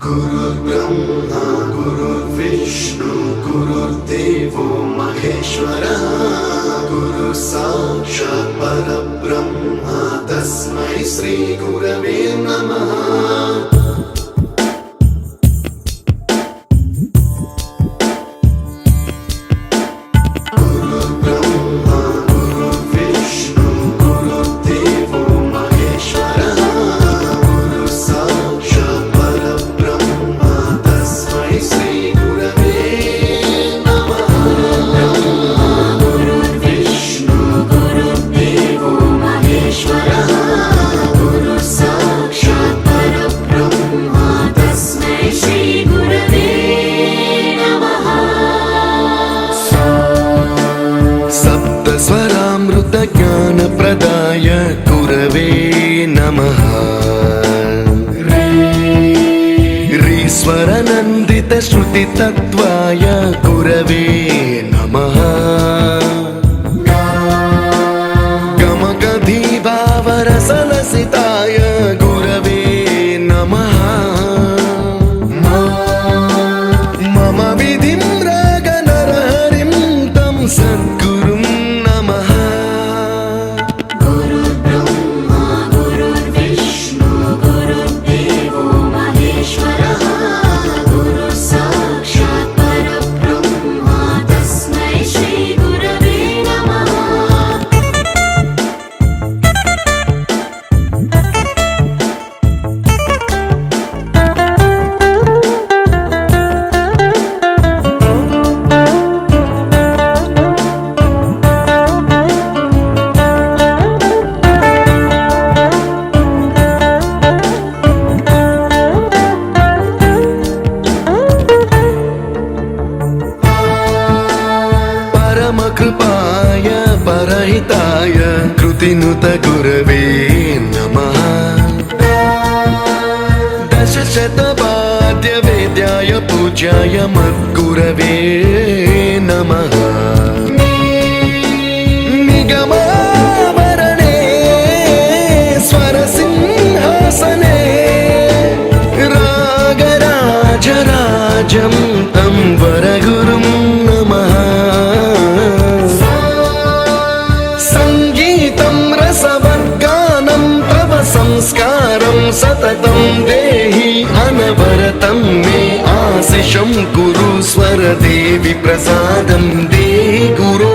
गुरुर्ब्रह्मा गुरुर्विष्णु गुरुर्देवो महेश्वरः गुरु साक्षात् परब्रह्म तस्मै श्री गुरवे नमः। ज्ञानप्रदाय गुरवे नमः। रीश्वरनन्दित श्रुतितत्त्वाय गुरवे नमः। गमगधीभावरसलसिताय गुरवे नमः। मम विधिं रागनरहरिं तं सद्गुरुं कृपाय परहिताय कृतिनुत गुरवे नमः। दशशतवाद्यवेद्याय पूज्याय मद्गुरवे नमः। निगमावरणे स्वरसिंहासने रागराजराजं तं वरगुरुं नमः। संस्कारं सततं देहि अनवरतं मे आशिषं कुरु स्वरदेवि प्रसादं देहि गुरो।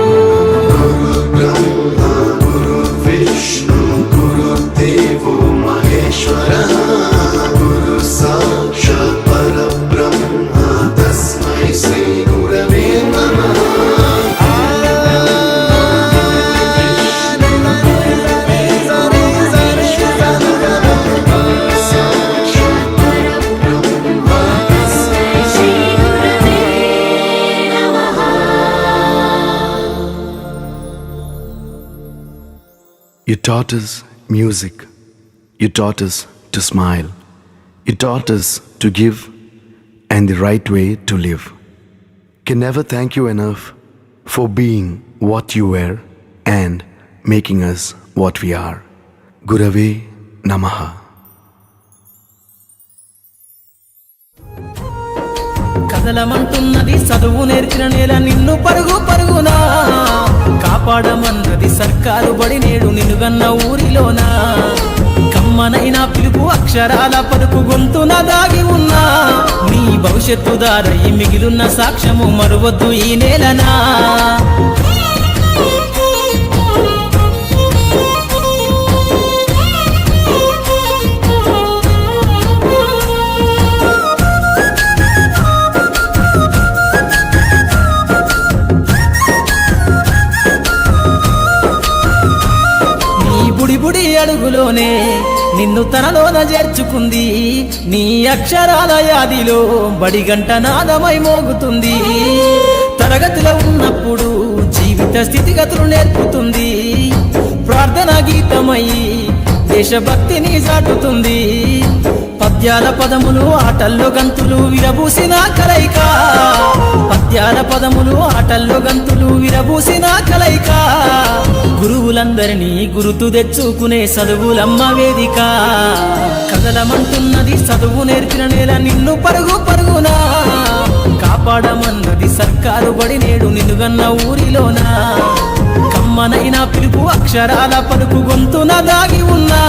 गुरुर्ब्रह्मा गुरुर्विष्णु गुरुर्देवो महेश्वरः गुरु साक्षात् परब्रह्म तस्मै श्री गुरवे नमः। You taught us music. You taught us to smile. You taught us to give and the right way to live. Can never thank you enough for being what you were and making us what we are. Gurave Namaha. కదలమంటున్నది చదువు నేర్చిన నేల నిన్ను పరుగు పరుగునా కాపాడమన్నది సర్కారు బడి నేడు నిన్నుగన్న ఊరిలోనా కమ్మనైన పిలుపు అక్షరాల పలుకు గొంతున దాగి ఉన్నా నీ భవిష్యత్తు దారయి మిగిలిన సాక్ష్యము మరువద్దు ఈ నేలనా। బుడి అడుగులోనే నిన్ను తనలోన చేర్చుకుంది నీ అక్షరాల యాదిలో బడిగంట నాదమై మోగుతుంది తరగతిలో ఉన్నప్పుడు జీవిత స్థితిగతులు నేర్పుతుంది ప్రార్థన గీతమై దేశభక్తిని చాటుతుంది పద్యాల పదములు ఆటల్లో గంతులు విరబూసిన కలయిక పద్యాల పదములు ఆటల్లో గంతులు విరబూసిన కలయిక గురువులందరినీ గురుతు తెచ్చుకునే చదువులమ్మ వేదిక। కదలమంటున్నది చదువు నేర్పిన నేల నిన్ను పరుగు పరుగునా కాపాడమన్నది సర్కారు బడి నేడు నిన్నుగన్న ఊరిలోనా కమ్మనైనా పిలుపు అక్షరాల పలుకు గొంతున దాగి ఉన్నా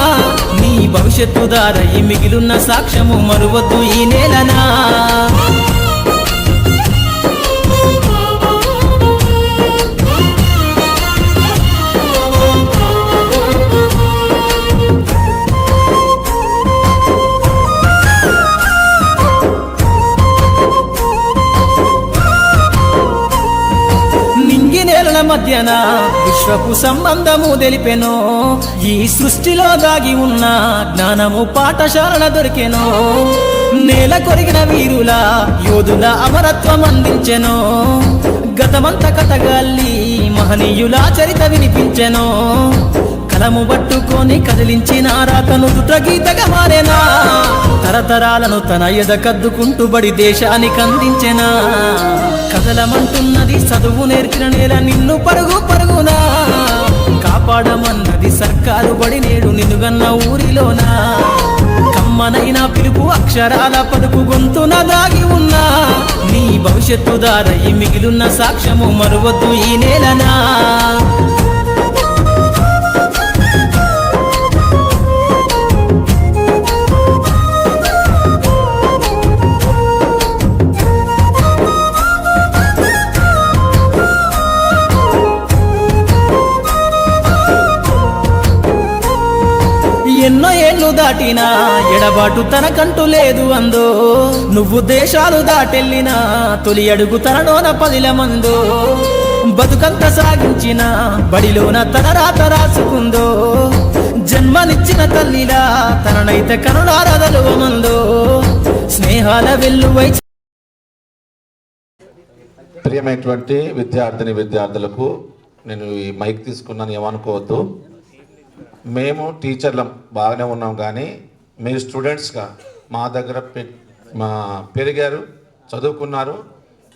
నీ భవిష్యత్తు దారయి మిగిలున్న సాక్ష్యము మరువద్దు ఈ నేలనా నేలల మధ్యన విశ్వపు సంబంధము తెలిపెనో ఈ సృష్టిలో దాగి ఉన్న జ్ఞానము పాఠశాలల దొరికెనో నేల కొరిగిన వీరుల యోధుల అమరత్వం అందించెనో గతమంత కథగాల్లి మహనీయుల చరిత వినిపించెనో కలము పట్టుకొని కదిలించిన రాతను దుట గీతగా మారేనా తరతరాలను తన ఎద కద్దుకుంటూ బడి దేశానికి అందించెనా కదలమంటున్నది చదువు నేర్పిన నేల నిన్ను పరుగు పరుగునా కాపాడమన్నది సర్కారు బడి నేడు నిన్నుగన్న ఊరిలోనా కమ్మనైనా పిలుపు అక్షరాల పలుకు గొంతున దాగి ఉన్నా నీ భవిష్యత్తు దారయి మిగిలున్న సాక్ష్యము మరువద్దు ఈ నేలనా ఎన్నో ఏళ్ళు దాటినా ఎడబాటు తనకంటూ లేదు అందో నువ్వు దేశాలు దాటెళ్ళినా తొలి అడుగు తనలోన 10 మందో బతుకంత సాగించిన బడిలోన తన రాత రాసుకుందో జన్మనిచ్చిన తల్లిలా తననైతే కనులారదలువమందో స్నేహాల వెల్లువై ప్రియమైనటువంటి విద్యార్థులకు నేను ఈ మైక్ తీసుకున్నాను ఏమనుకోవద్దు. మేము టీచర్లం బాగానే ఉన్నాం కానీ మీరు స్టూడెంట్స్గా మా దగ్గర మా పెరిగారు, చదువుకున్నారు.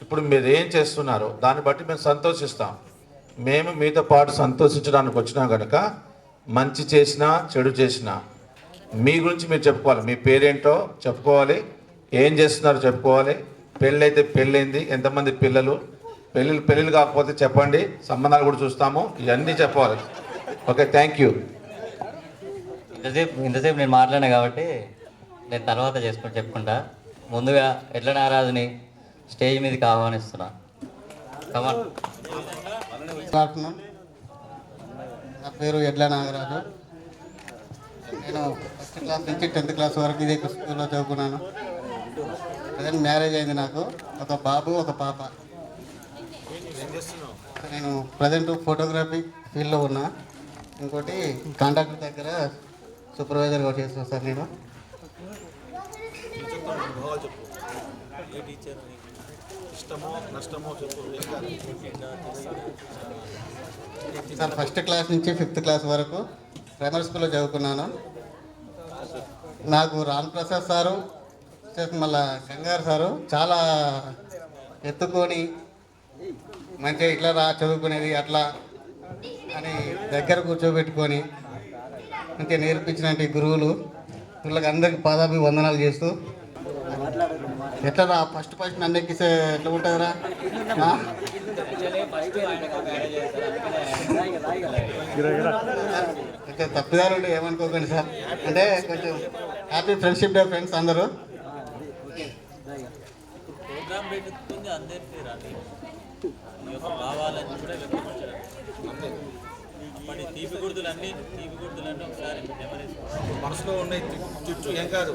ఇప్పుడు మీరు ఏం చేస్తున్నారో దాన్ని బట్టి మేము సంతోషిస్తాం. మేము మీతో పాటు సంతోషించడానికి వచ్చినా కనుక మంచి చేసినా చెడు చేసినా మీ గురించి మీరు చెప్పుకోవాలి. మీ పేరేంటో చెప్పుకోవాలి, ఏం చేస్తున్నారో చెప్పుకోవాలి. పెళ్ళైతే పెళ్ళైంది, ఎంతమంది పిల్లలు, పెళ్ళిళ్ళు కాకపోతే చెప్పండి, సంబంధాలు కూడా చూస్తాము. ఇవన్నీ చెప్పాలి. Okay, thank you. ఇంతసేపు నేను మాట్లాడినా కాబట్టి నేను తర్వాత చెప్పుకుంటా. ముందుగా ఎడ్ల నారాజుని స్టేజ్ మీదకి ఆహ్వానిస్తున్నా. నా పేరు ఎడ్ల నాగరాజు. నేను ఫస్ట్ క్లాస్ నుంచి 10th క్లాస్ వరకు ఇదే స్కూల్లో చదువుకున్నాను. ప్రజెంట్ మ్యారేజ్ అయింది నాకు. ఒక బాబు, ఒక పాప. నేను ప్రజెంట్ ఫోటోగ్రఫీ ఫీల్డ్లో ఉన్నా. ఇంకోటి కాంట్రాక్టర్ దగ్గర సూపర్వైజర్ కూడా చేస్తాను సార్. నేను సార్ ఫస్ట్ క్లాస్ నుంచి 5th క్లాస్ వరకు ప్రైమరీ స్కూల్లో చదువుకున్నాను. నాకు రామ్ ప్రసాద్ సారు, మళ్ళా గంగారు సారు చాలా ఎత్తుకొని మంచిగా ఇట్లా రా చదువుకునేది అట్లా అని దగ్గర కూర్చోబెట్టుకొని మంచిగా నేర్పించినట్టు గురువులు వీళ్ళకి అందరికి పాదాభివందనాలు చేస్తూ ఎట్లా రా ఫస్ట్ నన్ను ఎక్కిస్తే ఎట్లా ఉంటుందిరా, అంటే తప్పిదారు ఏమనుకోకండి సార్. అంటే కొంచెం హ్యాపీ ఫ్రెండ్షిప్ డే ఫ్రెండ్స్ అందరూ. మనసులో ఉన్నాయి చుట్టూ ఏం కాదు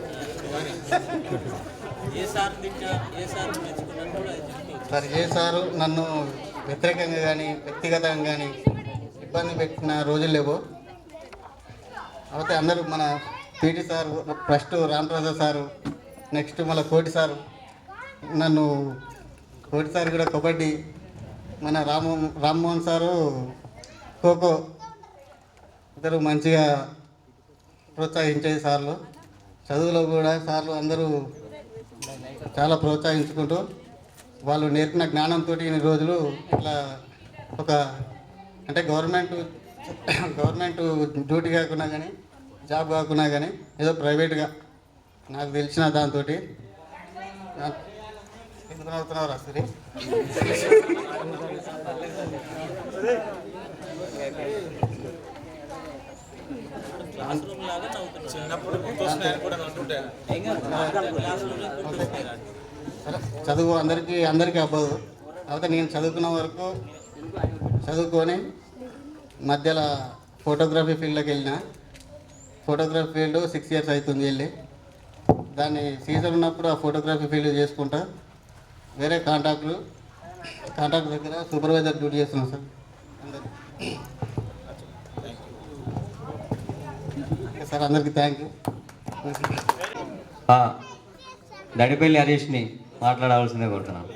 సార్. ఏ సారు నన్ను వ్యతిరేకంగా కానీ వ్యక్తిగతంగా కానీ ఇబ్బంది పెట్టిన రోజులు లేవు. అయితే అందరూ మన PT sir, first Ramprasad sir, next మళ్ళీ కోటి సారు, కోటి సార్ కూడా కబడ్డీ, మన రామ్మోహన్ సారు ఖోఖో, ఇద్దరు మంచిగా ప్రోత్సహించేది సార్లు. చదువులో కూడా సార్లు అందరూ చాలా ప్రోత్సహించుకుంటూ వాళ్ళు నేర్పిన జ్ఞానంతో ఇన్ని రోజులు ఇట్లా ఒక అంటే గవర్నమెంట్ డ్యూటీ కాకుండా కానీ జాబ్ కాకున్నా కానీ ఏదో ప్రైవేట్గా నాకు తెలిసిన దాంతో ఎందుకు నవ్వుతున్నారు అసలు సరే చదువు అందరికీ అవ్వదు. కాకపోతే నేను చదువుకున్న వరకు చదువుకొని మధ్యలో ఫోటోగ్రఫీ ఫీల్డ్లోకి వెళ్ళిన. ఫోటోగ్రఫీ ఫీల్డ్ 6 years అవుతుంది వెళ్ళి. దాన్ని సీజన్ ఉన్నప్పుడు ఆ ఫోటోగ్రఫీ ఫీల్డ్ చేసుకుంటా వేరే కాంట్రాక్ట్ దగ్గర సూపర్వైజర్ డ్యూటీ చేస్తున్నాం సార్. సార్ అందరికీ థ్యాంక్ యూ. దడిపల్లి హరీష్ని మాట్లాడవలసిందే కోరుతున్నాను.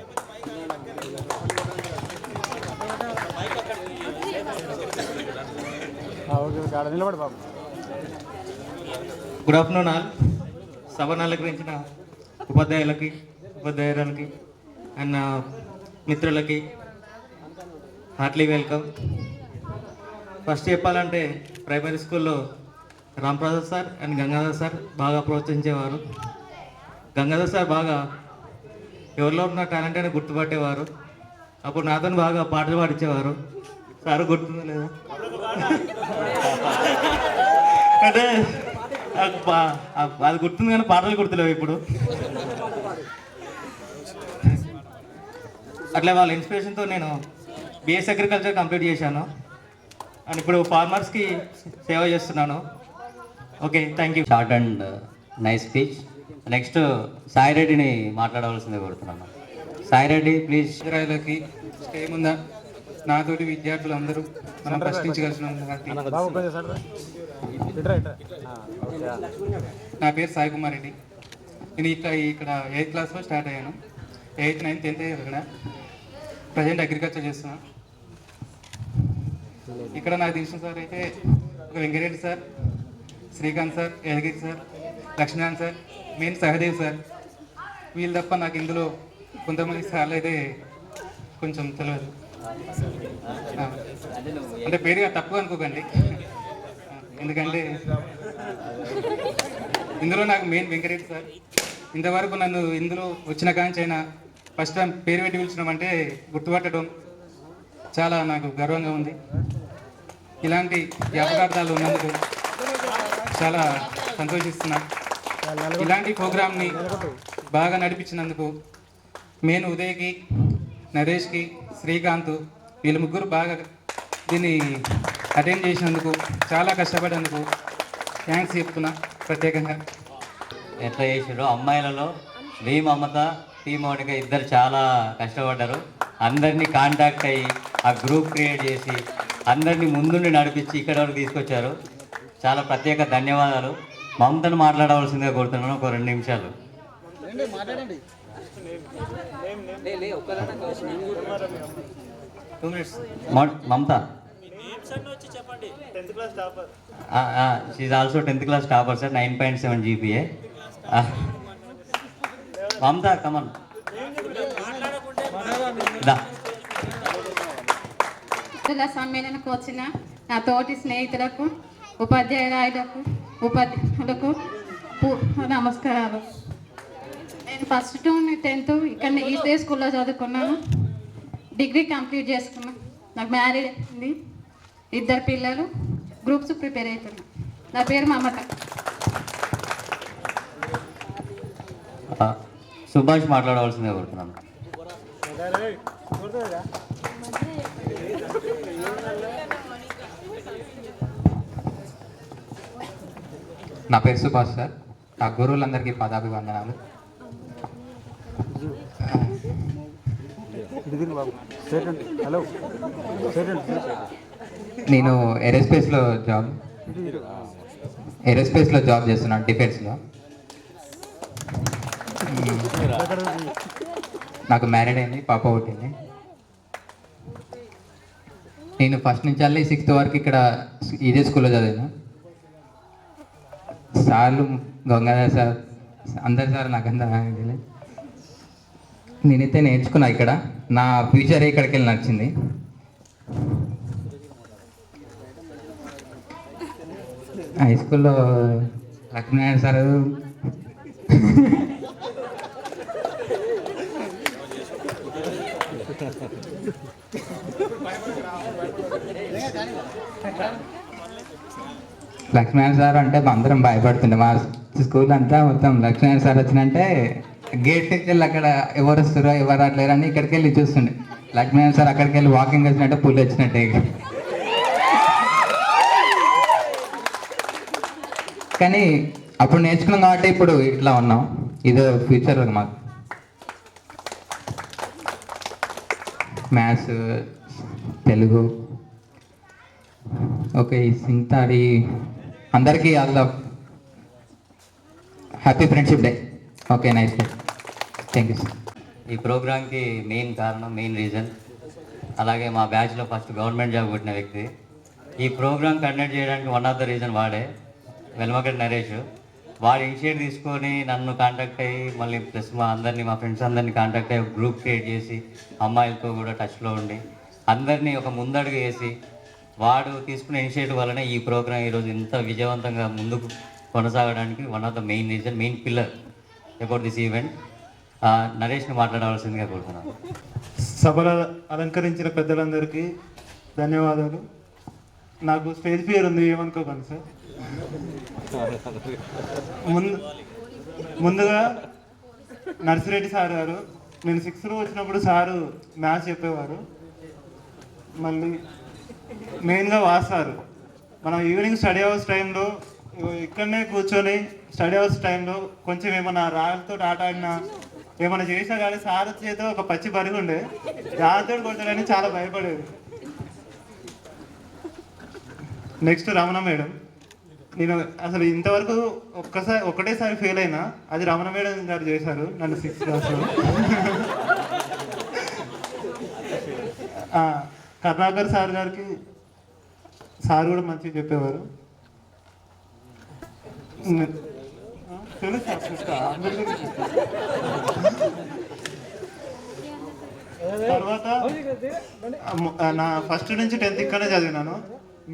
Good afternoon all. సభను అలంకరించిన ఉపాధ్యాయులకి అండ్ మిత్రులకి హార్ట్లీ వెల్కమ్. ఫస్ట్ చెప్పాలంటే ప్రైమరీ స్కూల్లో Ramprasad sir and Gangadhar sir బాగా ప్రోత్సహించేవారు. గంగాధర్ సార్ బాగా ఎవరిలో ఉన్న టాలెంట్ అని గుర్తుపట్టేవారు. అప్పుడు నాతో బాగా పాటలు పాడించేవారు. సార్ గుర్తుందో లేదా అంటే అది గుర్తుంది కానీ పాటలు గుర్తులేవు ఇప్పుడు. అట్లా వాళ్ళ ఇన్స్పిరేషన్తో నేను బిఎస్ అగ్రికల్చర్ కంప్లీట్ చేశాను అండ్ ఇప్పుడు ఫార్మర్స్కి సేవ చేస్తున్నాను. Okay, thank you. Short and nice speech. Next Sai రెడ్డిని మాట్లాడవలసిందే కోరుతున్నాను. సాయి రెడ్డి ప్లీజ్. ఇజ్రాయిల్కి స్టే ఉందా నాతోటి విద్యార్థులందరూ మనం ప్రశ్నించగలిసిన. నా పేరు సాయి కుమార్ రెడ్డి. నేను ఇక్కడ 8th క్లాస్లో స్టార్ట్ అయ్యాను. 8th, 9th, 10th ఇక్కడ ప్రజెంట్ అగ్రికల్చర్ చేస్తున్నాను. ఇక్కడ నాకు తెలిసిన సార్ అయితే ఒక Venkareddy sir, Srikanth sir, Yelagiri sir, Lakshminarayana sir, main Sahadev sir. వీళ్ళు తప్ప నాకు ఇందులో కొంతమంది సార్లు అయితే కొంచెం తెలియదు. అంటే పేరుగా తక్కువ అనుకోకండి, ఎందుకంటే ఇందులో నాకు మెయిన్ వెంకరెడ్డి సార్. ఇంతవరకు నన్ను ఇందులో వచ్చిన కాంచైనా ఫస్ట్ టైం పేరు పెట్టి పిలిచినామంటే గుర్తుపట్టడం చాలా నాకు గర్వంగా ఉంది. ఇలాంటి జ్ఞాపకార్థాలు ఉన్నందుకు చాలా సంతోషిస్తున్నా. ఇలాంటి ప్రోగ్రామ్ని బాగా నడిపించినందుకు మెయిన్ ఉదయ్కి, నరేష్కి, శ్రీకాంత్ వీళ్ళు ముగ్గురు బాగా దీన్ని అటెండ్ చేసినందుకు, చాలా కష్టపడేందుకు థ్యాంక్స్ చెప్తున్నా ప్రత్యేకంగా. ఎట్లా చేసారు అమ్మాయిలలో వి మమత, టి మౌనిక ఇద్దరు చాలా కష్టపడ్డారు. అందరినీ కాంటాక్ట్ అయ్యి ఆ గ్రూప్ క్రియేట్ చేసి అందరినీ ముందుండి నడిపించి ఇక్కడ వరకు తీసుకొచ్చారు. చాలా ప్రత్యేక ధన్యవాదాలు. మమతను మాట్లాడవలసిందిగా కోరుతున్నాను ఒక 2 నిమిషాలు. Mamata she also 10th class topper sir, 9.7 GPA. Mamata కమన్ సమ్మేళనకు వచ్చిన నా తోటి స్నేహితులకు, ఉపాధ్యాయులకు నమస్కారాలు. నేను ఫస్ట్ టు 10th ఇక్కడ ఇదే స్కూల్లో చదువుకున్నాను. డిగ్రీ కంప్లీట్ చేసుకున్నాను. నాకు మ్యారేజ్ అయింది, 2 పిల్లలు, గ్రూప్స్ ప్రిపేర్ అవుతున్నా. నా పేరు మమత. సుభాష్ మాట్లాడవలసిందే కోరుతున్నాను. నా పేరు సుభాష్ సార్. నా గురువులందరికీ పాదాభివందనాలు. నేను ఏరోస్పేస్లో జాబ్ చేస్తున్నాను, డిఫెన్స్లో. నాకు మ్యారీడ్ అయింది, పాప పుట్టింది. నేను ఫస్ట్ నుంచి 6th వరకు ఇక్కడ ఇదే స్కూల్లో చదివాను. సార్లు గంగాధర్ సార్, అందరు సార్ నాకు అంతా నేనైతే నేర్చుకున్నా. ఇక్కడ నా ఫ్యూచరే ఇక్కడికి వెళ్ళి నచ్చింది. హై స్కూల్లో లక్ష్మీనారాయణ సార్ లక్ష్మీనారాయణ సార్ అంటే అందరం భయపడుతుండే. మా స్కూల్ అంతా మొత్తం లక్ష్మీనారాయణ సార్ వచ్చినంటే గేట్ దగ్గరికి వెళ్ళి అక్కడ ఎవరు వస్తారో ఎవరు రావట్లేరు అని ఇక్కడికి వెళ్ళి చూస్తుండే. లక్ష్మీనారాయణ సార్ అక్కడికి వెళ్ళి వాకింగ్ వచ్చినట్టే పుల్లి వచ్చినట్టే. కానీ అప్పుడు నేర్చుకున్నాం కాబట్టి ఇప్పుడు ఇట్లా ఉన్నాం. ఇది ఫ్యూచర్ మాకు మ్యాథ్స్, తెలుగు. ఓకే, ఈ సింతాడి అందరికీ all the happy friendship day. Okay, nice day. Thank you sir. ఈ ప్రోగ్రామ్కి మెయిన్ కారణం, మెయిన్ రీజన్, అలాగే మా బ్యాచ్లో ఫస్ట్ గవర్నమెంట్ జాబ్ కొట్టిన వ్యక్తి. ఈ ప్రోగ్రామ్ కండక్ట్ చేయడానికి వన్ ఆఫ్ ద రీజన్ వాడే, వెల్మగడ్డ నరేష్. వాడు ఇనిషియేట్ తీసుకొని నన్ను కాంటాక్ట్ అయ్యి, మళ్ళీ ప్లస్ మా ఫ్రెండ్స్ అందరినీ కాంటాక్ట్ అయ్యి గ్రూప్ క్రియేట్ చేసి అమ్మాయిలతో కూడా టచ్లో ఉండి అందరినీ ఒక ముందడుగు వేసి వాడు తీసుకున్న ఇనిషియేటివ్ వల్లనే ఈ ప్రోగ్రామ్ ఈరోజు ఇంత విజయవంతంగా ముందుకు కొనసాగడానికి one of the main reason, main pillar about this event. నరేష్ని మాట్లాడవలసిందిగా కోరుతున్నాను. సభలో అలంకరించిన పెద్దలందరికీ ధన్యవాదాలు. నాకు స్టేజ్ ఫియర్ ఉంది, ఏమనుకోకండి సార్. ముందుగా నర్సిరెడ్డి సార్ గారు, నేను 6th వచ్చినప్పుడు సారు మ్యాథ్స్ చెప్పేవారు. మళ్ళీ మెయిన్గా వాసారు. మనం ఈవినింగ్ స్టడీ అవర్స్ టైంలో ఇక్కడనే కూర్చొని స్టడీ అవర్స్ టైంలో కొంచెం ఏమైనా రాళ్ళతో ఆట ఆడినా ఏమైనా చేసినా కానీ సార్ చేత ఒక పచ్చి బరిగి ఉండే, దాంతో కొడతాడని చాలా భయపడేది. Next Ramana madam. నేను అసలు ఇంతవరకు ఒకటేసారి ఫెయిల్ అయినా, అది రమణ మేడం గారు చేశారు నన్ను 6th క్లాస్లో. కరుణాకర్ సార్ గారికి, సార్ కూడా మంచిగా చెప్పేవారు. తర్వాత నా ఫస్ట్ నుంచి 10th ఇక్కడే చదివినాను.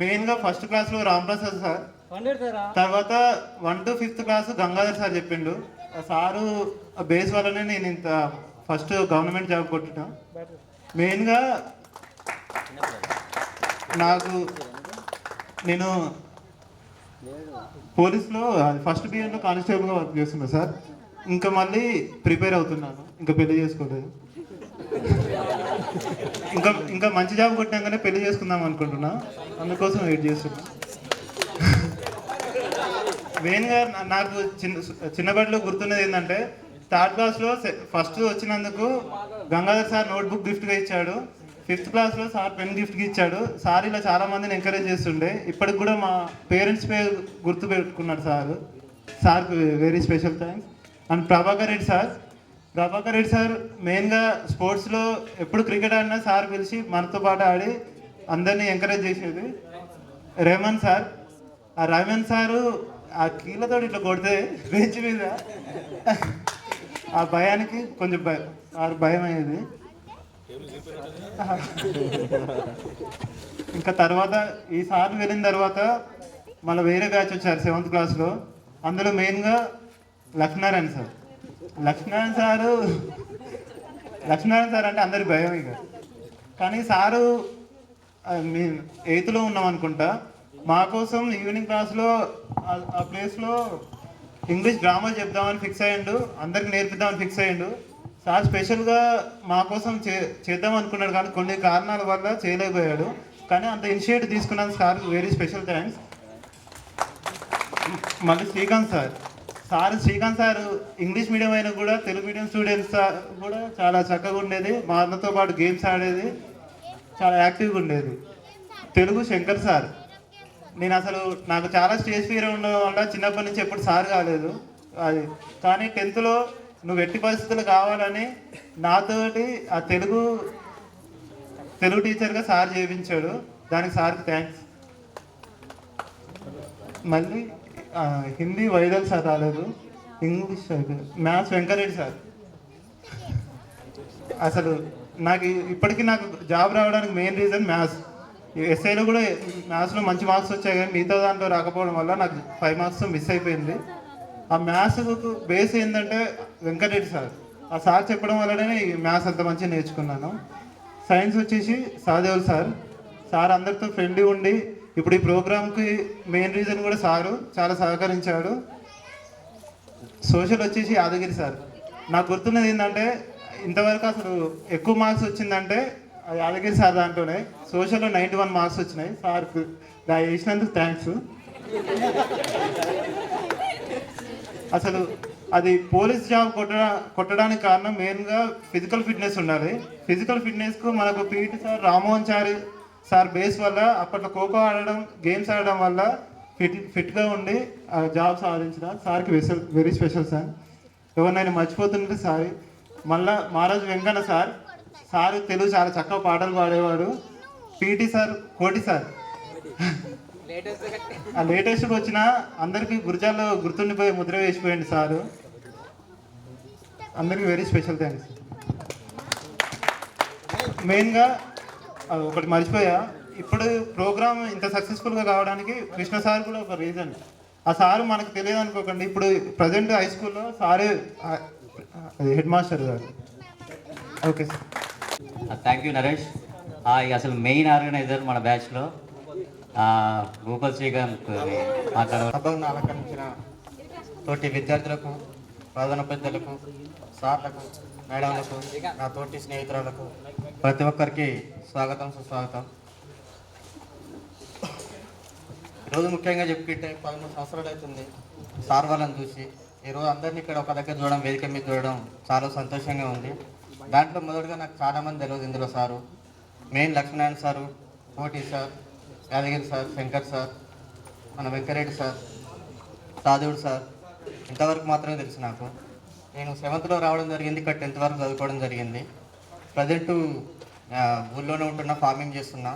మెయిన్గా ఫస్ట్ క్లాస్లో రామప్రసాద్ సార్, తర్వాత 1 to 5th class Gangadhar sir చెప్పిండు. సారు బేస్ వల్లనే నేను ఇంత ఫస్ట్ గవర్నమెంట్ జాబ్ కొట్టిన. మెయిన్గా నేను పోలీస్లో ఫస్ట్ బిఎన్లో కానిస్టేబుల్గా వర్క్ చేస్తున్నా సార్. ఇంకా మళ్ళీ ప్రిపేర్ అవుతున్నాను, ఇంకా పెళ్లి చేసుకోలేదు. ఇంకా మంచి జాబ్ కొట్టినాకనే పెళ్లి చేసుకుందాం అనుకుంటున్నా, అందుకోసం వెయిట్ చేస్తున్నా. మెయిన్గా నాకు చిన్నప్పటిలో గుర్తున్నది ఏంటంటే, 3rd క్లాస్లో ఫస్ట్ వచ్చినందుకు గంగాధర్ సార్ నోట్బుక్ గిఫ్ట్గా ఇచ్చాడు. 5th క్లాస్లో సార్ పెన్ గిఫ్ట్గా ఇచ్చాడు. సార్ ఇలా చాలా మందిని ఎంకరేజ్ చేస్తుండే. ఇప్పటికి కూడా మా పేరెంట్స్ పేరు గుర్తు పెట్టుకున్నాడు సార్కి very special thanks. And Prabhakar Reddy sir మెయిన్గా స్పోర్ట్స్లో ఎప్పుడు క్రికెట్ ఆడినా సార్ పిలిచి మనతో పాటు ఆడి అందరినీ ఎంకరేజ్ చేసేది. రెహమాన్ సారు ఆ కీళ్ళతో ఇట్లా కొడితే బెంచ్ మీద ఆ భయానికి కొంచెం భయం అయ్యేది. ఇంకా తర్వాత ఈ సార్ వెళ్ళిన తర్వాత మళ్ళీ వేరే బ్యాచ్ వచ్చారు 7th క్లాస్లో. అందులో మెయిన్గా లక్ష్మీనారాయణ సార్ అంటే అందరికి భయం ఇక. కానీ సారు 8th ఉన్నాం అనుకుంటా, మా కోసం ఈవినింగ్ క్లాస్లో ఆ ప్లేస్లో ఇంగ్లీష్ గ్రామర్ చెప్దామని ఫిక్స్ అయ్యిండు, అందరికి నేర్పిద్దామని ఫిక్స్ అయ్యిండు. సార్ స్పెషల్గా మా కోసం చేద్దాం అనుకున్నాడు, కానీ కొన్ని కారణాల వల్ల చేయలేకపోయాడు. కానీ అంత ఇనిషియేటివ్ తీసుకున్నాను సార్, వెరీ స్పెషల్ థ్యాంక్స్. మళ్ళీ శ్రీకాంత్ సార్ ఇంగ్లీష్ మీడియం అయినా కూడా తెలుగు మీడియం స్టూడెంట్స్ కూడా చాలా చక్కగా ఉండేది. మా అందరితో పాటు గేమ్స్ ఆడేది, చాలా యాక్టివ్గా ఉండేది. తెలుగు శంకర్ సార్, నాకు చాలా స్టేజ్ ఫియర్ ఉండడం వల్ల చిన్నప్పటి నుంచి ఎప్పుడు సార్ కాలేదు అది. కానీ 10th నువ్వు ఎట్టి పరిస్థితులు కావాలని నాతోటి ఆ తెలుగు టీచర్గా సార్ చేయించాడు, దానికి సార్కి థ్యాంక్స్. మళ్ళీ హిందీ వైదల్ సార్ రాలేదు, ఇంగ్లీష్ మ్యాథ్స్ వెంకరెడ్డి సార్. అసలు ఇప్పటికీ నాకు జాబ్ రావడానికి మెయిన్ రీజన్ మ్యాథ్స్. ఎస్ఐలో కూడా మ్యాథ్స్లో మంచి మార్క్స్ వచ్చాయి కానీ మిగతా దాంట్లో రాకపోవడం వల్ల నాకు 5 మార్క్స్ మిస్ అయిపోయింది. ఆ మ్యాథ్స్ బేస్ ఏంటంటే వెంకటరెడ్డి సార్. ఆ సార్ చెప్పడం వల్లనే ఈ మ్యాథ్స్ అంత మంచిగా నేర్చుకున్నాను. సైన్స్ వచ్చేసి సహదేవులు సార్. సార్ అందరితో ఫ్రెండ్లీ ఉండి ఇప్పుడు ఈ ప్రోగ్రామ్కి మెయిన్ రీజన్ కూడా సారు చాలా సహకరించాడు. సోషల్ వచ్చేసి యాదగిరి సార్. నాకు గుర్తున్నది ఏంటంటే ఇంతవరకు అసలు ఎక్కువ మార్క్స్ వచ్చిందంటే ఆ యాదగిరి సార్ దాంట్లోనే. సోషల్లో 91 మార్క్స్ వచ్చినాయి. సార్కు వేసినందుకు థ్యాంక్స్. అసలు అది పోలీస్ జాబ్ కొట్టడానికి కారణం మెయిన్గా ఫిజికల్ ఫిట్నెస్ ఉండాలి. ఫిజికల్ ఫిట్నెస్కు మనకు పీటీ సార్ రామ్మోహన్ చారి సార్ బేస్ వల్ల అప్పట్లో ఖోఖో ఆడడం గేమ్స్ ఆడడం వల్ల ఫిట్గా ఉండి జాబ్ సాధించిన సార్కి వెరీ స్పెషల్ సార్. ఎవరినైనా మర్చిపోతుంటే సారీ. మళ్ళా మహారాజు వెంకన్న సార్. సార్ తెలుగు చాలా చక్కగా పాటలు పాడేవాడు. పీటీ సార్ కోటి సార్. ఆ లేటెస్ట్ వచ్చిన అందరికీ గురిజాల్లో గుర్తుండిపోయి ముద్ర వేసిపోయింది సారు. అందరికీ వెరీ స్పెషల్ థ్యాంక్స్. మెయిన్గా ఒకటి మర్చిపోయా, ఇప్పుడు ప్రోగ్రామ్ ఇంత సక్సెస్ఫుల్గా కావడానికి కృష్ణ సార్ కూడా ఒక రీజన్. ఆ సారు మనకు తెలియదు అనుకోకండి, ఇప్పుడు ప్రజెంట్ హై స్కూల్లో సారే హెడ్ మాస్టర్ గారు. Okay sir. Thank you Naresh. అసలు మెయిన్ ఆర్గనైజర్ మన బ్యాచ్లో గోపాల్ శ్రీకాంత్ మాట్లాడారు. సభను అలంకరించిన తోటి విద్యార్థులకు, ప్రధాన పెద్దలకు, సార్లకు, మేడంలకు, నా తోటి స్నేహితులకు ప్రతి ఒక్కరికి స్వాగతం, సుస్వాగతం. ఈరోజు ముఖ్యంగా చెప్పుకుంటే 13 సంవత్సరాలు అవుతుంది సార్ వాళ్ళని చూసి. ఈరోజు అందరినీ ఇక్కడ ఒక దగ్గర చూడడం, వేదిక మీద చూడడం చాలా సంతోషంగా ఉంది. దాంట్లో మొదటిగా నాకు చాలామంది తెలియదు ఇందులో సారు. మెయిన్ లక్ష్మీనారాయణ సారు, కోటి sir, Yadagiri sir, Shankar sir, మన వెంకరెడ్డి సార్, సాదేవుడు సార్, ఇంతవరకు మాత్రమే తెలుసు నాకు. నేను 7th రావడం జరిగింది, ఇక్కడ 10th వరకు చదువుకోవడం జరిగింది. ప్రజెంటు ఊళ్ళోనే ఉంటున్నా, ఫార్మింగ్ చేస్తున్నా.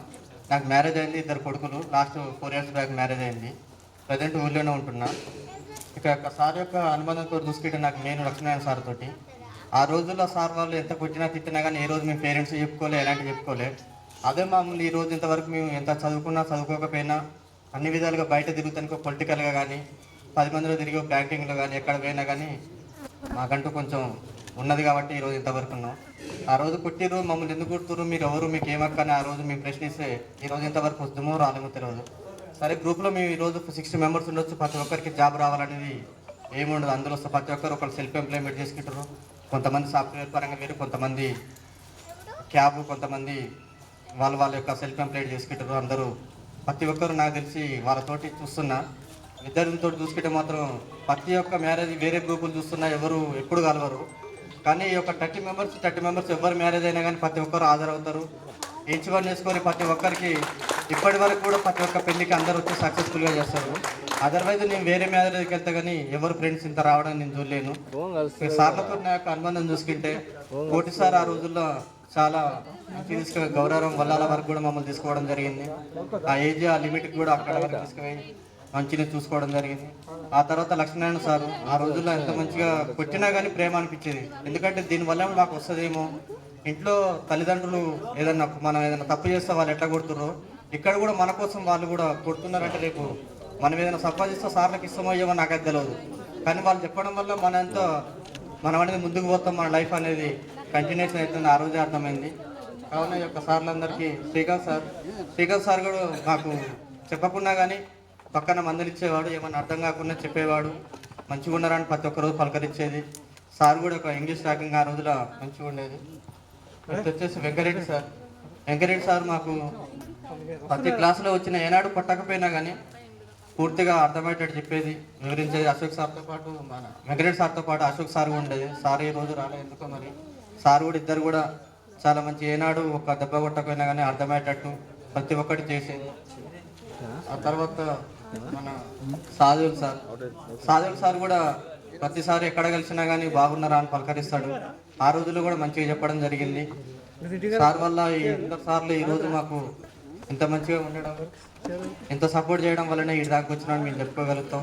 నాకు మ్యారేజ్ అయింది, 2 కొడుకులు. లాస్ట్ 4 years బ్యాక్ మ్యారేజ్ అయింది. ప్రజెంట్ ఊళ్ళోనే ఉంటున్నా. ఇక సార్ యొక్క అనుబంధంతో చూసుకుంటే నాకు నేను లక్ష్మీనారాయణ సార్ తోటి ఆ రోజుల్లో సార్ వాళ్ళు ఎంత కొట్టినా తిట్టినా కానీ ఏ రోజు మేము పేరెంట్స్ చెప్పుకోలే, ఎలాంటి చెప్పుకోలే. అదే మామూలు ఈ రోజు ఇంతవరకు మేము ఎంత చదువుకున్నా చదువుకోకపోయినా అన్ని విధాలుగా బయట తిరుగుతానికో, పొలిటికల్గా కానీ 10 మందిలో తిరిగి బ్యాంకింగ్లో కానీ ఎక్కడ పోయినా కానీ మాకంటూ కొంచెం ఉన్నది కాబట్టి ఈరోజు ఇంతవరకు ఉన్నాం. ఆ రోజు కొట్టిరు, మమ్మల్ని ఎందుకు కొడుతురు, మీరు ఎవరు, మీకు ఏమక్కని ఆ రోజు మేము ప్రశ్నిస్తే ఈరోజు ఇంతవరకు వద్దుమో రాలేమో తెలియదు. సరే గ్రూప్లో మేము ఈరోజు 60 మెంబర్స్ ఉండొచ్చు. ప్రతి ఒక్కరికి జాబ్ రావాలనేది ఏముండదు. అందులో ప్రతి ఒక్కరు ఒకరు సెల్ఫ్ ఎంప్లాయ్మెంట్ చేసుకుంటారు. కొంతమంది సాఫ్ట్వేర్ పరంగా వేరు, కొంతమంది క్యాబ్, కొంతమంది వాళ్ళ యొక్క సెల్ఫ్ ఎంప్లాయ్డ్ చేసుకుంటారు. అందరూ ప్రతి ఒక్కరు నాకు తెలిసి వాళ్ళతోటి చూస్తున్నా. విద్యార్థులతో చూసుకుంటే మాత్రం ప్రతి ఒక్క మ్యారేజ్ వేరే గ్రూపులు చూస్తున్నా ఎవరు ఎప్పుడు కలవరు. కానీ ఈ యొక్క 30 మెంబర్స్ ఎవరు మ్యారేజ్ అయినా కానీ ప్రతి ఒక్కరు హాజరవుతారు. ఈచ్ వన్ వేసుకొని ప్రతి ఒక్కరికి ఇప్పటి వరకు కూడా ప్రతి ఒక్క పెళ్లికి అందరూ వచ్చి సక్సెస్ఫుల్గా చేస్తారు. అదర్వైజ్ నేను వేరే మ్యారేజ్కి వెళ్తే కానీ ఎవరు ఫ్రెండ్స్ ఇంత రావడం నేను చూడలేను. సార్లతో నా యొక్క అనుబంధం చూసుకుంటే కోటి సార్ ఆ రోజుల్లో చాలా మంచి గౌరవం వల్లాల వరకు కూడా మమ్మల్ని తీసుకోవడం జరిగింది. ఆ ఏజ్ ఆ లిమిట్కి కూడా అక్కడ వరకు తీసుకుపోయి మంచిగా చూసుకోవడం జరిగింది. ఆ తర్వాత లక్ష్మీనారాయణ సారు ఆ రోజుల్లో ఎంత మంచిగా కొట్టినా కానీ ప్రేమ అనిపించేది. ఎందుకంటే దీనివల్ల మాకు వస్తుందేమో, ఇంట్లో తల్లిదండ్రులు మనం ఏదైనా తప్పు చేస్తే వాళ్ళు ఎట్లా కొడుతుర్రో ఇక్కడ కూడా మన కోసం వాళ్ళు కూడా కొడుతున్నారంటే రేపు మనం ఏదైనా సంపాదిస్తే సార్లకు ఇష్టమయ్యేమో నాకైతే తెలియదు. కానీ వాళ్ళు చెప్పడం వల్ల మనం అనేది ముందుకు పోతాం, మన లైఫ్ అనేది కంటిన్యూషన్ అవుతుంది. ఆ రోజే అర్థమైంది. కావున ఈ యొక్క సార్లందరికీ శ్రీకాంత్ సార్ కూడా మాకు చెప్పకుండా కానీ పక్కన మందలిచ్చేవాడు, ఏమన్నా అర్థం కాకుండా చెప్పేవాడు. మంచిగా ఉన్నారని ప్రతి ఒక్కరోజు పలకరించేది. సార్ కూడా ఒక ఇంగ్లీష్ టాకింగ్ ఆ రోజులో మంచిగా ఉండేది. వచ్చేసి వెంకరెడ్డి సార్ మాకు ప్రతి క్లాసులో వచ్చిన ఏనాడు కొట్టకపోయినా కానీ పూర్తిగా అర్థమయ్యేటట్టు చెప్పేది, వివరించేది. అశోక్ సార్తో పాటు మన వెంకరెడ్డి సార్తో పాటు అశోక్ సార్ ఉండేది. సార్ ఈ రోజు రాలేదు ఎందుకో మరి. సార్ కూడా ఇద్దరు కూడా చాలా మంచి, ఏనాడు ఒక దెబ్బ కొట్టకపోయినా కానీ అర్థమయ్యేటట్టు ప్రతి ఒక్కటి చేసేది. ఆ తర్వాత మన సాదేవులు సార్ కూడా ప్రతిసారి ఎక్కడ కలిసినా కానీ బాగున్నారా అని పలకరిస్తాడు. ఆ రోజుల్లో కూడా మంచిగా చెప్పడం జరిగింది. సార్ వల్ల అందరు సార్లు ఈరోజు మాకు ఇంత మంచిగా ఉండడం, ఇంత సపోర్ట్ చేయడం వల్లనే ఈ దాకా వచ్చినాను మేము చెప్పుకోగలుగుతాం.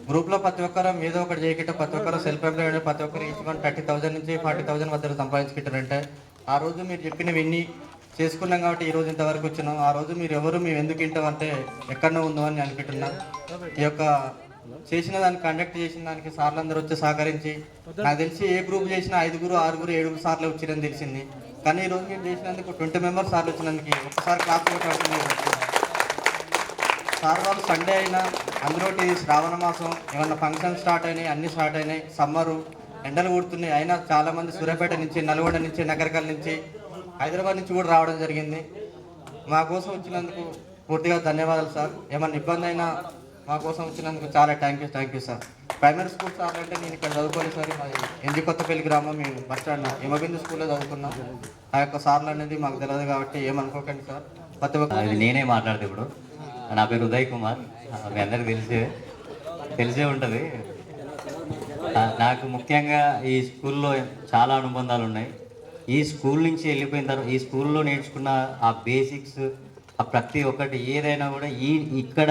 గ్రూప్లో ప్రతి ఒక్కరు ఏదో ఒకటి చేయకుంటే ప్రతి ఒక్కరు సెల్ఫ్ ఎంప్లాయ్డ్, ప్రతి ఒక్కరు ఈచ్ 30,000 నుంచి 40,000 వద్ద సంపాదించుకుంటారంటే ఆ రోజు మీరు చెప్పినవి విని చేసుకున్నాం కాబట్టి ఈరోజు ఇంతవరకు వచ్చినాం. ఆ రోజు మీరు ఎవరు మేము ఎందుకు వింటాం అంటే ఎక్కడో ఉందో అని అనుకుంటున్నా. ఈ యొక్క చేసిన దానికి కండక్ట్ చేసిన దానికి సార్లు అందరూ వచ్చి సహకరించి, నాకు తెలిసి ఏ గ్రూప్ చేసినా 5, 6, 7 సార్లు వచ్చిరని తెలిసింది. కానీ ఈరోజు మేము చేసినందుకు 20 మెంబర్స్ సార్లు వచ్చినందుకు ఒక్కసారి క్లాస్ కొట్టాల్సిందే. సార్ వాళ్ళు సండే అయినా, అందులో శ్రావణ మాసం ఏమన్నా ఫంక్షన్ స్టార్ట్ అయినాయి, అన్నీ స్టార్ట్ అయినాయి, సమ్మరు ఎండలు కొడుతున్నాయి. అయినా చాలామంది సూర్యాపేట నుంచి, నల్గొండ నుంచి, నగరకల్ నుంచి, హైదరాబాద్ నుంచి కూడా రావడం జరిగింది. మా కోసం వచ్చినందుకు పూర్తిగా ధన్యవాదాలు సార్. ఏమన్నా ఇబ్బంది అయినా మా కోసం వచ్చినందుకు చాలా thank you sir. Primary school sir అంటే నేను ఇక్కడ చదువుకోలేదు సార్. మాది ఎన్జి కొత్తపల్లి గ్రామం, మేము బస్ స్టాండ్ హిమబిందు స్కూల్లో చదువుకున్నాం. ఆ యొక్క సార్లు అనేది మాకు తెలియదు కాబట్టి ఏమనుకోకండి సార్. ప్రతి ఒక్క నేనే మాట్లాడితే ఇప్పుడు నా పేరు ఉదయ్ కుమార్, మీ అందరికి తెలిసే ఉంటుంది. నాకు ముఖ్యంగా ఈ స్కూల్లో చాలా అనుబంధాలు ఉన్నాయి. ఈ స్కూల్ నుంచి వెళ్ళిపోయిన తర్వాత ఈ స్కూల్లో నేర్చుకున్న ఆ బేసిక్స్, ఆ ప్రతి ఒక్కటి ఏదైనా కూడా ఇక్కడ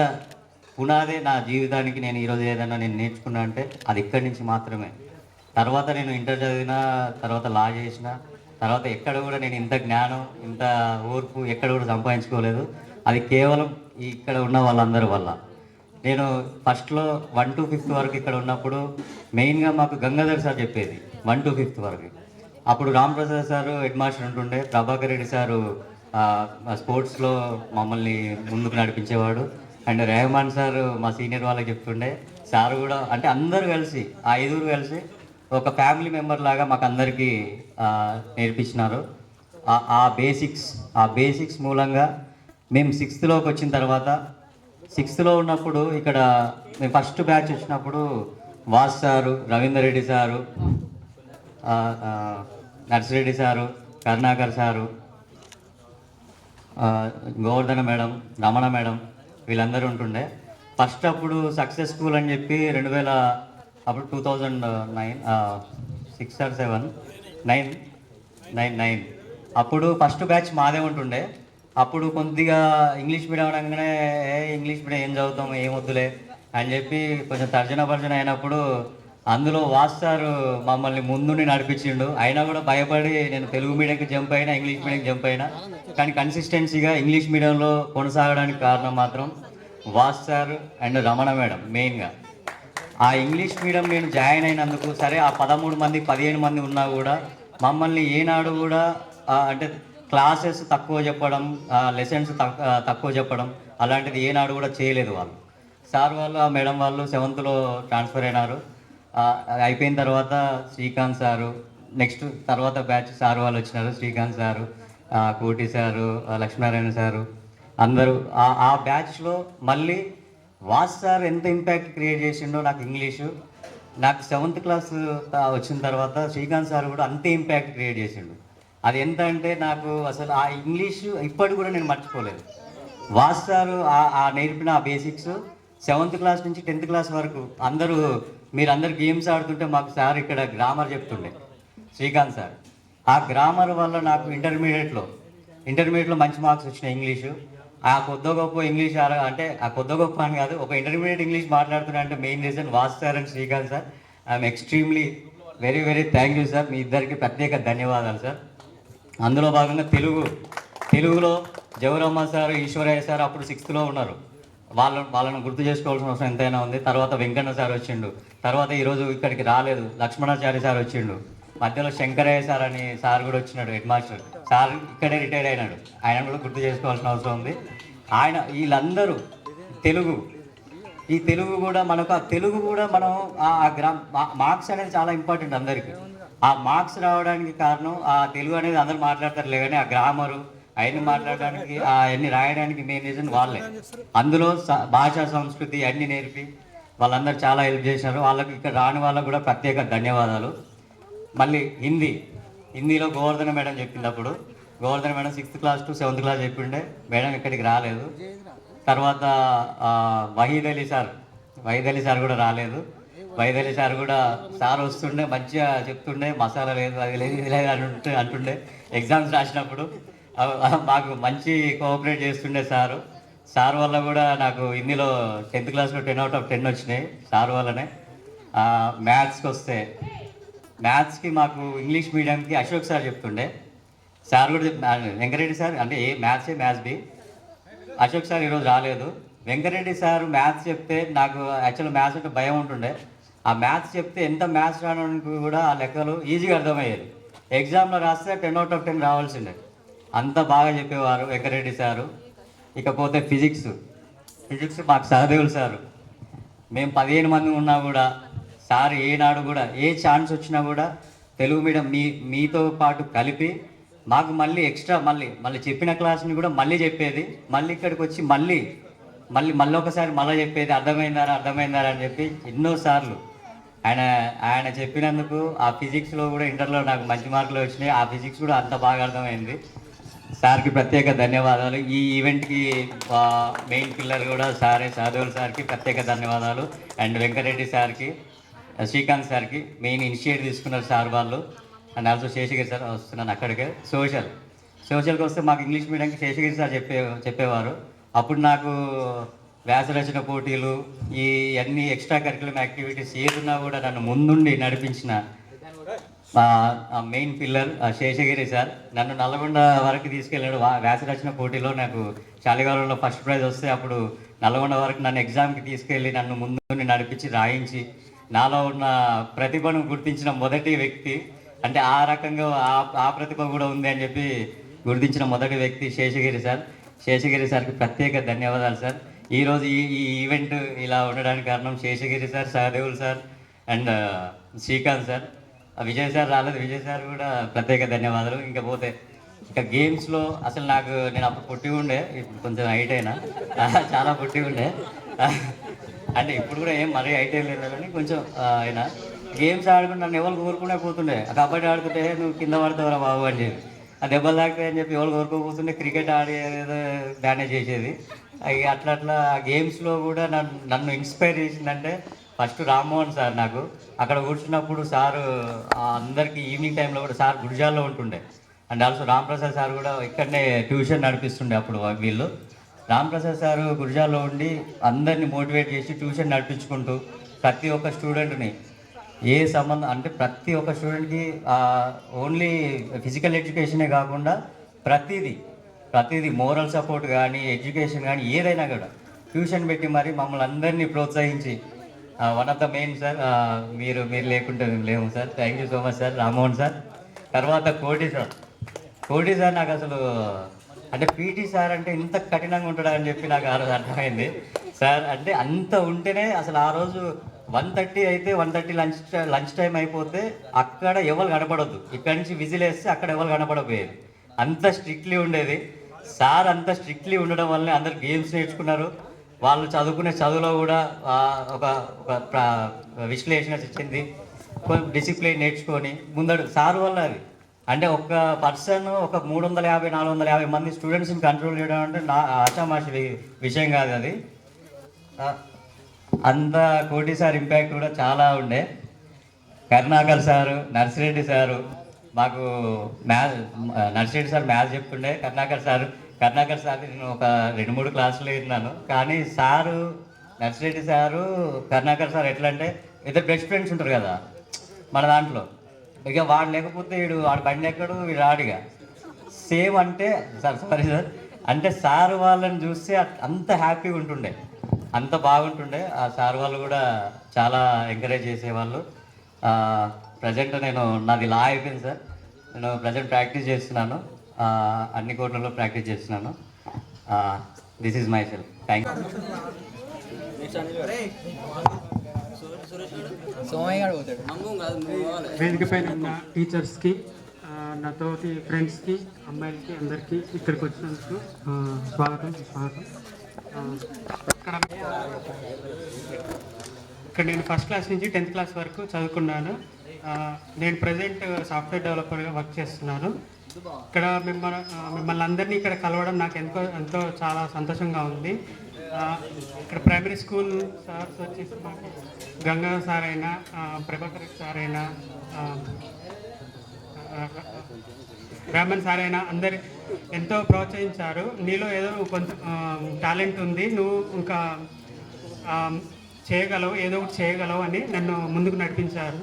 పునాదే నా జీవితానికి. నేను ఈరోజు ఏదైనా నేను నేర్చుకున్నా అంటే అది ఇక్కడి నుంచి మాత్రమే. తర్వాత నేను ఇంటర్ చదివిన తర్వాత లా చేసిన తర్వాత ఎక్కడ కూడా నేను ఇంత జ్ఞానం, ఇంత ఓర్పు ఎక్కడ కూడా సంపాదించుకోలేదు. అది కేవలం ఇక్కడ ఉన్న వాళ్ళందరి వల్ల. నేను ఫస్ట్లో 1 to 5th వరకు ఇక్కడ ఉన్నప్పుడు మెయిన్గా మాకు గంగాధర్ సార్ చెప్పేది 1 to 5th వరకు. అప్పుడు రామప్రసాద్ సారు హెడ్ మాస్టర్ ఉంటుండే, ప్రభాకర్ రెడ్డి సారు స్పోర్ట్స్లో మమ్మల్ని ముందుకు నడిపించేవాడు, అండ్ రెహమాన్ సార్ మా సీనియర్ వాళ్ళకి చెప్తుండే. సార్ కూడా అంటే అందరూ కలిసి, ఆ 5 కలిసి ఒక ఫ్యామిలీ మెంబర్ లాగా మాకు అందరికీ నేర్పించినారు. ఆ బేసిక్స్ మూలంగా మేము 6th వచ్చిన తర్వాత, 6th ఉన్నప్పుడు ఇక్కడ మేము ఫస్ట్ బ్యాచ్ వచ్చినప్పుడు వాస్ sir, Ravinder Reddy sir, Narsireddy sir, Karunakar sir, Govardhana madam, Ramana madam, వీళ్ళందరూ ఉంటుండే. ఫస్ట్ అప్పుడు సక్సెస్ స్కూల్ అని చెప్పి 2009 6 or 7 9 అప్పుడు ఫస్ట్ బ్యాచ్ మాదే ఉంటుండే. అప్పుడు కొద్దిగా ఇంగ్లీష్ మీడియం అనగానే ఇంగ్లీష్ మీడియం ఏం చదువుతాం, ఏం వద్దులే అని చెప్పి కొంచెం తర్జన అయినప్పుడు అందులో వాస్తారు మమ్మల్ని ముందుని నడిపించిండు. అయినా కూడా భయపడి నేను తెలుగు మీడియంకి జంప్ అయినా, ఇంగ్లీష్ మీడియంకి జంప్ అయినా, కానీ కన్సిస్టెన్సీగా ఇంగ్లీష్ మీడియంలో కొనసాగడానికి కారణం మాత్రం వాస్తారు అండ్ రమణ మేడం. మెయిన్గా ఆ ఇంగ్లీష్ మీడియం నేను జాయిన్ అయినందుకు, సరే ఆ 13 మంది 15 మంది ఉన్నా కూడా మమ్మల్ని ఏనాడు కూడా అంటే క్లాసెస్ తక్కువ చెప్పడం, లెసన్స్ తక్కువ చెప్పడం అలాంటిది ఏనాడు కూడా చేయలేదు వాళ్ళు. సార్ వాళ్ళు, ఆ మేడం వాళ్ళు 7th ట్రాన్స్ఫర్ అయినారు. అయిపోయిన తర్వాత శ్రీకాంత్ సారు, నెక్స్ట్ తర్వాత బ్యాచ్ సార్ వాళ్ళు వచ్చినారు. శ్రీకాంత్ సారు, కోటి సారు, లక్ష్మీనారాయణ సారు, అందరూ ఆ బ్యాచ్లో మళ్ళీ వాస్ సార్ ఎంత ఇంపాక్ట్ క్రియేట్ చేసిండో నాకు ఇంగ్లీషు. నాకు 7th క్లాస్ వచ్చిన తర్వాత శ్రీకాంత్ సార్ కూడా అంతే ఇంపాక్ట్ క్రియేట్ చేసిండు. అది ఎంత అంటే నాకు అసలు ఆ ఇంగ్లీషు ఇప్పటికి కూడా నేను మర్చిపోలేదు. వాస్ సారు ఆ నేర్పిన ఆ బేసిక్స్ 7th క్లాస్ నుంచి 10th క్లాస్ వరకు మీరందరూ గేమ్స్ ఆడుతుంటే మాకు సార్ ఇక్కడ గ్రామర్ చెప్తుండే, శ్రీకాంత్ సార్. ఆ గ్రామర్ వల్ల నాకు ఇంటర్మీడియట్లో మంచి మార్క్స్ వచ్చినాయి ఇంగ్లీషు. ఆ కొద్ది గొప్ప ఇంగ్లీష్ అంటే ఆ కొద్ది గొప్ప అని కాదు, ఒక ఇంటర్మీడియట్ ఇంగ్లీష్ మాట్లాడుతున్నా అంటే main reason was sir and Srikanth sir. I'm extremely very thank you sir. మీ ఇద్దరికి ప్రత్యేక ధన్యవాదాలు సార్. అందులో భాగంగా తెలుగులో జవరమ్మ సార్, ఈశ్వరయ్య సార్ అప్పుడు 6th ఉన్నారు. వాళ్ళను గుర్తు చేసుకోవాల్సిన అవసరం ఎంతైనా ఉంది. తర్వాత వెంకన్న సార్ వచ్చిండు, తర్వాత ఈరోజు ఇక్కడికి రాలేదు లక్ష్మణాచారి సార్ వచ్చిండు, మధ్యలో శంకరయ్య సార్ అని సార్ కూడా వచ్చినాడు, హెడ్ మాస్టర్ సార్ ఇక్కడే రిటైర్ అయినాడు. ఆయన కూడా గుర్తు చేసుకోవాల్సిన అవసరం ఉంది. వీళ్ళందరూ తెలుగు కూడా మనకు, ఆ తెలుగు కూడా మనం మార్క్స్ అనేది చాలా ఇంపార్టెంట్ అందరికీ. ఆ మార్క్స్ రావడానికి కారణం ఆ తెలుగు అనేది అందరూ మాట్లాడతారులే, కానీ ఆ గ్రామరు అవన్నీ మాట్లాడడానికి, అవన్నీ రాయడానికి మెయిన్ రీజన్ వాళ్ళే. అందులో భాషా సంస్కృతి అన్నీ నేర్పి వాళ్ళందరూ చాలా హెల్ప్ చేశారు. వాళ్ళకి ఇక్కడ రాని వాళ్ళకు కూడా ప్రత్యేక ధన్యవాదాలు. మళ్ళీ హిందీలో గోవర్ధన మేడం చెప్పినప్పుడు, Govardhana madam 6th class to 7th class చెప్పిండే, మేడం ఇక్కడికి రాలేదు. తర్వాత వహీద్ అలీ సార్ కూడా రాలేదు. వహీద్ అలీ సార్ కూడా సార్ వస్తుండే మంచిగా చెప్తుండే, మసాలా లేదు అది లేదు ఇది లేదు అంటుండే. ఎగ్జామ్స్ రాసినప్పుడు మాకు మంచి కోఆపరేట్ చేస్తుండే సార్ వల్ల కూడా నాకు హిందీలో 10th క్లాస్లో 10 out of 10 వచ్చినాయి సార్ వల్లనే. మ్యాథ్స్కి వస్తే, మ్యాథ్స్కి మాకు ఇంగ్లీష్ మీడియంకి అశోక్ సార్ చెప్తుండే. సార్ కూడా వెంకరెడ్డి సార్ అంటే మ్యాథ్స్ బి. అశోక్ సార్ ఈరోజు రాలేదు. వెంకరెడ్డి సార్ మ్యాథ్స్ చెప్తే నాకు యాక్చువల్ మ్యాథ్స్ అంటే భయం ఉంటుండే. ఆ మ్యాథ్స్ చెప్తే ఎంత మ్యాథ్స్ రావడానికి కూడా ఆ లెక్కలు ఈజీగా అర్థమయ్యేది. ఎగ్జామ్లో రాస్తే 10 out of 10 రావాల్సిందే. అంత బాగా చెప్పేవారు వెంకరెడ్డి సారు. ఇకపోతే ఫిజిక్స్ మాకు సహదేవులు సారు. మేము 15 మంది ఉన్నా కూడా సార్ ఏనాడు కూడా ఏ ఛాన్స్ వచ్చినా కూడా తెలుగు మీడియం మీతో పాటు కలిపి మాకు మళ్ళీ ఎక్స్ట్రా మళ్ళీ చెప్పిన క్లాస్ని కూడా మళ్ళీ చెప్పేది. మళ్ళీ ఇక్కడికి వచ్చి మళ్ళీ ఒకసారి మళ్ళీ చెప్పేది అర్థమైందారా అని చెప్పి ఎన్నోసార్లు ఆయన చెప్పినందుకు ఆ ఫిజిక్స్లో కూడా ఇంటర్లో నాకు మంచి మార్కులు వచ్చినాయి. ఆ ఫిజిక్స్ కూడా అంత బాగా అర్థమైంది. సార్కి ప్రత్యేక ధన్యవాదాలు. ఈ ఈవెంట్కి మెయిన్ పిల్లర్ కూడా సహదేవులు సార్కి ప్రత్యేక ధన్యవాదాలు. అండ్ వెంకరెడ్డి సార్కి, శ్రీకాంత్ సార్కి మెయిన్ ఇనిషియేట్ తీసుకున్నారు సార్ వాళ్ళు. అండ్ ఆల్సో శేషగిరి సార్ వస్తున్నాను అక్కడికే. సోషల్కి వస్తే మాకు ఇంగ్లీష్ మీడియంకి శేషగిరి సార్ చెప్పేవారు. అప్పుడు నాకు వ్యాసరచన పోటీలు ఈ అన్ని ఎక్స్ట్రా కరికులం యాక్టివిటీస్ ఏదున్నా కూడా నన్ను ముందుండి నడిపించిన మెయిన్ పిల్లర్ శేషగిరి సార్. నన్ను నల్గొండ వరకు తీసుకెళ్ళాడు వ్యాసరచన పోటీలో. నాకు చాలిగాలంలో ఫస్ట్ ప్రైజ్ వస్తే అప్పుడు నల్గొండ వరకు నన్ను ఎగ్జామ్కి తీసుకెళ్ళి నన్ను ముందుండి నడిపించి రాయించి నాలో ఉన్న ప్రతిభను గుర్తించిన మొదటి వ్యక్తి. అంటే ఆ రకంగా ఆ ప్రతిభ కూడా ఉంది అని చెప్పి గుర్తించిన మొదటి వ్యక్తి శేషగిరి సార్. శేషగిరి సార్కి ప్రత్యేక ధన్యవాదాలు సార్. ఈరోజు ఈ ఈవెంట్ ఇలా ఉండడానికి కారణం Seshagiri sir, Sahadevulu sir and Srikanth sir. Vijay sir రాలేదు, విజయ్ సార్ కూడా ప్రత్యేక ధన్యవాదాలు. ఇంకా గేమ్స్లో అసలు నేను అప్పుడు పుట్టి ఉండే, ఇప్పుడు కొంచెం హైట్ అయినా చాలా పుట్టి ఉండే. అంటే ఇప్పుడు కూడా ఏం మరీ హైట్ ఏం లేదు కానీ కొంచెం అయినా గేమ్స్ ఆడుకుంటే నన్ను ఎవరు కోరుకునే పోతుండే. కబడ్డీ ఆడుకుంటే నువ్వు కింద పడతావురా బాబు అని చెప్పి, ఆ దెబ్బలు తాకుతాయి అని చెప్పి ఎవరు కోరుకోపోతుండే. క్రికెట్ ఆడేదో మేనేజ్ చేసేది. అట్లా గేమ్స్లో కూడా నన్ను ఇన్స్పైర్ చేసిందంటే ఫస్ట్ రామ్మోహన్ సార్. నాకు అక్కడ కూర్చున్నప్పుడు సారు అందరికీ ఈవినింగ్ టైంలో కూడా సార్ గుడిజాల్లో ఉంటుండే. అండ్ ఆల్సో రాంప్రసాద్ సార్ కూడా ఇక్కడనే ట్యూషన్ నడిపిస్తుండే. అప్పుడు వీళ్ళు రాంప్రసాద్ సార్ గుడిజాల్లో ఉండి అందరినీ మోటివేట్ చేసి ట్యూషన్ నడిపించుకుంటూ ప్రతి ఒక్క స్టూడెంట్ని ఏ సంబంధం అంటే ప్రతి ఒక్క స్టూడెంట్కి ఓన్లీ ఫిజికల్ ఎడ్యుకేషనే కాకుండా ప్రతిదీ మోరల్ సపోర్ట్ కానీ ఎడ్యుకేషన్ కానీ ఏదైనా కూడా ట్యూషన్ పెట్టి మరి మమ్మల్ని అందరినీ ప్రోత్సహించి one of the main sir. మీరు లేకుంటే మేము లేము sir. Thank you so much sir Rammohan sir. తర్వాత కోటి సార్ నాకు అసలు అంటే పీటీ సార్ అంటే ఇంత కఠినంగా ఉంటాడా అని చెప్పి నాకు ఆ రోజు అర్థమైంది సార్. అంటే అంత ఉంటేనే అసలు ఆ రోజు 1:30 అయితే 1:30 లంచ్ టైం అయిపోతే అక్కడ ఎవరు కనపడొద్దు. ఇక్కడి నుంచి విజిల్ వేస్తే అక్కడ ఎవరు కనపడపోయేది. అంత స్ట్రిక్ట్లీ ఉండేది సార్. అంత స్ట్రిక్ట్లీ ఉండడం వల్లనే అందరు గేమ్స్ నేర్చుకున్నారు. వాళ్ళు చదువుకునే చదువులో కూడా ఒక విశ్లేషణ ఇచ్చింది, డిసిప్లిన్ నేర్చుకొని ముందడు సార్ వల్ల అది. అంటే ఒక పర్సన్ ఒక 350-450 మంది స్టూడెంట్స్ని కంట్రోల్ చేయడం అంటే ఆషామాషి విషయం కాదు అది. అంత కోటి సార్ ఇంపాక్ట్ కూడా చాలా ఉండే. కరుణాకర్ సారు, నర్సిరెడ్డి సారు మాకు నర్సిరెడ్డి సార్ మ్యాథ్స్ చెప్తుండే. కరుణాకర్ సార్ నేను ఒక 2-3 క్లాసులు విన్నాను. కానీ sir Narsireddy sir Karunakar sir ఎట్లా అంటే ఇద్దరు బెస్ట్ ఫ్రెండ్స్ ఉంటారు కదా మన దాంట్లో. ఇక వాడు లేకపోతే వాడు బండి ఎక్కడు, వీడు రాడిగా సేమ్. అంటే సారీ సార్ అంటే సార్ వాళ్ళని చూస్తే అంత హ్యాపీగా ఉంటుండే, అంత బాగుంటుండే. ఆ సార్ వాళ్ళు కూడా చాలా ఎంకరేజ్ చేసేవాళ్ళు. ప్రజెంట్ నాది లా అయిపోయింది సార్. నేను ప్రజెంట్ ప్రాక్టీస్ చేస్తున్నాను, అన్ని కోర్టులలో ప్రాక్టీస్ చేస్తున్నాను. This is my self. Thank వేదికపై ఉన్న టీచర్స్కి, నాతోటి ఫ్రెండ్స్కి, అమ్మాయిలకి అందరికీ ఇక్కడికి వచ్చినందుకు స్వాగతం. ఇక్కడ నేను ఫస్ట్ క్లాస్ నుంచి 10th క్లాస్ వరకు చదువుకున్నాను. నేను ప్రజెంట్ సాఫ్ట్వేర్ డెవలపర్గా వర్క్ చేస్తున్నాను. ఇక్కడ మిమ్మల్ని అందరినీ ఇక్కడ కలవడం నాకు ఎంతో చాలా సంతోషంగా ఉంది. ఇక్కడ ప్రైమరీ స్కూల్ సార్స్ వచ్చేసి మాకు గంగా సార్ అయినా, ప్రభాకర్ సార్ అయినా, రామన్ సార్ అయినా అందరి ఎంతో ప్రోత్సహించారు. నీలో ఏదో కొంచెం టాలెంట్ ఉంది, నువ్వు ఇంకా చేయగలవు, ఏదో ఒకటి చేయగలవు అని నన్ను ముందుకు నడిపించారు.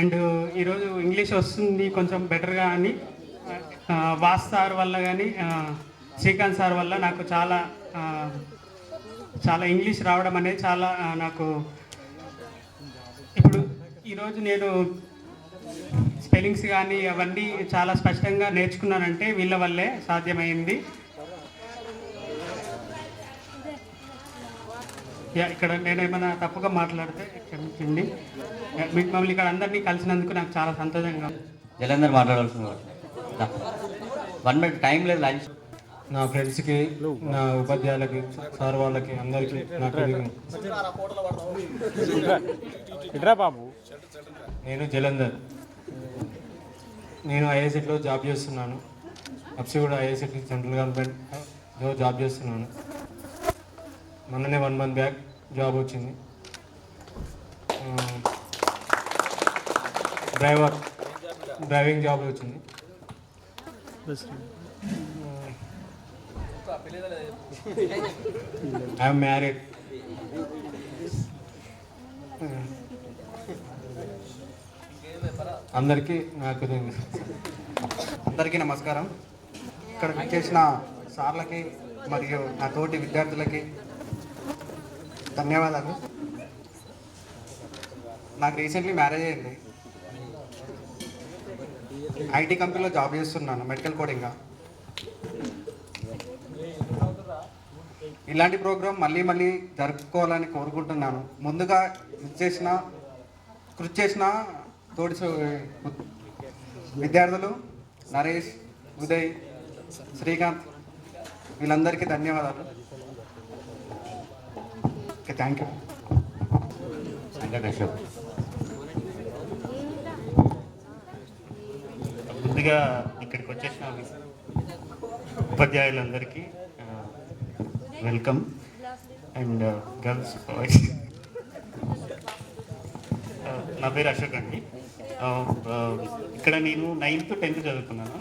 అండ్ ఈరోజు ఇంగ్లీష్ వస్తుంది కొంచెం బెటర్గా అని వాస్ సార్ వల్ల కానీ శ్రీకాంత్ సార్ వల్ల నాకు చాలా చాలా ఇంగ్లీష్ రావడం అనేది చాలా నాకు ఇప్పుడు ఈరోజు నేను స్పెల్లింగ్స్ కానీ అవన్నీ చాలా స్పష్టంగా నేర్చుకున్నానంటే వీళ్ళ వల్లే సాధ్యమైంది. ఇక్కడ నేను ఏమైనా తప్పుగా మాట్లాడితే క్షమించండి. మిమ్మల్ని ఇక్కడ అందరినీ కలిసినందుకు నాకు చాలా సంతోషంగా. జలందర్ మాట్లాడాల్సింది 1 మినిట్ టైం లేదు. లంచ్ నా ఫ్రెండ్స్కి, నా ఉపాధ్యాయులకి, సార్ వాళ్ళకి అందరికీ నాకు నేను జలంధర్. నేను ఐఐసెట్లో జాబ్ చేస్తున్నాను. అప్సిగూడ ఐఐసెట్ సెంట్రల్ గవర్నమెంట్లో జాబ్ చేస్తున్నాను. మొన్ననే 1 మంత్ బ్యాక్ జాబ్ వచ్చింది. డ్రైవింగ్ జాబ్ వచ్చింది. I'm married. అందరికీ నమస్కారం. ఇక్కడ చేసిన సార్లకి మరియు నా తోటి విద్యార్థులకి ధన్యవాదాలు. నాకు రీసెంట్లీ మ్యారేజ్ అయింది. ఐటీ కంపెనీలో జాబ్ చేస్తున్నాను, మెడికల్ కోడింగ్గా. ఇలాంటి ప్రోగ్రాం మళ్ళీ జరుపుకోవాలని కోరుకుంటున్నాను. ముందుగా కృషి చేసిన తోటి విద్యార్థులు నరేష్, ఉదయ్, శ్రీకాంత్ వీళ్ళందరికీ ధన్యవాదాలు. Okay, thank you. ముందుగా ఇక్కడికి వచ్చేసిన ఉపాధ్యాయులందరికీ వెల్కమ్. అండ్ గర్ల్స్, బాయ్స్, నా పేరు అశోక్ అండి. ఇక్కడ నేను 9th to 10th చదువుకున్నాను.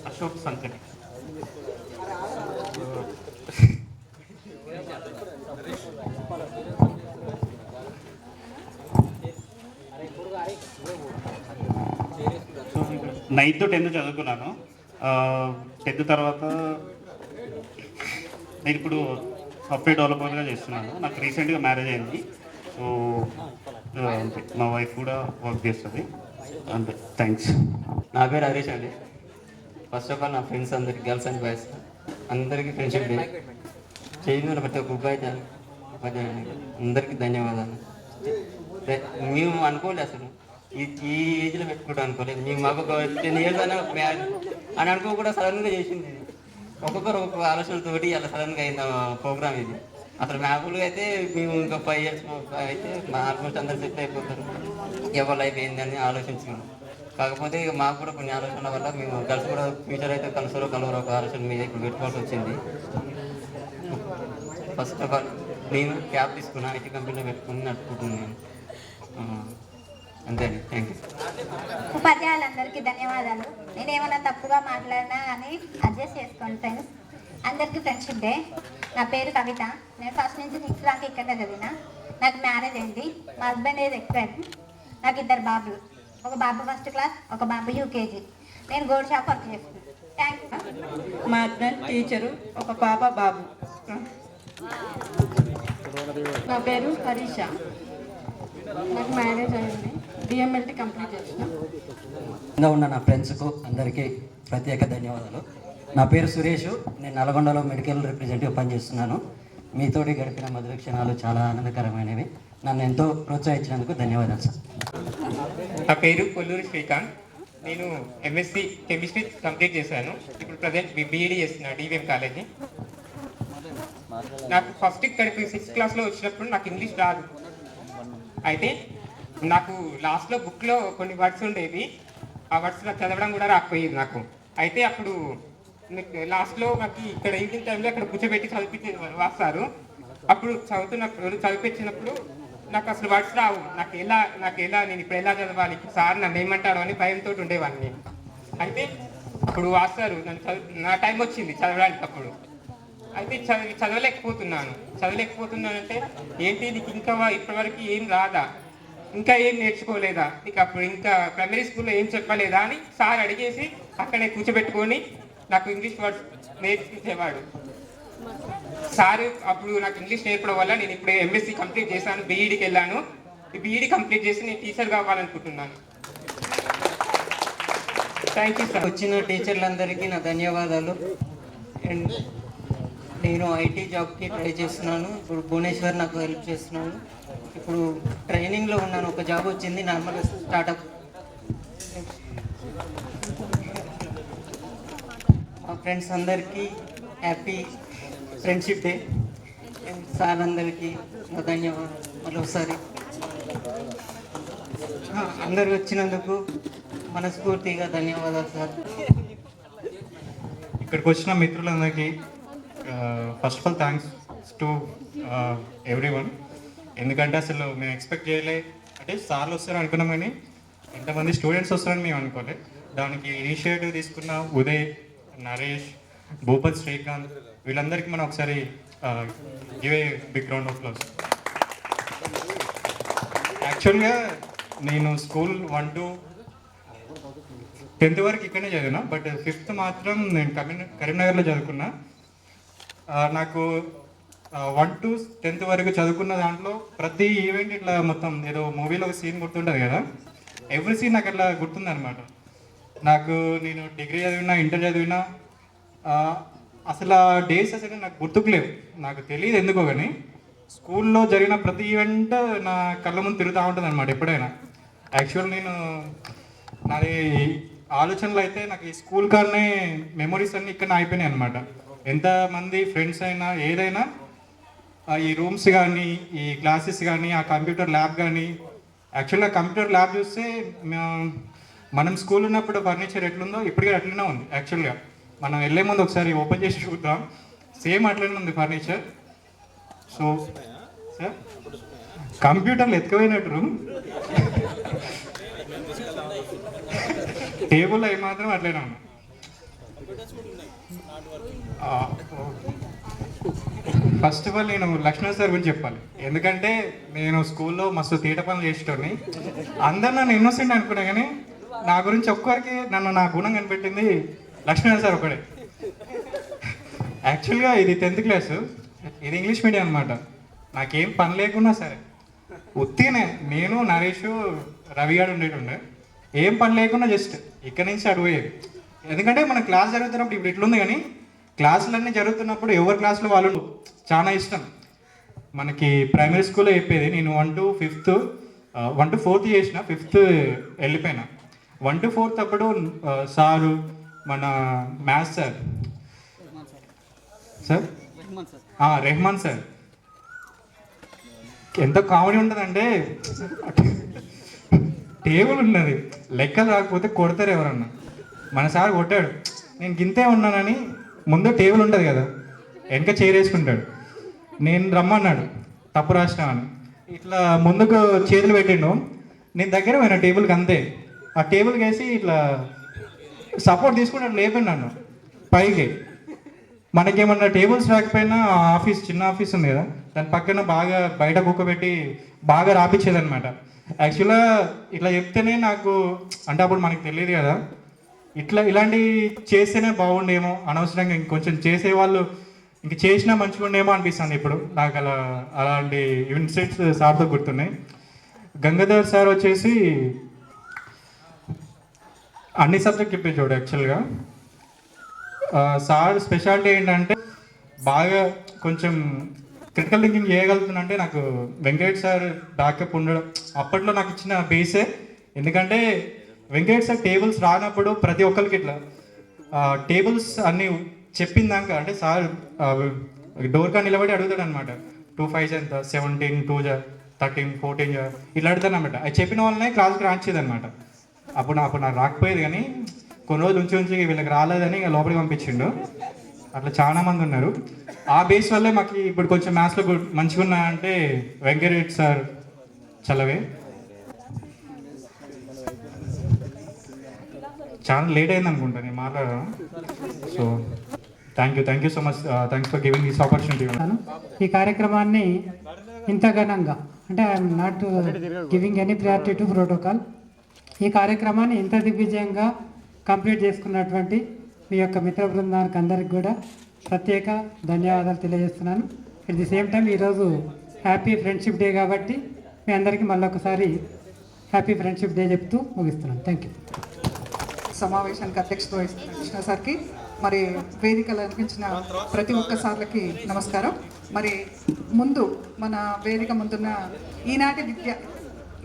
అశోక్ సంకటి. సో 9th to 10th చదువుకున్నాను. 10th తర్వాత నేను ఇప్పుడు సాఫ్ట్వేర్ డెవలపర్గా చేస్తున్నాను. నాకు రీసెంట్గా మ్యారేజ్ అయింది. సో అంతే, మా వైఫ్ కూడా వర్క్ చేస్తుంది. అంతే, థ్యాంక్స్. నా పేరు హరీష్ అండి. ఫస్ట్ ఆఫ్ ఆల్ నా ఫ్రెండ్స్ అందరికి, గర్ల్స్ అండ్ బాయ్స్ అందరికీ ఫ్రెండ్షిప్ డే చేసిన ప్రతి ఒక్క ఉపాధ్యాయునికి అందరికీ ధన్యవాదాలు. మేము అనుకోలేదు అసలు ఈ ఏజ్లో పెట్టుకుంటాం అనుకోలేదు. మేము మాకు ఒక 10 years అని అనుకోకుండా సడన్గా చేసింది. ఒక్కొక్కరు ఒక్కొక్క ఆలోచనలతోటి అలా సడన్గా అయిన ప్రోగ్రామ్ ఇది. అసలు మ్యాపులుగా అయితే మేము ఇంకా 5 years అయితే ఆల్మోస్ట్ అందరు సెట్ అయిపోతారు, ఎవరి లైఫ్ ఏందని ఆలోచించుకున్నాం. కాకపోతే ఇక మాకు కూడా కొన్ని ఆలోచనల వల్ల మేము కలిసి కూడా ఫ్యూచర్ అయితే కలుసరో కలవరో ఒక ఆలోచన మీద ఇప్పుడు పెట్టుకోవాల్సి వచ్చింది. ఫస్ట్ ఆఫ్ ఆల్ నేను క్యాబ్ తీసుకున్నా, ఐటీ కంపెనీలో పెట్టుకుని నడుపుకుంటున్నాను. అంతే అండి, థ్యాంక్ యూ. ఉపాధ్యాయులందరికీ ధన్యవాదాలు. నేను ఏమైనా తప్పుగా మాట్లాడినా అని అడ్జస్ట్ చేసుకోండి ఫ్రెండ్స్. అందరికీ ఫ్రెండ్షిప్ డే. నా పేరు కవిత. నేను ఫస్ట్ నుంచి 6th దాకా ఇక్కడనే చదివిన. నాకు మ్యారేజ్ అయింది. మా హస్బెండ్ ఏజ్ ఎక్స్పైర్డ్. నాకు 2 బాబులు. ఒక బాబు 1st క్లాస్, ఒక బాబు UKG. నేను గోల్డ్ షాప్ వర్క్ చేస్తున్నాను. థ్యాంక్స్. మా హస్బెండ్ టీచరు, ఒక పాప బాబు. నా పేరు హరీష. నాకు మ్యారేజ్ అయింది. DMLT కంప్లీట్ చేసిన. ఉన్న నా ఫ్రెండ్స్కు అందరికీ ప్రత్యేక ధన్యవాదాలు. నా పేరు సురేష్. నేను నల్గొండలో మెడికల్ రిప్రజెంటేటివ్ పనిచేస్తున్నాను. మీతోటి గడిపిన మధుర క్షణాలు చాలా ఆనందకరమైనవి. నన్ను ఎంతో ప్రోత్సహించినందుకు ధన్యవాదాలు సార్. నా పేరు కొల్లూరి శ్రీకాంత్. నేను MSc కెమిస్ట్రీ కంప్లీట్ చేశాను. ఇప్పుడు ప్రజెంట్ BEd చేస్తున్నాను DVM కాలేజీ. నాకు ఫస్ట్ ఇక్కడికి 6th క్లాస్లో వచ్చినప్పుడు నాకు ఇంగ్లీష్ రాదు. అయితే నాకు లాస్ట్లో బుక్లో కొన్ని వర్డ్స్ ఉండేవి. ఆ వర్డ్స్ నాకు చదవడం కూడా రాకపోయేది నాకు. అయితే అప్పుడు లాస్ట్లో నాకు ఇక్కడ ఈవినింగ్ టైంలో అక్కడ కూర్చోబెట్టి వస్తారు. అప్పుడు చదివించినప్పుడు నాకు అసలు వర్డ్స్ రావు. నాకు ఎలా నేను ఇప్పుడు ఎలా చదవాలి, సార్ నన్ను ఏమంటాడు అని భయంతో ఉండేవాడిని. అయితే అప్పుడు వాస్తారు నా టైం వచ్చింది చదవడానికి. అప్పుడు అయితే చదవలేకపోతున్నానంటే ఏంటి నీకు ఇంకా ఇప్పటివరకు ఏం రాదా ఇంకా ఏం నేర్చుకోలేదా, నీకు అప్పుడు ఇంకా ప్రైమరీ స్కూల్లో ఏం చెప్పలేదా అని సార్ అడిగేసి అక్కడే కూర్చోబెట్టుకొని నాకు ఇంగ్లీష్ వర్డ్స్ నేర్పించేవాడు. సార్ అప్పుడు నాకు ఇంగ్లీష్ నేర్పడం వల్ల నేను ఇప్పుడు ఎంఎస్సి కంప్లీట్ చేశాను, బీఈడికి వెళ్ళాను. ఈ బీఈడి కంప్లీట్ చేసి నేను టీచర్ కావాలనుకుంటున్నాను. Thank you sir. వచ్చిన టీచర్లందరికీ నా ధన్యవాదాలు. అండ్ నేను ఐటీ జాబ్కి ట్రై చేస్తున్నాను. ఇప్పుడు భువనేశ్వర్ నాకు హెల్ప్ చేస్తున్నాను. ఇప్పుడు ట్రైనింగ్లో ఉన్నాను. ఒక జాబ్ వచ్చింది, నార్మల్ స్టార్టప్. మా ఫ్రెండ్స్ అందరికీ happy friendship day. And sir అందరికీ నా ధన్యవాదాలు మరోసారి. అందరు వచ్చినందుకు మనస్ఫూర్తిగా ధన్యవాదాలు సార్. ఇక్కడికి వచ్చిన మిత్రులందరికీ first of all thanks to everyone. ఎందుకంటే అసలు మేము ఎక్స్పెక్ట్ చేయలే, అంటే సార్లు వస్తారు అనుకున్నాం కానీ ఇంతమంది స్టూడెంట్స్ వస్తారని మేము అనుకోలే. దానికి ఇనిషియేటివ్ తీసుకున్న ఉదయ్, నరేష్, భూపత్, శ్రీకాంత్ వీళ్ళందరికీ మనం ఒకసారి give a big round of applause. యాక్చువల్గా నేను స్కూల్ 1 to 10th వరకు ఇక్కడనే చదివినా, బట్ 5th మాత్రం నేను కరీంనగర్లో చదువుకున్నా. నాకు 1 to 10th వరకు చదువుకున్న దాంట్లో ప్రతి ఈవెంట్ ఇట్లా మొత్తం ఏదో మూవీలో ఒక సీన్ గుర్తుంటుంది కదా, ఎవ్రీ సీన్ నాకు అట్లా గుర్తుందనమాట. నాకు నేను డిగ్రీ చదివినా, ఇంటర్ చదివినా అసలు ఆ డేస్ అసలు నాకు గుర్తుకులేవు. నాకు తెలియదు ఎందుకో కానీ స్కూల్లో జరిగిన ప్రతి ఈవెంట్ నా కళ్ళ ముందు తిరుగుతూ ఉంటుంది అనమాట ఎప్పుడైనా. యాక్చువల్ నేను నాది ఆలోచనలు అయితే నాకు ఈ స్కూల్ కాడనే మెమొరీస్ అన్నీ ఇక్కడ అయిపోయినాయి అనమాట. ఎంతమంది ఫ్రెండ్స్ అయినా ఏదైనా ఈ రూమ్స్ కానీ, ఈ క్లాసెస్ కానీ, ఆ కంప్యూటర్ ల్యాబ్ కానీ. యాక్చువల్గా కంప్యూటర్ ల్యాబ్ చూస్తే మనం స్కూల్ ఉన్నప్పుడు ఫర్నిచర్ ఎట్లుందో ఇప్పటికే అట్లనే ఉంది. యాక్చువల్గా మనం వెళ్ళే ముందు ఒకసారి ఓపెన్ చేసి చూద్దాం, సేమ్ అట్లనే ఉంది ఫర్నిచర్. సో సార్ కంప్యూటర్లు ఎత్తుకుపోయినట్టు రూమ్, టేబుల్ అవి మాత్రం అట్లనే ఉంది. ఫస్ట్ ఆఫ్ ఆల్ నేను లక్ష్మణ్ సార్ గురించి చెప్పాలి. ఎందుకంటే నేను స్కూల్లో మస్తు తీట పనులు చేసేటోని. అందరు నన్ను ఇన్నోసెంట్ అనుకున్నా కానీ నా గురించి ఒక్కరికి నా గుణం కనిపెట్టింది లక్ష్మణ్ సార్ ఒకడే. యాక్చువల్గా ఇది 10th క్లాసు, ఇది ఇంగ్లీష్ మీడియం అనమాట. నాకేం పని లేకున్నా సరే ఉత్తినే నేను, నరేష్, రవి గారు ఉండేటుండే. ఏం పని లేకున్నా జస్ట్ ఇక్కడి నుంచి అడిపోయేది. ఎందుకంటే మన క్లాస్ జరుగుతున్నప్పుడు ఇప్పుడు ఇట్లుంది కానీ క్లాసులన్నీ జరుగుతున్నప్పుడు ఎవరి క్లాసులో వాళ్ళు చాలా ఇష్టం. మనకి ప్రైమరీ స్కూల్లో చెప్పేది నేను 1 to 4th చేసిన, 5th వెళ్ళిపోయినా. 1 to 4th అప్పుడు సారు, మన మ్యాథ్స్ సార్ రెహమాన్ సార్ ఎంత కామెడీ ఉంటుందంటే, టేబుల్ ఉన్నది లెక్కలు రాకపోతే కొడతారు ఎవరన్నా. మన సార్ కొట్టాడు, నేను గింతే ఉన్నానని ముందు టేబుల్ ఉంటుంది కదా వెనక చేరేసుకుంటాడు. నేను రమ్మన్నాడు తప్పు రాసినామని, ఇట్లా ముందుకు చేతులు పెట్టిండు. నేను దగ్గర పోయినా టేబుల్కి అంతే. ఆ టేబుల్కి వేసి ఇట్లా సపోర్ట్ తీసుకుని లేపండి నన్ను పైకి. మనకేమన్నా టేబుల్స్ రాకపోయినా ఆఫీస్, చిన్న ఆఫీస్ ఉంది కదా, దాని పక్కన బాగా బయట కూకబెట్టి బాగా రాపించేదనమాట. యాక్చువల్గా ఇట్లా చెప్తేనే నాకు, అంటే అప్పుడు మనకు తెలియదు కదా, ఇలాంటివి చేస్తేనే బాగుండేమో, అనవసరంగా ఇంకొంచెం చేసేవాళ్ళు ఇంక చేసినా మంచిగా ఉండేమో అనిపిస్తుంది ఇప్పుడు నాకు. అలాంటి ఇన్సిడెంట్స్ సార్తో గుర్తున్నాయి. గంగాధర్ సార్ వచ్చేసి అన్ని సబ్జెక్ట్ చెప్పేవాడు. యాక్చువల్గా సార్ స్పెషాలిటీ ఏంటంటే బాగా కొంచెం క్రిటికల్ థింకింగ్ చేయగలుగుతుందంటే నాకు వెంకటేష్ సార్ బ్యాకప్ ఉండడం అప్పట్లో నాకు ఇచ్చిన బేసే. ఎందుకంటే వెంకటేష్ సార్ టేబుల్స్ రానప్పుడు ప్రతి ఒక్కరికి ఇట్లా టేబుల్స్ అన్నీ చెప్పిందాక, అంటే సార్ డోర్ కా నిలబడి అడుగుతాడు అనమాట, 2 5s ఎంత, 17, 2 13, 14 ఇట్లా అడుగుతాను అనమాట. అది చెప్పిన వాళ్ళనే క్లాస్కి రాంచేది అనమాట. అప్పుడు నాకు రాకపోయేది కానీ కొన్ని రోజులు ఉంచి వీళ్ళకి రాలేదని ఇక లోపలికి పంపించిండు. అట్లా చాలా మంది ఉన్నారు. ఆ బేస్ వల్లే మాకు ఇప్పుడు కొంచెం మ్యాథ్స్లో మంచిగా ఉన్నాయంటే వెంకటేష్ సార్ చలవే. చాలా లేట్ అయింది అనుకుంటా నేను మాట్లాడడం. So thank you so much. Thanks for giving this opportunity. ఈ కార్యక్రమాన్ని ఇంత ఘనంగా అంటే I'm not giving any priority to protocol. ఈ కార్యక్రమాన్ని ఇంత దిగ్విజయంగా కంప్లీట్ చేసుకున్నటువంటి మీ యొక్క మిత్ర బృందానికి అందరికి కూడా ప్రత్యేక ధన్యవాదాలు తెలియజేస్తున్నాను. అట్ ది సేమ్ టైం ఈరోజు హ్యాపీ ఫ్రెండ్షిప్ డే కాబట్టి మీ అందరికీ మళ్ళొకసారి హ్యాపీ ఫ్రెండ్షిప్ డే చెప్తూ ముగిస్తున్నాను. Thank you. సమావేశానికి అధ్యక్షత వహిస్తున్న కృష్ణ సార్కి, మరి వేదికలు అనిపించిన ప్రతి ఒక్కసార్లకి నమస్కారం. మరి ముందు మన వేదిక ముందున్న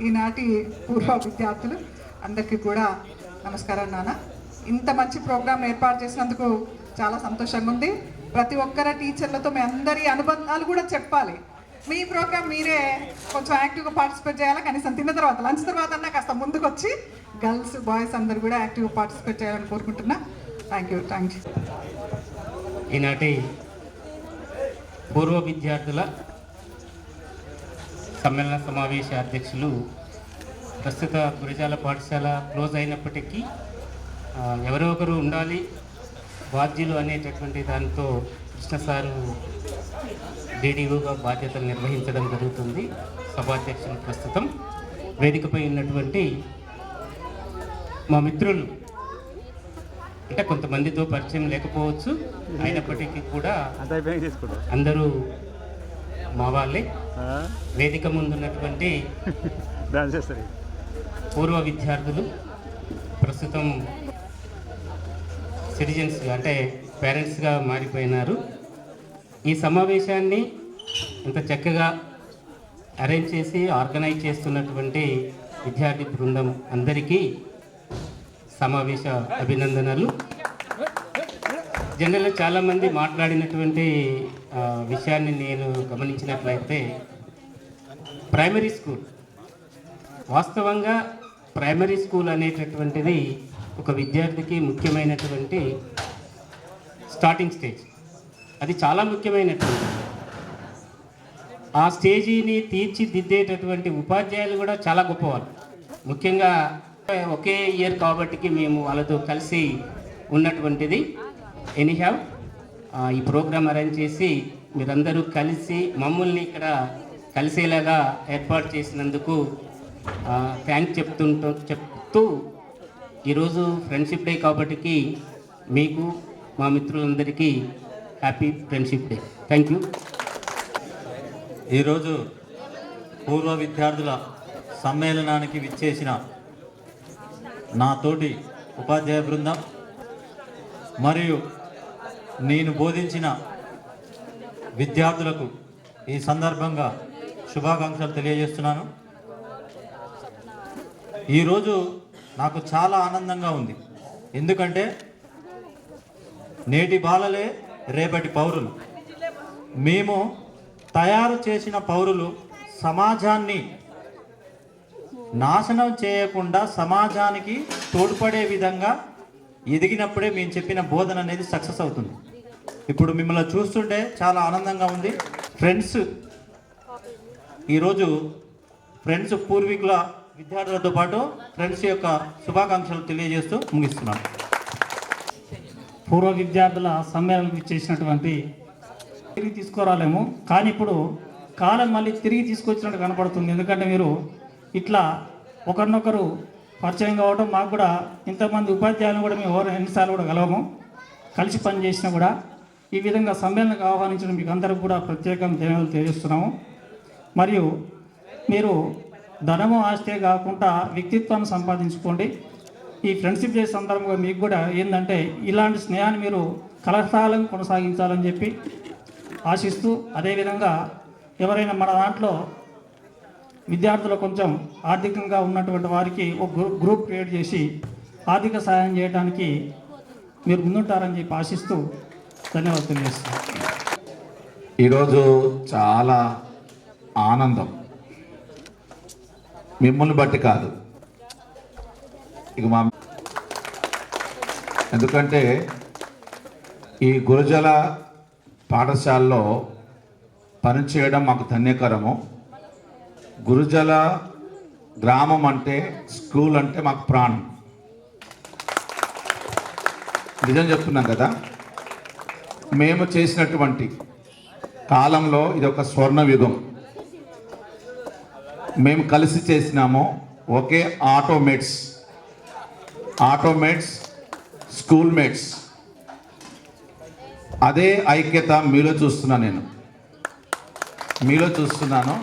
ఈనాటి పూర్వ విద్యార్థులు అందరికీ కూడా నమస్కారం నాన్న. ఇంత మంచి ప్రోగ్రాం ఏర్పాటు చేసినందుకు చాలా సంతోషంగా ఉంది. ప్రతి ఒక్కరి టీచర్లతో మీ అందరి అనుబంధాలు కూడా చెప్పాలి. మీ ప్రోగ్రామ్ మీరే కొంచెం యాక్టివ్గా పార్టిసిపేట్ చేయాలి. కనీసం తిన్న తర్వాత లంచ్ తర్వాత అన్నా కాస్త ముందుకు వచ్చి గర్ల్స్ బాయ్స్ అందరు కూడా యాక్టివ్గా పార్టిసిపేట్ చేయాలని కోరుకుంటున్నా. Thank you. ఈనాటి పూర్వ విద్యార్థుల సమ్మేళన సమావేశ అధ్యక్షులు ప్రస్తుత గురజాల పాఠశాల క్లోజ్ అయినప్పటికీ ఎవరో ఒకరు ఉండాలి బాధ్యులు అనేటటువంటి దానితో కృష్ణ సారు డీడీఓగా బాధ్యతలు నిర్వహించడం జరుగుతుంది. సభాధ్యక్షులు ప్రస్తుతం వేదికపై ఉన్నటువంటి మా మిత్రులు, అంటే కొంతమందితో పరిచయం లేకపోవచ్చు, అయినప్పటికీ కూడా అందరూ మా వాళ్ళే. వేదిక ముందున్నటువంటి పూర్వ విద్యార్థులు ప్రస్తుతం సిటిజన్స్గా అంటే పేరెంట్స్గా మారిపోయినారు. ఈ సమావేశాన్ని ఇంత చక్కగా అరేంజ్ చేసి ఆర్గనైజ్ చేస్తున్నటువంటి విద్యార్థి బృందం అందరికీ సమావేశ అభినందనలు. జనరల్గా చాలామంది మాట్లాడినటువంటి విషయాన్ని నేను గమనించినట్లయితే ప్రైమరీ స్కూల్, వాస్తవంగా ప్రైమరీ స్కూల్ అనేటటువంటిది ఒక విద్యార్థికి ముఖ్యమైనటువంటి స్టార్టింగ్ స్టేజ్. అది చాలా ముఖ్యమైనటువంటి ఆ స్టేజీని తీర్చిదిద్దేటటువంటి ఉపాధ్యాయులు కూడా చాలా గొప్పవాళ్ళు. ముఖ్యంగా ఒకే ఇయర్ కాబట్టి మేము వాళ్ళతో కలిసి ఉన్నటువంటిది. ఎనీహ్యావ్ ఈ ప్రోగ్రాం అరేంజ్ చేసి మీరందరూ కలిసి మమ్మల్ని ఇక్కడ కలిసేలాగా ఏర్పాటు చేసినందుకు థ్యాంక్స్ చెప్తూ ఈరోజు ఫ్రెండ్షిప్ డే కాబట్టి మీకు మా మిత్రులందరికీ happy friendship day. Thank you. ఈరోజు పూర్వ విద్యార్థుల సమ్మేళనానికి విచ్చేసిన నా తోటి ఉపాధ్యాయ బృందం మరియు నేను బోధించిన విద్యార్థులకు ఈ సందర్భంగా శుభాకాంక్షలు తెలియజేస్తున్నాను. ఈరోజు నాకు చాలా ఆనందంగా ఉంది. ఎందుకంటే నేటి బాలలే రేపటి పౌరులు. మేము తయారు చేసిన పౌరులు సమాజాన్ని నాశనం చేయకుండా సమాజానికి తోడ్పడే విధంగా ఎదిగినప్పుడే మేము చెప్పిన బోధన అనేది సక్సెస్ అవుతుంది. ఇప్పుడు మిమ్మల్ని చూస్తుంటే చాలా ఆనందంగా ఉంది. ఫ్రెండ్స్, ఈరోజు ఫ్రెండ్స్ పూర్వీకుల విద్యార్థులతో పాటు ఫ్రెండ్స్ యొక్క శుభాకాంక్షలు తెలియజేస్తూ ముగిస్తున్నాను. పూర్వ విద్యార్థుల సమ్మేళనం చేసినటువంటి తిరిగి తీసుకురాలేము, కానీ ఇప్పుడు కాలం మళ్ళీ తిరిగి తీసుకొచ్చినట్టు కనపడుతుంది. ఎందుకంటే మీరు ఇట్లా ఒకరినొకరు పరిచయం కావడం, మాకు కూడా ఇంతమంది ఉపాధ్యాయులను కూడా మేము ఎన్నిసార్లు కూడా కలవము, కలిసి పనిచేసినా కూడా ఈ విధంగా సమ్మేళనకు ఆహ్వానించడం మీకు అందరికి కూడా ప్రత్యేకంగా ధన్యవాదాలు తెలియజేస్తున్నాము. మరియు మీరు ధనము ఆస్తే కాకుండా వ్యక్తిత్వాన్ని సంపాదించుకోండి. ఈ ఫ్రెండ్షిప్ డే సందర్భంగా మీకు కూడా ఏంటంటే ఇలాంటి స్నేహాన్ని మీరు కలకాలం కొనసాగించాలని చెప్పి ఆశిస్తూ, అదేవిధంగా ఎవరైనా మన దాంట్లో విద్యార్థులు కొంచెం ఆర్థికంగా ఉన్నటువంటి వారికి ఒక గ్రూప్ క్రియేట్ చేసి ఆర్థిక సహాయం చేయడానికి మీరు ముందుంటారని చెప్పి ఆశిస్తూ ధన్యవాదాలు తెలియజేస్తున్నాను. ఈరోజు చాలా ఆనందం, మిమ్మల్ని బట్టి కాదు, ఇక మా ఎందుకంటే ఈ గురజాల పాఠశాలలో పనిచేయడం మాకు ధన్యకరము. గురజాల గ్రామం అంటే, స్కూల్ అంటే మాకు ప్రాణం. నిజం చెప్తున్నాం కదా. మేము చేసినటువంటి కాలంలో ఇది ఒక స్వర్ణ యుగం. మేము కలిసి చేసినాము ఒకే ఆటోమేట్స్, స్కూల్ మేట్స్. అదే ఐక్యత మీలో చూస్తున్నాను, నేను మీలో చూస్తున్నాను.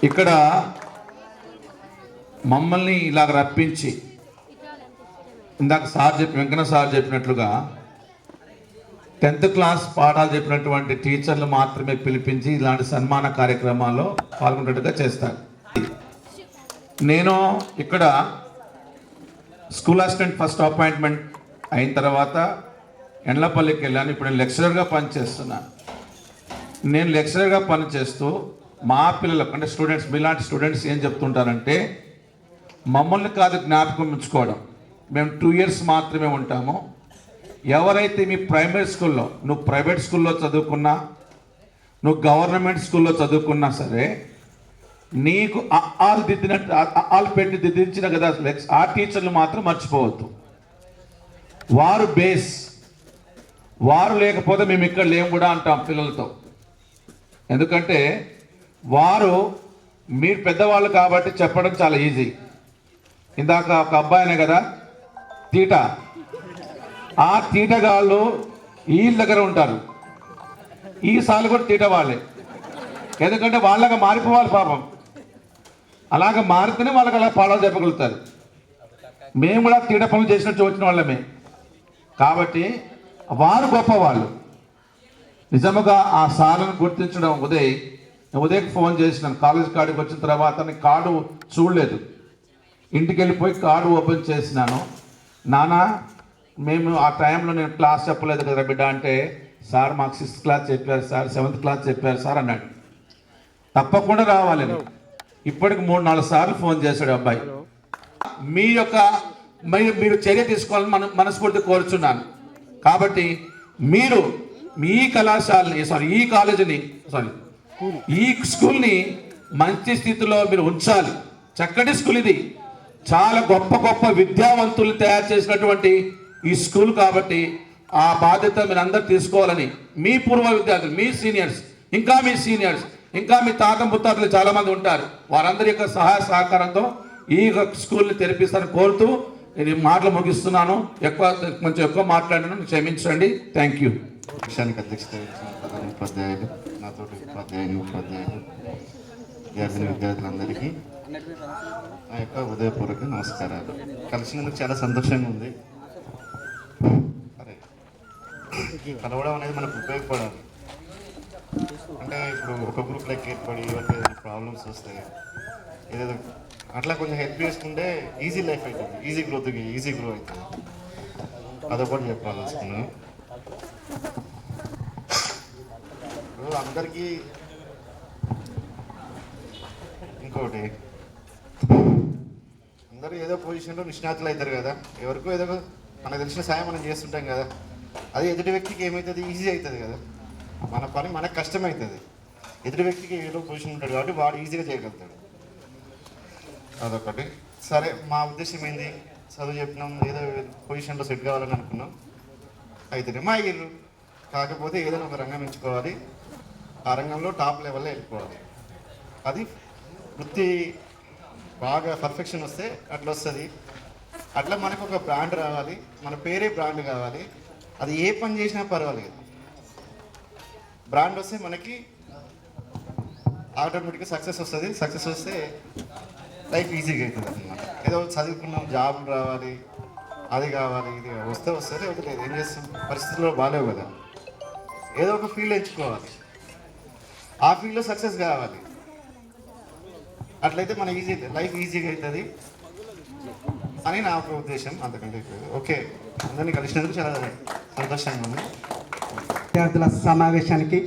ఇక్కడ మమ్మల్ని ఇలాగ రప్పించి, ఇందాక వెంకన్న సార్ చెప్పినట్లుగా 10th క్లాస్ పాఠాలు చెప్పినటువంటి టీచర్లు మాత్రమే పిలిపించి ఇలాంటి సన్మాన కార్యక్రమాల్లో పాల్గొనేట్టుగా చేస్తారు. నేను ఇక్కడ స్కూల్ అసిస్టెంట్ ఫస్ట్ అపాయింట్మెంట్ అయిన తర్వాత ఎండ్లపల్లికి వెళ్ళాను. ఇప్పుడు నేను లెక్చరర్గా పనిచేస్తున్నాను. నేను లెక్చరర్గా పనిచేస్తూ మా పిల్లలకు, అంటే స్టూడెంట్స్, మీలాంటి స్టూడెంట్స్ ఏం చెప్తుంటారంటే, మమ్మల్ని కాదు జ్ఞాపకం ఉంచుకోవడం, మేము 2 years మాత్రమే ఉంటాము. ఎవరైతే మీ ప్రైమరీ స్కూల్లో, నువ్వు ప్రైవేట్ స్కూల్లో చదువుకున్నా, నువ్వు గవర్నమెంట్ స్కూల్లో చదువుకున్నా సరే, నీకు ఆలు దిద్దినట్టు ఆలు పెట్టి దిద్దించిన కదా ఆ టీచర్లు మాత్రం మర్చిపోవద్దు. వారు బేస్, వారు లేకపోతే మేము ఇక్కడ లేము కూడా అంటాం పిల్లలతో. ఎందుకంటే వారు, మీరు పెద్దవాళ్ళు కాబట్టి చెప్పడం చాలా ఈజీ. ఇందాక ఒక అబ్బాయినే కదా తీట, ఆ తీటగాళ్ళు వీళ్ళ దగ్గర ఉంటారు, ఈసార్లు కూడా తీట వాళ్ళే. ఎందుకంటే వాళ్ళగా మారిపోవాలి పాపం. అలాగ మారితేనే వాళ్ళకి అలా పాఠాలు చెప్పగలుగుతారు. మేము కూడా తీట పనులు చేసినట్టు వచ్చిన వాళ్ళమే. కాబట్టి వారు గొప్పవాళ్ళు. నిజముగా ఆ సార్లను గుర్తించడం ఉదయ్కి ఫోన్ చేసినాను. కాలేజ్ కాడికి వచ్చిన తర్వాత కార్డు చూడలేదు, ఇంటికి వెళ్ళిపోయి కార్డు ఓపెన్ చేసినాను. నానా, మేము ఆ టైంలో నేను క్లాస్ చెప్పలేదు కదా బిడ్డ అంటే, సార్ మాకు 6th క్లాస్ చెప్పారు సార్, 7th క్లాస్ చెప్పారు సార్ అన్నాడు. తప్పకుండా రావాలని ఇప్పటికి 3-4 సార్లు ఫోన్ చేశాడు అబ్బాయి. మీరు చర్య తీసుకోవాలని మనస్ఫూర్తి కోరుచున్నాను. కాబట్టి మీరు మీ కళాశాలని, ఈ కాలేజీని, ఈ స్కూల్ని మంచి స్థితిలో మీరు ఉంచాలి. చక్కటి స్కూల్ ఇది, చాలా గొప్ప గొప్ప విద్యావంతులు తయారు చేసినటువంటి ఈ స్కూల్. కాబట్టి ఆ బాధ్యత మీరు అందరూ తీసుకోవాలని, మీ పూర్వ విద్యార్థులు, మీ సీనియర్స్, ఇంకా మీ సీనియర్స్, ఇంకా మీ తాత ముత్తాతలు చాలామంది ఉంటారు, వారందరి యొక్క సహాయ సహకారంతో ఈ స్కూల్ని తెరిపిస్తారని కోరుతూ నేను మాటలు ముగిస్తున్నాను. కొంచెం ఎక్కువ మాట్లాడినాను, క్షమించండి. Thank you. విషయానికి అధ్యక్షత ఉపాధ్యాయులు, నాతోటి ఉపాధ్యాయులు, విద్యార్థులందరికీ నా యొక్క హృదయపూర్వక నమస్కారాలు. కలిసినందుకు చాలా సంతోషంగా ఉంది. కలవడం అనేది మనకు ఉపయోగపడాలి. అంటే ఇప్పుడు ఒక గ్రూప్లోకి ఏర్పడి ఎవరికి ఏదైనా ప్రాబ్లమ్స్ వస్తాయి, ఏదైనా అట్లా కొంచెం హెల్ప్ చేసుకుంటే ఈజీ లైఫ్ అవుతుంది, ఈజీ గ్రో అవుతుంది. అదొకటి చెప్పాలనుకున్నాను. ఇప్పుడు అందరికీ ఇంకోటి, అందరూ ఏదో పొజిషన్లో నిష్ణాతులు అవుతారు కదా, ఎవరికో ఏదో మనకు తెలిసిన సాయం మనం చేస్తుంటాం కదా, అది ఎదుటి వ్యక్తికి ఏమవుతుంది, ఈజీ అవుతుంది కదా. మన పని మనకు కష్టమవుతుంది, ఎదుటి వ్యక్తికి ఏదో పొజిషన్ ఉంటాడు కాబట్టి వాడు ఈజీగా చేయగలుగుతాడు. అదొకటి. సరే, మా ఉద్దేశం ఏంది, చదువు చెప్పినాం, ఏదో పొజిషన్లో సెట్ కావాలని అనుకున్నాం, అయితే మా ఇల్లు కాకపోతే ఏదైనా ఒక రంగం ఎంచుకోవాలి, ఆ రంగంలో టాప్ లెవెల్లో వెళ్ళిపోవాలి. అది వృత్తి బాగా పర్ఫెక్షన్ వస్తే అట్లా వస్తుంది. అట్లా మనకు ఒక బ్రాండ్ రావాలి, మన పేరే బ్రాండ్ కావాలి. అది ఏ పని చేసినా పర్వాలేదు, బ్రాండ్ వస్తే మనకి ఆటోమేటిక్గా సక్సెస్ వస్తుంది. సక్సెస్ వస్తే లైఫ్ ఈజీగా అవుతుంది అన్నమాట. ఏదో చదువుకున్నాం, జాబ్ రావాలి, అది కావాలి, ఇది వస్తే లేకపోతే ఏం చేస్తాం, పరిస్థితుల్లో బాగాలేవు కదా. ఏదో ఒక ఫీల్డ్ ఎంచుకోవాలి, ఆ ఫీల్డ్లో సక్సెస్ కావాలి. అట్లయితే మన లైఫ్ ఈజీగా అవుతుంది అని నా ఒక ఉద్దేశం. అంతకంటే ఓకే, అందరినీ కలిసినందుకు చాలా సంతోషంగా ఉంది. విద్యార్థుల సమావేశానికి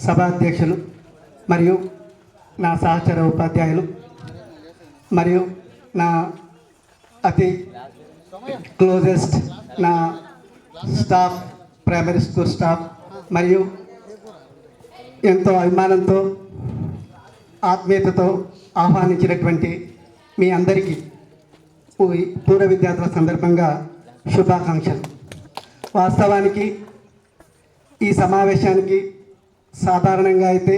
సభాధ్యక్షులు మరియు నా సహచర ఉపాధ్యాయులు మరియు నా అతి క్లోజెస్ట్ నా స్టాఫ్, ప్రైమరీ స్కూల్ స్టాఫ్ మరియు ఎంతో అభిమానంతో ఆత్మీయతతో ఆహ్వానించినటువంటి మీ అందరికీ పూర్వ విద్యార్థుల సందర్భంగా శుభాకాంక్షలు. వాస్తవానికి ఈ సమావేశానికి సాధారణంగా అయితే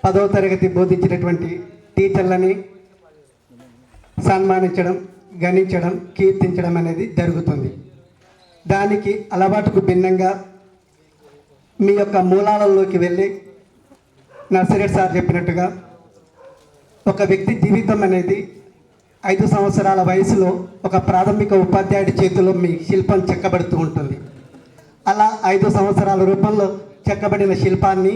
10వ తరగతి బోధించినటువంటి టీచర్లని సన్మానించడం, గణించడం, కీర్తించడం అనేది జరుగుతుంది. దానికి అలవాటుకు భిన్నంగా మీ యొక్క మూలాలలోకి వెళ్ళి నర్సిరెడ్డి సార్ చెప్పినట్టుగా ఒక వ్యక్తి జీవితం అనేది 5 సంవత్సరాల వయసులో ఒక ప్రాథమిక ఉపాధ్యాయుడి చేతిలో మీ శిల్పం చెక్కబడుతూ ఉంటుంది. అలా 5 సంవత్సరాల రూపంలో చెక్కబడిన శిల్పాన్ని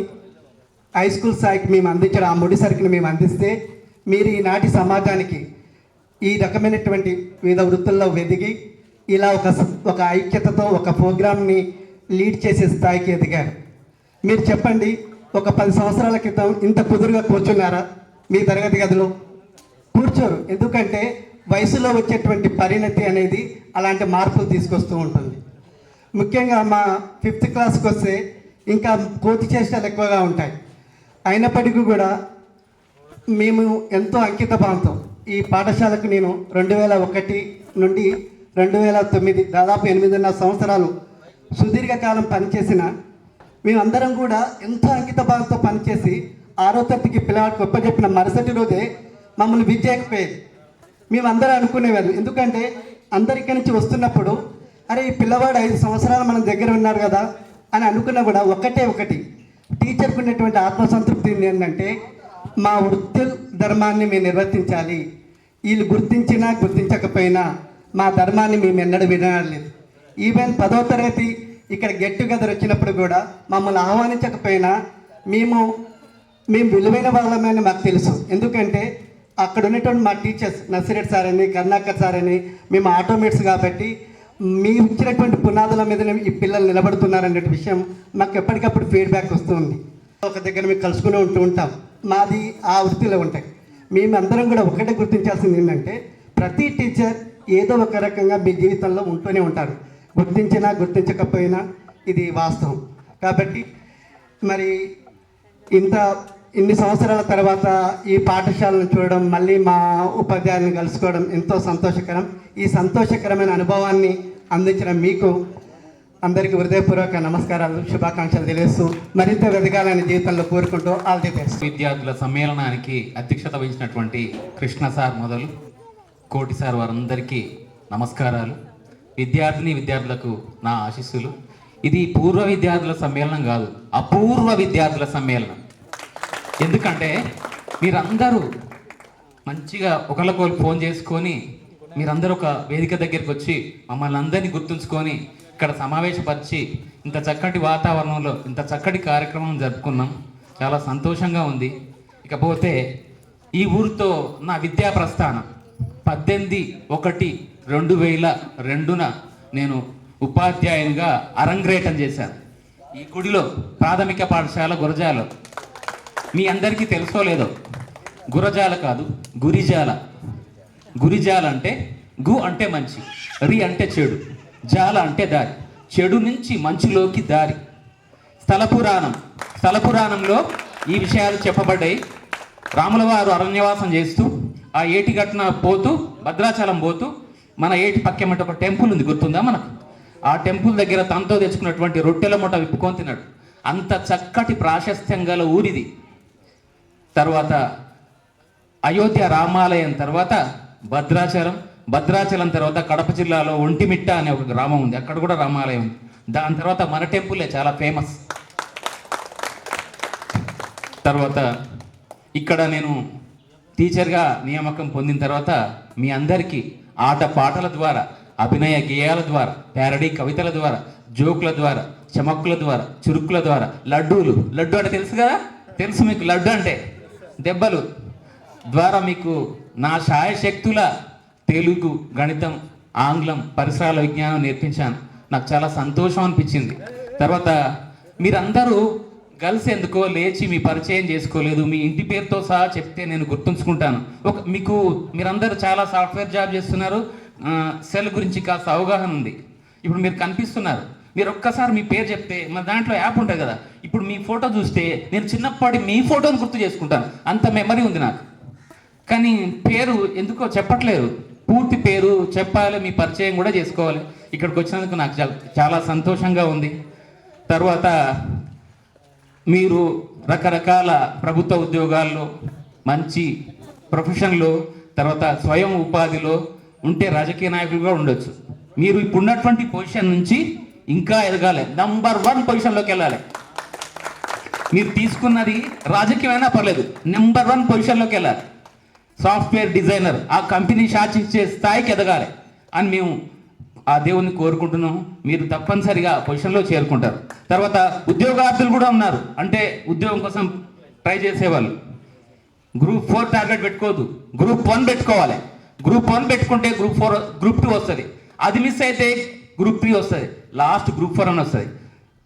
హై స్కూల్ స్థాయికి మేము అందించడం, ఆ ముడిసరికిని మేము అందిస్తే మీరు ఈనాటి సమాజానికి ఈ రకమైనటువంటి వివిధ వృత్తుల్లో వెదిగి ఇలా ఒక ఐక్యతతో ఒక ప్రోగ్రామ్ని లీడ్ చేసే స్థాయికి ఎదిగారు. మీరు చెప్పండి, ఒక 10 సంవత్సరాల క్రితం ఇంత కుదురుగా కూర్చున్నారా? మీ తరగతి గదిలో కూర్చోరు. ఎందుకంటే వయసులో వచ్చేటువంటి పరిణతి అనేది అలాంటి మార్పులు తీసుకొస్తూ ఉంటుంది. ముఖ్యంగా మా 5th క్లాస్కి వస్తే ఇంకా కోతి చేష్టలు ఎక్కువగా ఉంటాయి. అయినప్పటికీ కూడా మేము ఎంతో అంకిత భావంతో ఈ పాఠశాలకు నేను 2001 నుండి 2009 దాదాపు 8.5 సంవత్సరాలు సుదీర్ఘకాలం పనిచేసిన మేమందరం కూడా ఎంతో అంకిత భావంతో పనిచేసి 6వ తరగతికి పిల్లవాడికి ఒప్పచెప్పిన మరుసటి రోజే మమ్మల్ని విద్యకపోయేది. మేమందరం అనుకునేవారు, ఎందుకంటే అందరికీ నుంచి వస్తున్నప్పుడు అరే ఈ పిల్లవాడు 5 సంవత్సరాలు మన దగ్గర ఉన్నారు కదా అని అనుకున్నా కూడా ఒకటి టీచర్కి ఉన్నటువంటి ఆత్మసంతృప్తి ఏంటంటే మా వృత్తి ధర్మాన్ని మేము నిర్వర్తించాలి. వీళ్ళు గుర్తించినా గుర్తించకపోయినా మా ధర్మాన్ని మేము ఎన్నడూ వినలేదు. ఈవెన్ 10వ తరగతి ఇక్కడ గెట్ టుగెదర్ వచ్చినప్పుడు కూడా మమ్మల్ని ఆహ్వానించకపోయినా మేము విలువైన వాళ్ళమని మాకు తెలుసు. ఎందుకంటే అక్కడ ఉన్నటువంటి మా టీచర్స్ నర్సిరెడ్డి సార్ అని, కరుణాకర్ సార్ అని, మేము ఆటోమేట్స్ కాబట్టి మీరు ఇచ్చినటువంటి పునాదుల మీదనే ఈ పిల్లలు నిలబడుతున్నారనే విషయం మాకు ఎప్పటికప్పుడు ఫీడ్బ్యాక్ వస్తుంది. ఒక దగ్గర మేము కలుసుకుని ఉంటాం. మాది ఆ వృత్తిలో ఉంటాయి. మేమందరం కూడా ఒకటే గుర్తించాల్సింది ఏంటంటే ప్రతి టీచర్ ఏదో ఒక రకంగా మీ జీవితంలో ఉంటూనే ఉంటారు, గుర్తించినా గుర్తించకపోయినా ఇది వాస్తవం. కాబట్టి మరి ఇన్ని సంవత్సరాల తర్వాత ఈ పాఠశాలను చూడడం, మళ్ళీ మా ఉపాధ్యాయులను కలుసుకోవడం ఎంతో సంతోషకరం. ఈ సంతోషకరమైన అనుభవాన్ని అందించిన మీకు అందరికీ హృదయపూర్వక నమస్కారాలు, శుభాకాంక్షలు తెలియజేస్తూ మరింత వెదగాలని జీవితంలో కోరుకుంటూ ఆల్ ది బెస్ట్. విద్యార్థుల సమ్మేళనానికి అధ్యక్షత వహించినటువంటి కృష్ణ సార్ మొదలు కోటి సార్ వారందరికీ నమస్కారాలు. విద్యార్థులకు నా ఆశీస్సులు. ఇది పూర్వ విద్యార్థుల సమ్మేళనం కాదు, అపూర్వ విద్యార్థుల సమ్మేళనం. ఎందుకంటే మీరందరూ మంచిగా ఒకరికొకరు ఫోన్ చేసుకొని మీరందరూ ఒక వేదిక దగ్గరికి వచ్చి మమ్మల్ని అందరినీ గుర్తుంచుకొని ఇక్కడ సమావేశపరిచి ఇంత చక్కటి వాతావరణంలో ఇంత చక్కటి కార్యక్రమం జరుపుకున్నాం. చాలా సంతోషంగా ఉంది. ఇకపోతే ఈ ఊరితో నా విద్యా ప్రస్థానం 18/1/2002 నేను ఉపాధ్యాయునిగా అరంగ్రేటం చేశాను. ఈ గుడిలో ప్రాథమిక పాఠశాల గురజాల. మీ అందరికీ తెలుసో లేదో, గురజాల కాదు గురిజాల. గురిజాల అంటే గు అంటే మంచి, రి అంటే చెడు, జాల అంటే దారి, చెడు నుంచి మంచిలోకి దారి. స్థల పురాణంలో ఈ విషయాలు చెప్పబడ్డాయి. రాముల వారు అరణ్యవాసం చేస్తూ ఆ ఏటిగట్టున పోతూ భద్రాచలం పోతూ మన ఏటి పక్కమట ఒక టెంపుల్ ఉంది, గుర్తుందా మనకు? ఆ టెంపుల్ దగ్గర తనతో తెచ్చుకున్నటువంటి రొట్టెల మూట విప్పుకొని తిన్నాడు. అంత చక్కటి ప్రాశస్త్యం గల ఊరిది. తర్వాత అయోధ్య రామాలయం తర్వాత భద్రాచలం తర్వాత కడప జిల్లాలో ఒంటిమిట్ట అనే ఒక గ్రామం ఉంది, అక్కడ కూడా రామాలయం ఉంది. దాని తర్వాత మన టెంపులే చాలా ఫేమస్. తర్వాత ఇక్కడ నేను టీచర్గా నియామకం పొందిన తర్వాత మీ అందరికీ ఆట పాటల ద్వారా, అభినయ గేయాల ద్వారా, ప్యారడీ కవితల ద్వారా, జోకుల ద్వారా, చమక్కుల ద్వారా, చురుకుల ద్వారా, లడ్డు అంటే తెలుసు కదా, తెలుసు మీకు. లడ్డు అంటే దెబ్బలు ద్వారా మీకు నా శాయశక్తుల తెలుగు, గణితం, ఆంగ్లం, పరిసరాల విజ్ఞానం నేర్పించాను. నాకు చాలా సంతోషం అనిపించింది. తర్వాత మీరందరూ గర్ల్స్ ఎందుకో లేచి మీ పరిచయం చేసుకోలేదు. మీ ఇంటి పేరుతో సహా చెప్తే నేను గుర్తుంచుకుంటాను. మీరందరూ చాలా సాఫ్ట్వేర్ జాబ్ చేస్తున్నారు, సెల్ గురించి కాస్త అవగాహన ఉంది. ఇప్పుడు మీరు కనిపిస్తున్నారు. మీరు ఒక్కసారి మీ పేరు చెప్తే మన దాంట్లో యాప్ ఉంటుంది కదా, ఇప్పుడు మీ ఫోటో చూస్తే నేను చిన్నప్పటి మీ ఫోటోని గుర్తు చేసుకుంటాను, అంత మెమరీ ఉంది నాకు. కానీ పేరు ఎందుకో చెప్పట్లేదు. పూర్తి పేరు చెప్పాలి, మీ పరిచయం కూడా చేసుకోవాలి. ఇక్కడికి వచ్చినందుకు నాకు చాలా సంతోషంగా ఉంది. తర్వాత మీరు రకరకాల ప్రభుత్వ ఉద్యోగాల్లో, మంచి ప్రొఫెషన్లో, తర్వాత స్వయం ఉపాధిలో ఉంటే రాజకీయ నాయకులుగా ఉండొచ్చు. మీరు ఇప్పుడున్నటువంటి పొజిషన్ నుంచి ఇంకా ఎదగాలి, నంబర్ 1 పొజిషన్లోకి వెళ్ళాలి. మీరు తీసుకున్నది రాజకీయమైనా పర్లేదు, నెంబర్ 1 పొజిషన్లోకి వెళ్ళాలి. సాఫ్ట్వేర్ డిజైనర్, ఆ కంపెనీ శాసించే స్థాయికి ఎదగాలి అని మేము ఆ దేవుణ్ణి కోరుకుంటున్నాం. మీరు తప్పనిసరిగా పొజిషన్లో చేరుకుంటారు. తర్వాత ఉద్యోగార్థులు కూడా ఉన్నారు, అంటే ఉద్యోగం కోసం ట్రై చేసేవాళ్ళు. గ్రూప్ 4 టార్గెట్ పెట్టుకోవద్దు, గ్రూప్ 1 పెట్టుకోవాలి. గ్రూప్ 1 పెట్టుకుంటే గ్రూప్ 4, గ్రూప్ 2 వస్తుంది. అది మిస్ అయితే గ్రూప్ 3 వస్తుంది, లాస్ట్ గ్రూప్ 4 అని వస్తుంది.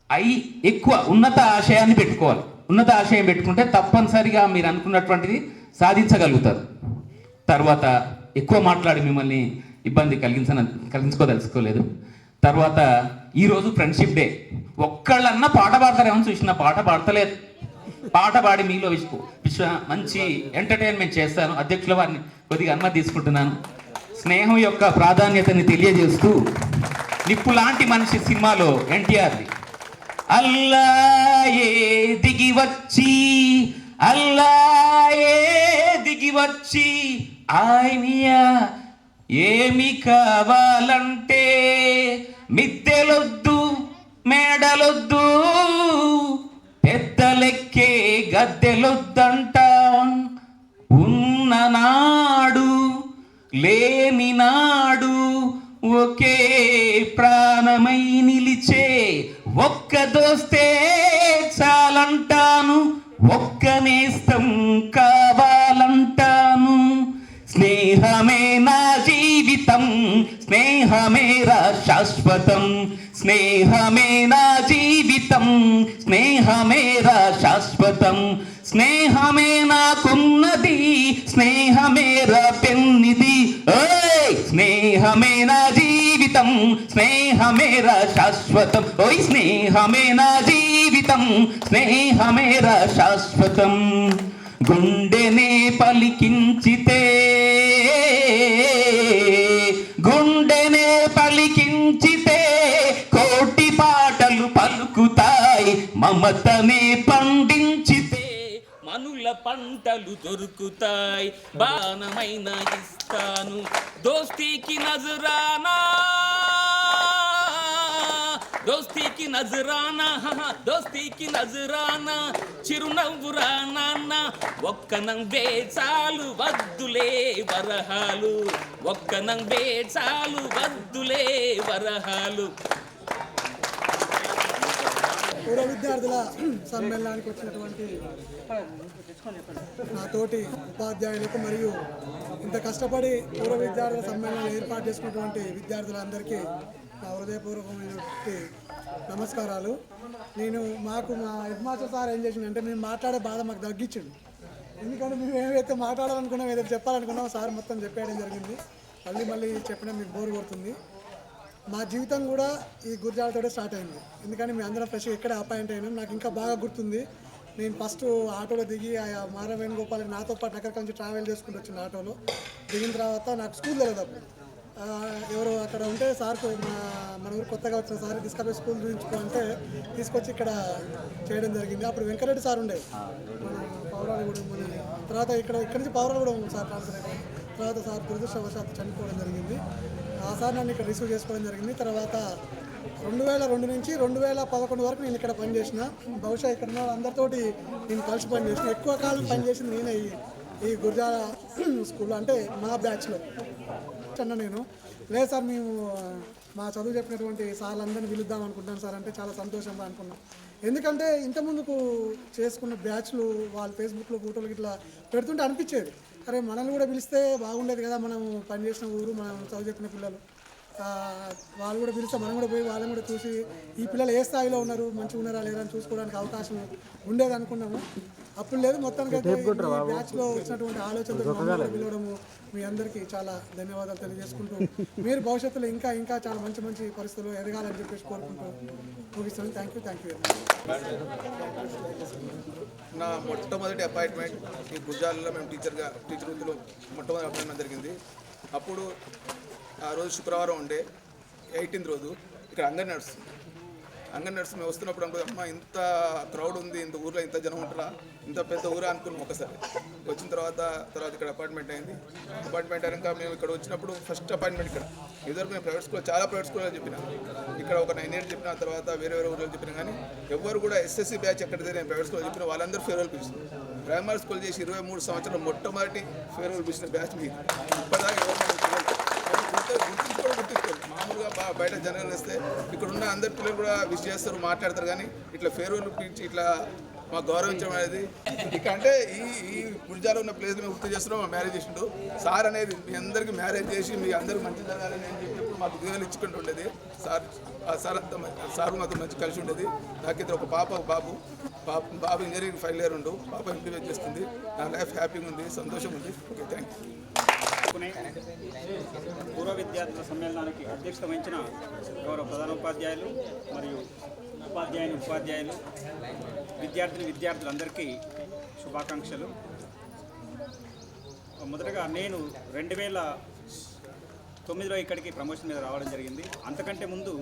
అవి ఎక్కువ ఉన్నత ఆశయాన్ని పెట్టుకోవాలి. ఉన్నత ఆశయం పెట్టుకుంటే తప్పనిసరిగా మీరు అనుకున్నటువంటిది సాధించగలుగుతారు. తర్వాత ఎక్కువ మాట్లాడి మిమ్మల్ని ఇబ్బంది కలిగించుకోదలుచుకోలేదు. తర్వాత ఈరోజు ఫ్రెండ్షిప్ డే. ఒక్కళ్ళన్నా పాట పాడతారేమో చూసిన, పాట పాడతలేదు. పాట పాడి మీలో మంచి ఎంటర్టైన్మెంట్ చేస్తాను. అధ్యక్షుల వారిని కొద్దిగా అనుమతి తీసుకుంటున్నాను. స్నేహం యొక్క ప్రాధాన్యతని తెలియజేస్తూ నిప్పు లాంటి మనిషి సినిమాలో ఎన్టీఆర్ది అల్లాయే దిగి వచ్చి, అల్లాయే దిగి వచ్చి, ఆయనియా ఏమి కావాలంటే మిద్దెలొద్దు మేడలొద్దు, పెద్దలెక్కే గద్దెలొద్దంట. ఉన్ననాడు లేని నాడు ఒకే ప్రాణమై నిలిచే ఒక్క దోస్తే చాలంటాను, ఒక్క నేస్తం కావాలంటాను. స్నేహమే నా జీవితం, స్నేహమే రా శాశ్వతం, స్నేహమే నా జీవితం, స్నేహమే రా శాశ్వతం. స్నేహమే నాకున్నది, స్నేహమే రా పెన్నిది. ఓయ్ స్నేహమే నా జీవితం, స్నేహమే రా శాశ్వతం. ఓయ్ స్నేహమే నా జీవితం, స్నేహమే రా శాశ్వతం. గుండెనే పలికించితే, గుండెనే పలికించితే కోటి పాటలు పలుకుతాయి. మమతనే పండించితే మనుల పంటలు దొరుకుతాయి. బాణమైన ఇస్తాను దోస్తీకి నజరానా, దోస్తీకి నజరానా, దోస్తీకి నజరానా, చిరునవ్వురా నాన్న. ఒక్క నంబే చాలు వద్దులే వరహాలు, ఒక్క నంబే చాలు వద్దులే వరహాలు. పూర్వ విద్యార్థుల సమ్మేళనానికి వచ్చినటువంటి నా తోటి ఉపాధ్యాయులకు మరియు ఇంత కష్టపడి పూర్వ విద్యార్థుల సమ్మేళనాలు ఏర్పాటు చేసుకున్నటువంటి విద్యార్థులందరికీ నా హృదయపూర్వకమైనటువంటి నమస్కారాలు. మాకు మా హెడ్ మాస్టర్ సార్ ఏం చేసిందంటే మేము మాట్లాడే బాధ మాకు తగ్గించండి. ఎందుకంటే మేము ఏమైతే మాట్లాడాలనుకున్నాం, ఏదైతే చెప్పాలనుకున్నామో సార్ మొత్తం చెప్పేయడం జరిగింది. మళ్ళీ చెప్పినా మీకు బోర్ కొడుతుంది. మా జీవితం కూడా ఈ గుర్జాలతోనే స్టార్ట్ అయింది. ఎందుకంటే మేము అందరం ఫ్రెష్గా ఎక్కడ అపాయింట్ అయినాం. నాకు ఇంకా బాగా గుర్తుంది, నేను ఫస్ట్ ఆటోలో దిగి ఆ మార వేణుగోపాల్ నాతో పాటు అక్కడికి నుంచి ట్రావెల్ చేసుకుంటూ వచ్చింది. ఆటోలో దిగిన తర్వాత నాకు స్కూల్ తెలియదు. అప్పుడు ఎవరు అక్కడ ఉంటే సార్కు మన ఊరు కొత్తగా వచ్చిన సార్ తీసుకపోయి స్కూల్ చూపించుకో అంటే తీసుకొచ్చి ఇక్కడ చేయడం జరిగింది. అప్పుడు వెంకరెడ్డి సార్ ఉండే మన పౌరాలు కూడా తర్వాత ఇక్కడ నుంచి పౌరాలు కూడా సార్ ట్రాన్స్ఫర్ అయిపోయింది. తర్వాత సార్ దురదృష్టవశాత్తు చనిపోవడం జరిగింది. ఆ సార్ నన్ను ఇక్కడ రిసీవ్ చేసుకోవడం జరిగింది. తర్వాత 2002 నుంచి 2011 వరకు నేను ఇక్కడ పనిచేసిన. బహుశా ఇక్కడ ఉన్న అందరితోటి నేను కలిసి పనిచేసిన. ఎక్కువ కాలం పనిచేసింది నేనే ఈ గుర్జాల స్కూల్లో, అంటే మా బ్యాచ్లో అన్న. నేను లేదు సార్, మేము మా చదువు చెప్పినటువంటి సార్లందరినీ పిలుద్దాం అనుకుంటాను సార్ అంటే చాలా సంతోషంగా అనుకున్నాం. ఎందుకంటే ఇంతకుముందుకు చేసుకున్న బ్యాచ్లు వాళ్ళు ఫేస్బుక్లో ఫోటోలు ఇట్లా పెడుతుంటే అనిపించేది, అరే మనల్ని కూడా పిలిస్తే బాగుండేది కదా, మనం పనిచేసిన ఊరు, మనం చదువు చెప్పిన పిల్లలు వాళ్ళు కూడా పిలిస్తే మనం కూడా పోయి వాళ్ళని కూడా చూసి ఈ పిల్లలు ఏ స్థాయిలో ఉన్నారు, మంచిగా ఉన్నారా లేదా అని చూసుకోవడానికి అవకాశం ఉండేది అనుకున్నాము. అప్పుడు లేదు. మొత్తానికి అయితే బ్యాచ్లో వచ్చినటువంటి ఆలోచనతో పిలవడము మీ అందరికీ చాలా ధన్యవాదాలు తెలియజేసుకుంటూ, మీరు భవిష్యత్తులో ఇంకా చాలా మంచి పరిస్థితుల్లో ఎదగాలని చెప్పేసి కోరుకుంటూ ముగిస్తాను. Thank you. నా మొట్టమొదటి అపాయింట్మెంట్ ఈ గుజరాల్లో మేము టీచర్ వృత్తిలో మొట్టమొదటి అపాయింట్మెంట్ జరిగింది. అప్పుడు ఆ రోజు శుక్రవారం ఉండే 18th రోజు ఇక్కడ అందరి నడుస్తుంది. అంగన్ నర్సు మేము వస్తున్నప్పుడు అనుకో అమ్మ ఇంత క్రౌడ్ ఉంది, ఇంత ఊర్లో ఇంత జనం ఉంటారా, ఇంత పెద్ద ఊరే అనుకున్నాం ఒకసారి. వచ్చిన తర్వాత ఇక్కడ అపాయింట్మెంట్ అయింది. అపాయింట్మెంట్ అయినాక మేము ఇక్కడ వచ్చినప్పుడు ఫస్ట్ అపాయింట్మెంట్ ఇక్కడ. ఇదివరకు మేము ప్రైవేట్ స్కూల్ చాలా ప్రైవేట్ స్కూల్లో చెప్పిన, ఇక్కడ ఒక 9 years చెప్పిన తర్వాత వేరే ఊళ్ళో చెప్పిన, కానీ ఎవరు కూడా SSC బ్యాచ్ ఎక్కడైతే నేను ప్రైవేట్ స్కూల్లో చెప్పిన వాళ్ళందరూ ఫేర్వెల్ పిలిచింది. ప్రైమరీ స్కూల్ చేసి 23 సంవత్సరాలు మొట్టమొదటి ఫేర్వెల్ పిలిచిన బ్యాచ్ మీకు. ఇప్పటిదాకా గుర్తించుకోండి. మామూలుగా బయట జనాలు వస్తే ఇక్కడ ఉన్న అందరి పిల్లలు కూడా విష్ చేస్తారు, మాట్లాడతారు, కానీ ఇట్లా ఫేర్వెల్ పిలిచి ఇట్లా మాకు గౌరవించడం అనేది ఇక అంటే ఈ గురిజాలో ఉన్న ప్లేస్లో మేము గుర్తు చేస్తున్నాం. మా మ్యారేజ్ చేసిండు సార్ అనేది మీ అందరికీ మ్యారేజ్ చేసి మీ అందరికీ మంచి జరగాలని అని చెప్పినప్పుడు మాకు దిగాలు ఇచ్చుకుంటూ ఉండేది. సార్ మాతో మంచి కలిసి ఉండేది. నాకు ఇద్దరు ఒక పాప ఒక బాబు ఇంజనీరింగ్ ఫైనల్ ఇయర్ ఉండు, పాప ఇంప్లిమెంట్ చేస్తుంది. నా లైఫ్ హ్యాపీగా ఉంది, సంతోషం ఉంది. Okay, thank you. పూర్వ విద్యార్థుల సమ్మేళనానికి అధ్యక్షత వహించిన గౌరవ ప్రధానోపాధ్యాయులు మరియు ఉపాధ్యాయులు విద్యార్థులందరికీ శుభాకాంక్షలు. మొదటగా నేను 2009లో ఇక్కడికి ప్రమోషన్ మీద రావడం జరిగింది. అంతకంటే ముందు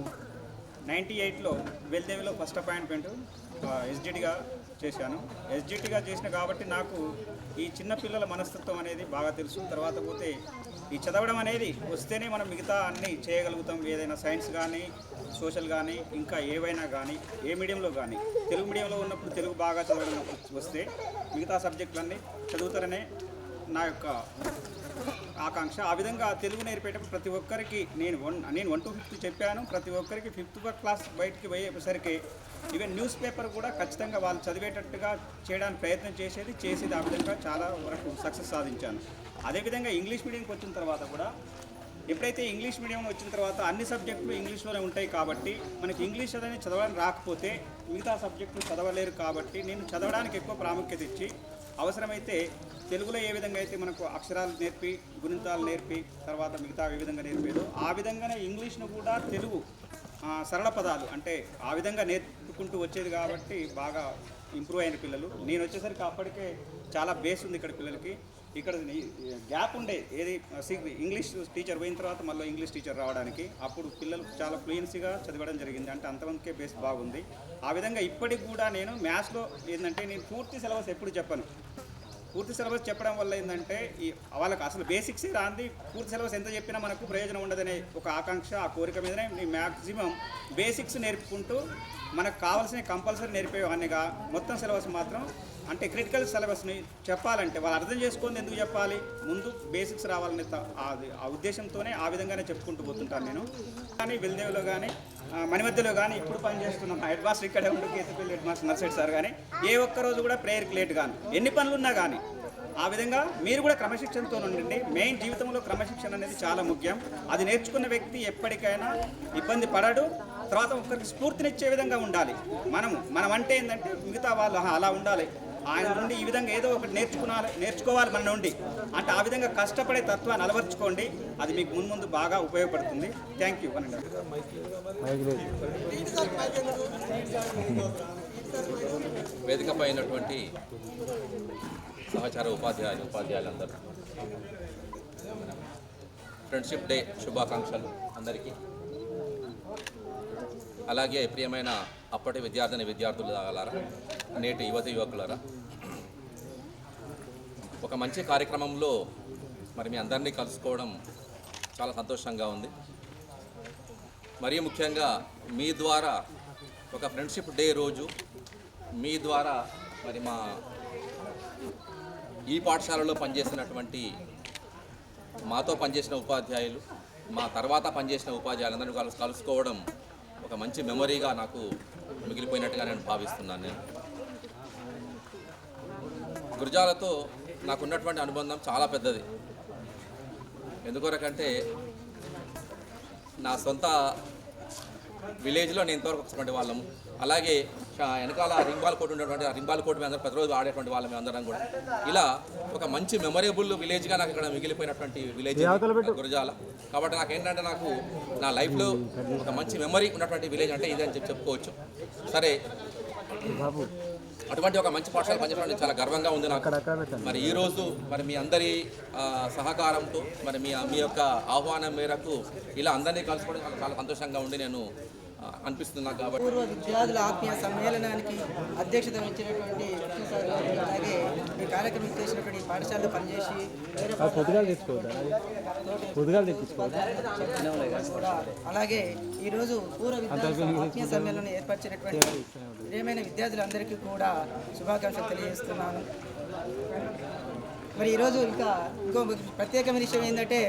98లో వెల్దేవిలో ఫస్ట్ అపాయింట్మెంట్ ఎస్జిటిగా చేశాను. ఎస్జిటిగా చేసిన కాబట్టి నాకు ఈ చిన్నపిల్లల మనస్తత్వం అనేది బాగా తెలుసు. తర్వాత పోతే ఈ చదవడం అనేది వస్తేనే మనం మిగతా అన్నీ చేయగలుగుతాం. ఏదైనా సైన్స్ కానీ, సోషల్ కానీ, ఇంకా ఏవైనా కానీ, ఏ మీడియంలో కానీ. తెలుగు మీడియంలో ఉన్నప్పుడు తెలుగు బాగా చదవడం వస్తే మిగతా సబ్జెక్టులన్నీ చదువుతారనే నా యొక్క ఆకాంక్ష. ఆ విధంగా తెలుగు నేర్పేటప్పుడు ప్రతి ఒక్కరికి నేను 1 to 5 చెప్పాను. ప్రతి ఒక్కరికి 5th క్లాస్ బయటికి పోయేసరికి ఈవెన్ న్యూస్ పేపర్ కూడా ఖచ్చితంగా వాళ్ళు చదివేటట్టుగా చేయడానికి ప్రయత్నం చేసేది. ఆ విధంగా చాలా వరకు సక్సెస్ సాధించాను. అదేవిధంగా ఇంగ్లీష్ మీడియంకి వచ్చిన తర్వాత కూడా ఎప్పుడైతే ఇంగ్లీష్ మీడియం వచ్చిన తర్వాత అన్ని సబ్జెక్టులు ఇంగ్లీష్లోనే ఉంటాయి కాబట్టి మనకి ఇంగ్లీష్ అనేది చదవడానికి రాకపోతే మిగతా సబ్జెక్టులు చదవలేరు. కాబట్టి నేను చదవడానికి ఎక్కువ ప్రాముఖ్యత ఇచ్చి అవసరమైతే తెలుగులో ఏ విధంగా అయితే మనకు అక్షరాలు నేర్పి, గుణితాలు నేర్పి, తర్వాత మిగతా ఏ విధంగా నేర్పేదో ఆ విధంగానే ఇంగ్లీష్ను కూడా తెలుగు సరళ పదాలు అంటే ఆ విధంగా నేర్పుకుంటూ వచ్చేది. కాబట్టి బాగా ఇంప్రూవ్ అయిన పిల్లలు. నేను వచ్చేసరికి అప్పటికే చాలా బేస్ ఉంది ఇక్కడ పిల్లలకి. ఇక్కడ గ్యాప్ ఉండే ఏది ఇంగ్లీష్ టీచర్ పోయిన తర్వాత మళ్ళీ ఇంగ్లీష్ టీచర్ రావడానికి. అప్పుడు పిల్లలు చాలా ఫ్లూయెన్సీగా చదవడం జరిగింది. అంటే అంతమందికే బేస్ బాగుంది. ఆ విధంగా ఇప్పటికి కూడా నేను మ్యాథ్స్లో ఏంటంటే నేను పూర్తి సిలబస్ ఎప్పుడు చెప్పను. పూర్తి సిలబస్ చెప్పడం వల్ల ఏంటంటే వాళ్ళకి అసలు బేసిక్స్ రాంది. పూర్తి సిలబస్ ఎంత చెప్పినా మనకు ప్రయోజనం ఉండదనే ఒక ఆకాంక్ష, ఆ కోరిక మీదనే నేను మ్యాక్సిమం బేసిక్స్ నేర్పుకుంటూ మనకు కావాల్సిన కంపల్సరీ నేర్పేవాడినిగా మొత్తం సిలబస్ మాత్రం అంటే క్రిటికల్ సిలబస్ని చెప్పాలంటే వాళ్ళు అర్థం చేసుకొని ఎందుకు చెప్పాలి, ముందు బేసిక్స్ రావాలనే ఆ ఉద్దేశంతోనే ఆ విధంగానే చెప్పుకుంటూ పోతుంటాను నేను. కానీ వెల్దేవిలో కానీ మణిమధ్యలో కానీ ఇప్పుడు పనిచేస్తున్న మా హెడ్ మాస్టర్ ఇక్కడే ఉండి కేతపల్లి హెడ్ మాస్టర్ నర్సెట్ సార్ కానీ ఏ ఒక్కరోజు కూడా ప్రేయర్కి లేట్ కానీ ఎన్ని పనులున్నా కానీ ఆ విధంగా మీరు కూడా క్రమశిక్షణతో ఉండండి. మెయిన్ జీవితంలో క్రమశిక్షణ అనేది చాలా ముఖ్యం. అది నేర్చుకున్న వ్యక్తి ఎప్పటికైనా ఇబ్బంది పడడు. తర్వాత ఒకరికి స్ఫూర్తినిచ్చే విధంగా ఉండాలి. మనం అంటే ఏంటంటే మిగతా వాళ్ళు అలా ఉండాలి, ఆయన నుండి ఈ విధంగా ఏదో ఒకటి నేర్చుకోవాలి మన నుండి అంటే ఆ విధంగా కష్టపడే తత్వాన్ని అలవర్చుకోండి. అది మీకు ముందు బాగా ఉపయోగపడుతుంది. Thank you. వేదికపై అయినటువంటి సహచార ఉపాధ్యాయులందరూ ఫ్రెండ్షిప్ డే శుభాకాంక్షలు అందరికీ. అలాగే ప్రియమైన అప్పటి విద్యార్థులారా, నేటి యువకులారా, ఒక మంచి కార్యక్రమంలో మరి మీ అందరినీ కలుసుకోవడం చాలా సంతోషంగా ఉంది. మరీ ముఖ్యంగా మీ ద్వారా ఒక ఫ్రెండ్షిప్ డే రోజు మీ ద్వారా మరి మా ఈ పాఠశాలలో పనిచేసినటువంటి మాతో పనిచేసిన ఉపాధ్యాయులు, మా తర్వాత పనిచేసిన ఉపాధ్యాయులందరినీ కలుసుకోవడం ఒక మంచి మెమరీగా నాకు మిగిలిపోయినట్టుగా నేను భావిస్తున్నాను. నేను గురజాలతో నాకున్నటువంటి అనుబంధం చాలా పెద్దది. ఎందుకొరకంటే నా సొంత విలేజ్లో నేను ఇంతవరకు వచ్చినటువంటి వాళ్ళము. అలాగే వెనకాల రింబాల్ కోట్ ఉన్నటువంటి ఆ రింబాల్ కోట్ అందరూ ప్రతిరోజు ఆడేటువంటి వాళ్ళం అందరం కూడా. ఇలా ఒక మంచి మెమరబుల్ విలేజ్గా నాకు ఇక్కడ మిగిలిపోయినటువంటి విలేజ్ గురజాల. కాబట్టి నాకేంటంటే నాకు నా లైఫ్లో ఒక మంచి మెమరీ ఉన్నటువంటి విలేజ్ అంటే ఇదే అని చెప్పుకోవచ్చు. సరే, అటువంటి ఒక మంచి పాఠశాల పనిచేయడం చాలా గర్వంగా ఉంది నాకు. మరి ఈరోజు మరి మీ అందరి సహకారంతో మరి మీ యొక్క ఆహ్వానం మేరకు ఇలా అందరినీ కలుసుకోవడం చాలా సంతోషంగా ఉండి నేను అనిపిస్తుంది నాకు. కాబట్టి పూర్వ విద్యార్థుల ఆత్మీయ సమ్మేళనానికి అధ్యక్షత వహించినటువంటి కృష్ణ సార్ గారికి, అలాగే ఈ కార్యక్రమం చేసినటువంటి పాఠశాలలో పనిచేసి అలాగే ఈరోజు పూర్వ విద్యార్థుల ఆత్మీయ సమ్మేళనం ఏర్పరిచినటువంటి ప్రియమైన విద్యార్థులందరికీ కూడా శుభాకాంక్షలు తెలియజేస్తున్నాను. మరి ఈరోజు ఇంకో ప్రత్యేకమైన విషయం ఏంటంటే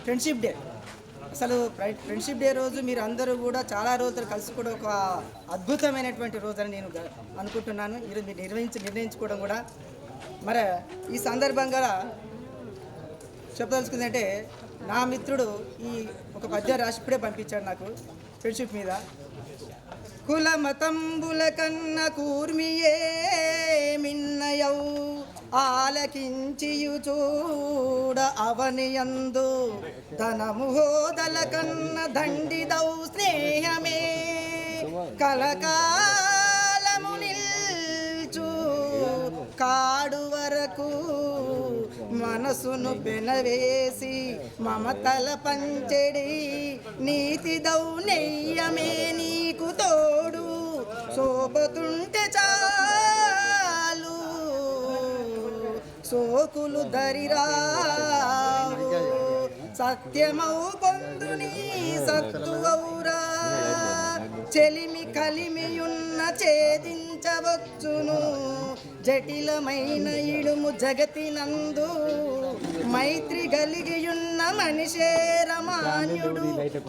ఫ్రెండ్షిప్ డే. అసలు ఫ్రెండ్షిప్ డే రోజు మీరు అందరూ కూడా చాలా రోజులు కలిసి కూడా ఒక అద్భుతమైనటువంటి రోజు అని నేను అనుకుంటున్నాను. ఈరోజు మీరు నిర్ణయించుకోవడం కూడా. మరి ఈ సందర్భంగా చెప్పదలుచుకుందంటే నా మిత్రుడు ఈ ఒక పద్యం రాసి ఇప్పుడే పంపించాడు నాకు ఫ్రెండ్షిప్ మీద. కుల మతంబుల కన్న కూర్మియే మిన్నయౌ ఆలకించియు చూడ అవనియందు ధనము హోదల కన్న దండిదౌ స్నేహమే కలకాలము నిల్చు కాడు వరకు మనసును పెనవేసి మమతల పంచెడి నీతిదౌ నెయ్యమే నీకు తోడు సోపతుంటే చాలు సోకులు దరిరావు సత్యమౌ పొందుని సత్తువౌరా చెలిమి కలిమియున్న ఛేదించవచ్చును జటిలమైన ఇడుము జగతినందు మైత్రి కలిగియున్న మనిషే రమాన్యుడు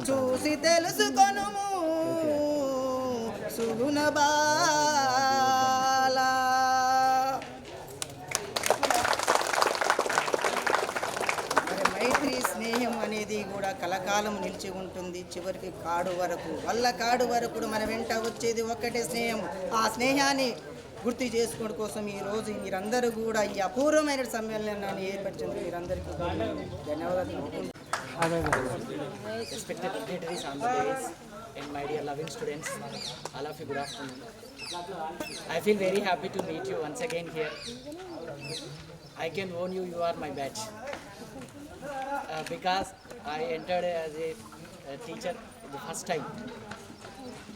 చూసి తెలుసుకొనుము సుగుణ బాలా. మైత్రి స్నేహం అనేది కూడా కలకాలం నిలిచి ఉంటుంది. చివరికి కాడు వరకు కాడు వరకు మన వెంట వచ్చేది ఒక్కటే స్నేహం. ఆ స్నేహాన్ని గుర్తు చేసుకోవడం కోసం ఈరోజు మీరందరూ కూడా ఈ అపూర్వమైన సమ్మేళనాన్ని ఏర్పరిచినందుకు మీరందరికీ ధన్యవాదాలు. Respected dignitaries on the days and my dear loving students, all of you, good afternoon. I feel very happy to meet you once again here. I can warn you, you are my batch. Because I entered as a teacher the first time.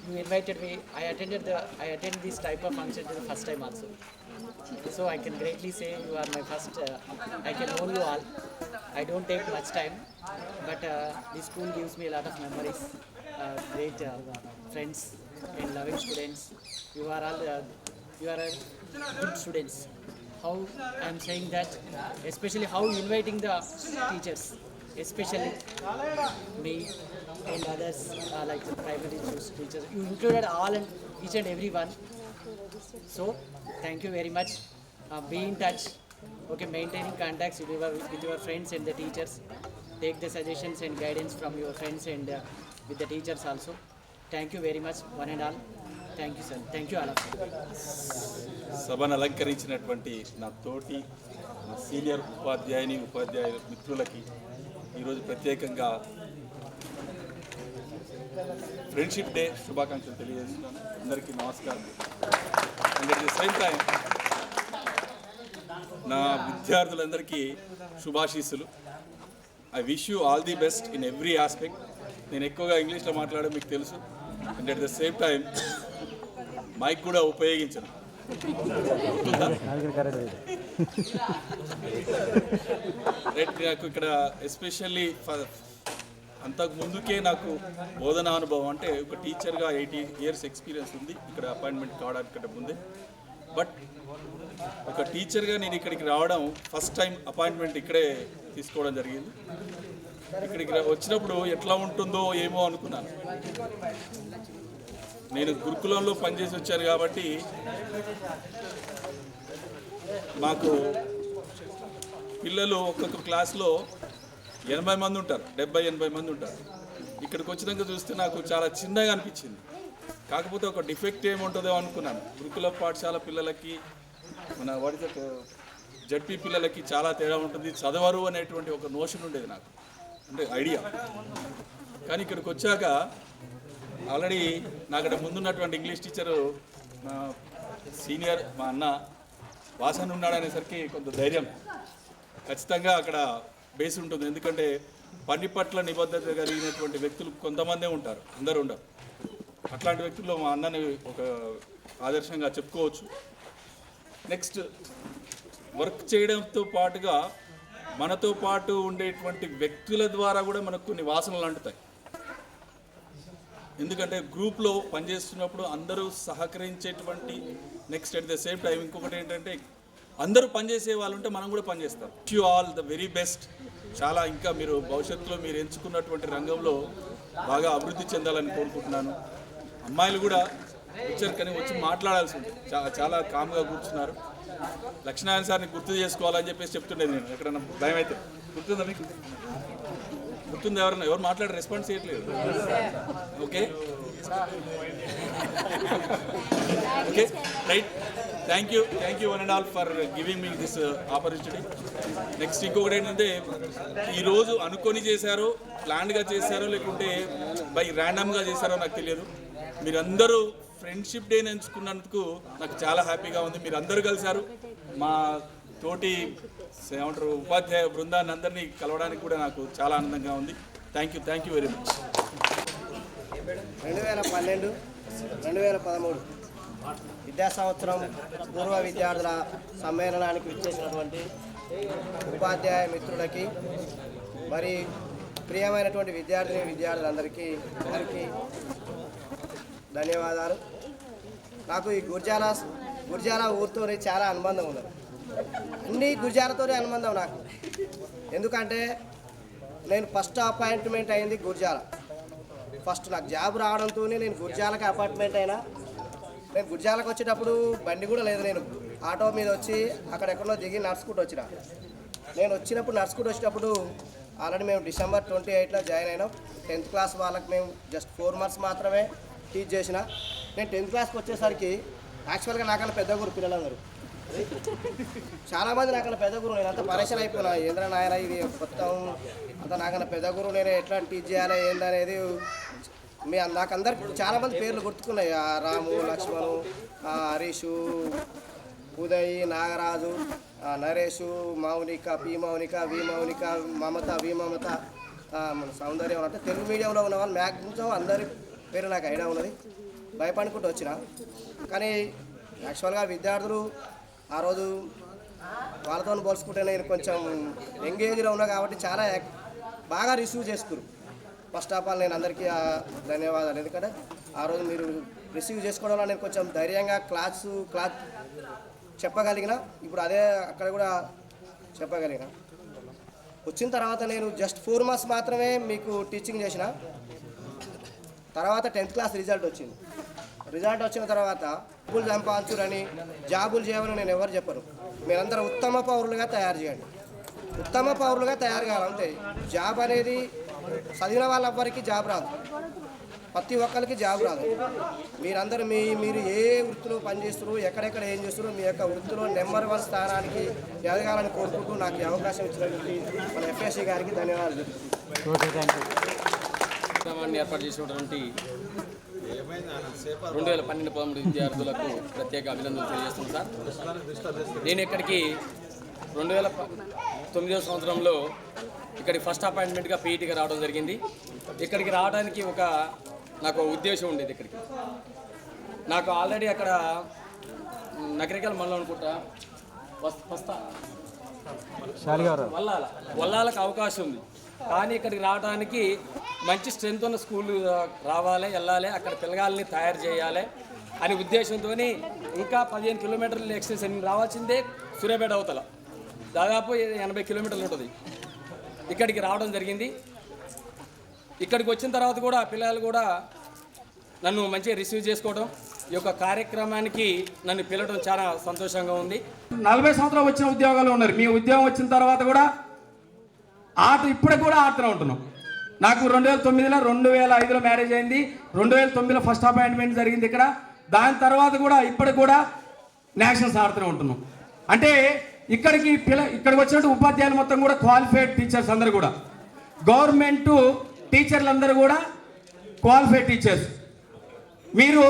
You invited me. I attended this type of function the first time also. So I can greatly say you are my first. I can know you all. I don't take much time, but this school gives me a lot of memories. Great friends and loving students. You are all good students. How I am saying that, especially how inviting the teachers, especially me and others like the primary teachers. You included all and each and every one. So thank you very much. Be in touch. Okay, maintaining contacts with your friends and the teachers. Take the suggestions and guidance from your friends and with the teachers also. Thank you very much, one and all. Thank you, sir. Thank you all of you. సభను అలంకరించినటువంటి నా తోటి నా senior ఉపాధ్యాయ మిత్రులకి ఈరోజు ప్రత్యేకంగా friendship day శుభాకాంక్షలు తెలియజేస్తున్నాను. అందరికీ నమస్కారం. And at the same time నా విద్యార్థులందరికీ శుభాశీస్సులు. I wish you all the best in every aspect. నేను ఎక్కువగా ఇంగ్లీష్లో మాట్లాడడం మీకు తెలుసు. And at the same time mic కూడా ఉపయోగించను. రైట్, నాకు ఇక్కడ ఎస్పెషల్లీ అంతకు ముందుకే నాకు బోధనా అనుభవం అంటే ఒక టీచర్గా 80 years ఎక్స్పీరియన్స్ ఉంది ఇక్కడ అపాయింట్మెంట్ కావడానికి ముందే. బట్ ఒక టీచర్గా నేను ఇక్కడికి రావడం ఫస్ట్ టైం అపాయింట్మెంట్ ఇక్కడే తీసుకోవడం జరిగింది. ఇక్కడికి వచ్చినప్పుడు ఎట్లా ఉంటుందో ఏమో అనుకున్నాను. నేను గురుకులంలో పనిచేసి వచ్చాను కాబట్టి మాకు పిల్లలు ఒక్కొక్క క్లాస్లో 80 మంది ఉంటారు, 70-80 మంది ఉంటారు. ఇక్కడికి వచ్చినాక చూస్తే నాకు చాలా చిన్నగా అనిపించింది. కాకపోతే ఒక డిఫెక్ట్ ఏముంటుందో అనుకున్నాను. గురుకుల పాఠశాల పిల్లలకి మన జడ్పీ పిల్లలకి చాలా తేడా ఉంటుంది, చదవరు అనేటువంటి ఒక నోషన్ ఉండేది నాకు, అంటే ఐడియా. కానీ ఇక్కడికి వచ్చాక ఆల్రెడీ నాకడ ముందున్నటువంటి ఇంగ్లీష్ టీచరు నా సీనియర్ మా అన్న వాసన్ ఉన్నాడు అనేసరికి కొంత ధైర్యం ఖచ్చితంగా అక్కడ బేస్ ఉంటుంది. ఎందుకంటే పని పట్ల నిబద్ధత కలిగినటువంటి వ్యక్తులు కొంతమందే ఉంటారు, అందరూ ఉండరు. అట్లాంటి వ్యక్తుల్లో మా అన్నని ఒక ఆదర్శంగా చెప్పుకోవచ్చు. నెక్స్ట్, వర్క్ చేయడంతో పాటుగా మనతో పాటు ఉండేటువంటి వ్యక్తుల ద్వారా కూడా మనకు కొన్ని వాసనలు అంటుతాయి. ఎందుకంటే గ్రూప్లో పనిచేస్తున్నప్పుడు అందరూ సహకరించేటువంటి, next at the same time ఇంకొకటి ఏంటంటే అందరూ పనిచేసే వాళ్ళు ఉంటే మనం కూడా పనిచేస్తాం. You all the very best. చాలా ఇంకా మీరు భవిష్యత్తులో మీరు ఎంచుకున్నటువంటి రంగంలో బాగా అభివృద్ధి చెందాలని కోరుకుంటున్నాను. అమ్మాయిలు కూడా వచ్చారు కానీ వచ్చి మాట్లాడాల్సి ఉంది, చాలా కామ్గా కూర్చున్నారు. లక్ష్మీనారాయణ సార్ని గుర్తు చేసుకోవాలని చెప్పేసి చెప్తుండేది నేను ఎక్కడన్నా భయం అయితే. గుర్తుందా మీకు? గుర్తుంది? ఎవరు మాట్లాడి రెస్పాన్స్ చేయట్లేదు. Okay okay right. Thank you one and all for giving me this opportunity. Next ఇంకొకటి ఏంటంటే, ఈరోజు అనుకొని చేశారో, ప్లాన్డ్గా చేశారో, లేకుంటే బై ర్యాండమ్గా చేశారో నాకు తెలియదు. మీరందరూ ఫ్రెండ్షిప్ డేని ఎంచుకున్నందుకు నాకు చాలా హ్యాపీగా ఉంది. మీరు అందరూ కలిశారు. మా తోటి ఏమంటారు ఉపాధ్యాయ బృందాన్ని అందరినీ కలవడానికి కూడా నాకు చాలా ఆనందంగా ఉంది. Thank you very much. 2012-2013 విద్యా సంవత్సరం పూర్వ విద్యార్థుల సమ్మేళనానికి విచ్చేసినటువంటి ఉపాధ్యాయ మిత్రులకి, మరి ప్రియమైనటువంటి విద్యార్థులందరికీ ధన్యవాదాలు. నాకు ఈ గుర్జాల ఊరితో చాలా అనుబంధం ఉన్నది. అన్ని గుర్జాలతోనే అనుబంధం నాకు. ఎందుకంటే నేను ఫస్ట్ అపాయింట్మెంట్ అయింది గుర్జాల. ఫస్ట్ నాకు జాబ్ రావడంతో నేను గుర్జాలకి అపాయింట్మెంట్ అయినా. నేను గుర్జాలకు వచ్చేటప్పుడు బండి కూడా లేదు, నేను ఆటో మీద వచ్చి అక్కడెక్కడో దిగి నడుచుకుంటూ వచ్చిన. నేను నడుచుకుంటూ వచ్చేటప్పుడు ఆల్రెడీ మేము December 28 జాయిన్ అయినాం. 10th క్లాస్ వాళ్ళకి మేము జస్ట్ 4 months మాత్రమే టీచ్ చేసిన. నేను 10th క్లాస్కి వచ్చేసరికి యాక్చువల్గా నాకన్నా పెద్ద గురు పిల్లలందరూ చాలామంది నాకన్నా పెద్ద గురువు. నేను అంతా పరేషాన్ అయిపోయినా, ఏంద్ర నాయన ఇది మొత్తం అంతా నాకన్నా పెద్ద గురువు, నేను ఎట్లా టీచ్ చేయాలి ఏందనేది. నాకందరికి చాలామంది పేర్లు గుర్తుకున్నాయి. రాము, లక్ష్మణు, హరీషు, ఉదయ్, నాగరాజు, నరేషు, మౌనిక, పి మౌనిక, వి మౌనిక, మమత, వి మమత, సౌందర్యం. అంటే తెలుగు మీడియంలో ఉన్న వాళ్ళు మ్యాక్సిమం అందరి పేరు నాకు ఐడియా ఉన్నది. భయపడుకుంటూ వచ్చిన. కానీ యాక్చువల్గా విద్యార్థులు ఆ రోజు వాళ్ళతో పోల్చుకుంటే నేను కొంచెం ఎంగేజ్లో ఉన్నా కాబట్టి చాలా బాగా రిసీవ్ చేసుకున్నారు. ఫస్ట్ ఆఫ్ ఆల్ నేను అందరికీ ధన్యవాదాలు. ఎందుకంటే ఆ రోజు మీరు రిసీవ్ చేసుకోవడం వల్ల నేను కొంచెం ధైర్యంగా క్లాస్ చెప్పగలిగిన. ఇప్పుడు అదే అక్కడ కూడా చెప్పగలిగిన. వచ్చిన తర్వాత నేను జస్ట్ 4 months మాత్రమే మీకు టీచింగ్ చేసిన. తర్వాత 10th క్లాస్ రిజల్ట్ వచ్చింది. రిజల్ట్ వచ్చిన తర్వాత జాబులు సంపాదించురని, జాబులు చేయమని నేను ఎవరు చెప్పను. మీరందరూ ఉత్తమ పౌరులుగా తయారు చేయండి. ఉత్తమ పౌరులుగా తయారు కావాలంటే జాబ్ అనేది చదివిన వాళ్ళెవ్వరికి జాబ్ రాదు, ప్రతి ఒక్కరికి జాబ్ రాదు. మీరందరూ మీరు ఏ వృత్తిలో పనిచేస్తున్నారు, ఎక్కడెక్కడ ఏం చేస్తున్నారు, మీ యొక్క వృత్తిలో నెంబర్ 1 స్థానానికి ఎదగాలని కోరుకుంటూ నాకు ఈ అవకాశం ఇచ్చినటువంటి మన FSC గారికి ధన్యవాదాలు. ఏర్పాటు చేసినటువంటి 2012-13 విద్యార్థులకు ప్రత్యేక అభినందనలు తెలియజేస్తున్నాను సార్. నేను ఇక్కడికి 2009వ సంవత్సరంలో ఇక్కడికి ఫస్ట్ అపాయింట్మెంట్గా పీఈటీగా రావడం జరిగింది. ఇక్కడికి రావడానికి నాకు ఉద్దేశం ఉండేది. ఇక్కడికి నాకు ఆల్రెడీ అక్కడ నగరికల్ మండలం అనుకుంటా వల్లాలకు అవకాశం ఉంది. కానీ ఇక్కడికి రావడానికి మంచి స్ట్రెంత్ ఉన్న స్కూల్ రావాలి, వెళ్ళాలి, అక్కడ పిల్లగాళ్ళని తయారు చేయాలి అనే ఉద్దేశంతో ఇంకా 15 కిలోమీటర్ల ఎక్స్టెన్షన్ రావాల్సిందే. సూర్యాపేట అవతల దాదాపు 80 కిలోమీటర్లు ఉంటుంది. ఇక్కడికి రావడం జరిగింది. ఇక్కడికి వచ్చిన తర్వాత కూడా పిల్లలు కూడా నన్ను మంచిగా రిసీవ్ చేసుకోవడం, ఈ యొక్క కార్యక్రమానికి నన్ను పిలవడం చాలా సంతోషంగా ఉంది. 40 సంవత్సరాలు వచ్చిన ఉద్యోగాలు ఉన్నారు. మీ ఉద్యోగం వచ్చిన తర్వాత కూడా ఇప్పటికి కూడా ఆడుతూనే ఉంటున్నాం. నాకు 2009లో 2005లో మ్యారేజ్ అయింది. 2009లో ఫస్ట్ అపాయింట్మెంట్ జరిగింది ఇక్కడ. దాని తర్వాత కూడా ఇప్పటికి కూడా నేషనల్స్ ఆడుతూనే ఉంటున్నాం. అంటే ఇక్కడికి వచ్చినట్టు ఉపాధ్యాయులు మొత్తం కూడా క్వాలిఫైడ్ టీచర్స్ అందరూ కూడా, గవర్నమెంట్ టీచర్లు అందరూ కూడా క్వాలిఫైడ్ టీచర్స్. మీరు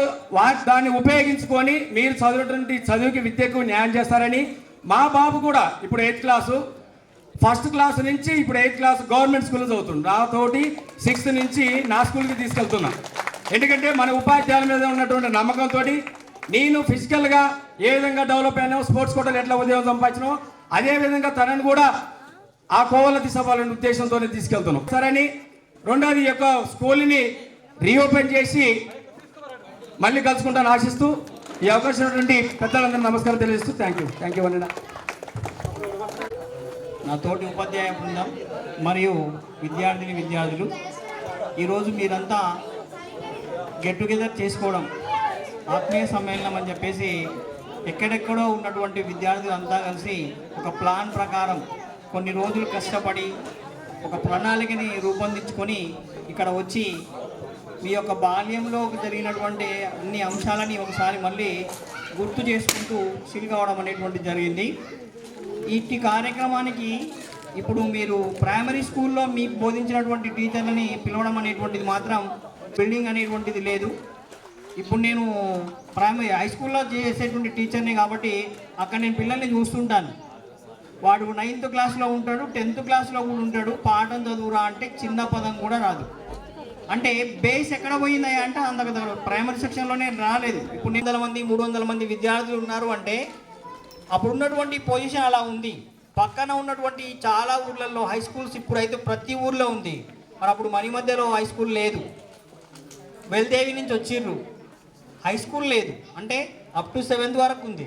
దాన్ని ఉపయోగించుకొని మీరు చదువుకి విద్యకు న్యాయం చేస్తారని మా బాబు కూడా ఇప్పుడు 8th క్లాసు ఫస్ట్ క్లాస్ నుంచి ఇప్పుడు 8th క్లాస్ గవర్నమెంట్ స్కూల్లో చదువుతుంది. నాతోటి 6th నుంచి నా స్కూల్కి తీసుకెళ్తున్నా. ఎందుకంటే మన ఉపాధ్యాయుల మీద ఉన్నటువంటి నమ్మకంతో నేను ఫిజికల్గా ఏ విధంగా డెవలప్ అయినా, స్పోర్ట్స్ కోటాలు ఎట్లా ఉద్యోగం సంపాదించినో అదే విధంగా తనని కూడా ఆ కోవల తీసుకోవాలనే ఉద్దేశంతోనే తీసుకెళ్తున్నాం. సరేని రెండోది ఈ యొక్క స్కూల్ని రీఓపెన్ చేసి మళ్ళీ కలుసుకుంటాను ఆశిస్తూ ఈ అవకాశం ఉన్నటువంటి పెద్దలందరూ నమస్కారం తెలియజేస్తూ థ్యాంక్ యూ అన్న. నా తోటి ఉపాధ్యాయ బృందం మరియు విద్యార్థులు ఈరోజు మీరంతా గెట్ టుగెదర్ చేసుకోవడం, ఆత్మీయ సమ్మేళనం అని చెప్పేసి ఎక్కడెక్కడో ఉన్నటువంటి విద్యార్థులు అంతా కలిసి ఒక ప్లాన్ ప్రకారం కొన్ని రోజులు కష్టపడి ఒక ప్రణాళికని రూపొందించుకొని ఇక్కడ వచ్చి మీ యొక్క బాల్యంలో జరిగినటువంటి అన్ని అంశాలని ఒకసారి మళ్ళీ గుర్తు చేసుకుంటూ సిల్ కావడం అనేటువంటి జరిగింది. ఇట్టి కార్యక్రమానికి ఇప్పుడు మీరు ప్రైమరీ స్కూల్లో మీకు బోధించినటువంటి టీచర్లని పిలవడం అనేటువంటిది మాత్రం బిల్డింగ్ అనేటువంటిది లేదు. ఇప్పుడు నేను హై స్కూల్లో చేసేటువంటి టీచర్ని కాబట్టి అక్కడ నేను పిల్లల్ని చూస్తుంటాను. వాడు 9th క్లాస్లో ఉంటాడు, 10th క్లాస్లో కూడా ఉంటాడు. పాఠం చదువురా అంటే చిన్న పదం కూడా రాదు. అంటే బేస్ ఎక్కడ పోయిందా అంటే అంత ప్రైమరీ సెక్షన్లోనే రాలేదు. ఇప్పుడు 100 మంది 300 మంది విద్యార్థులు ఉన్నారు అంటే అప్పుడు ఉన్నటువంటి పొజిషన్ అలా ఉంది. పక్కన ఉన్నటువంటి చాలా ఊర్లలో హై స్కూల్స్ ఇప్పుడైతే ప్రతి ఊర్లో ఉంది. మరి అప్పుడు మన మధ్యలో హై స్కూల్ లేదు. వెల్దేవి నుంచి వచ్చిర్రు, హై స్కూల్ లేదు, అంటే అప్ టు 7th వరకు ఉంది.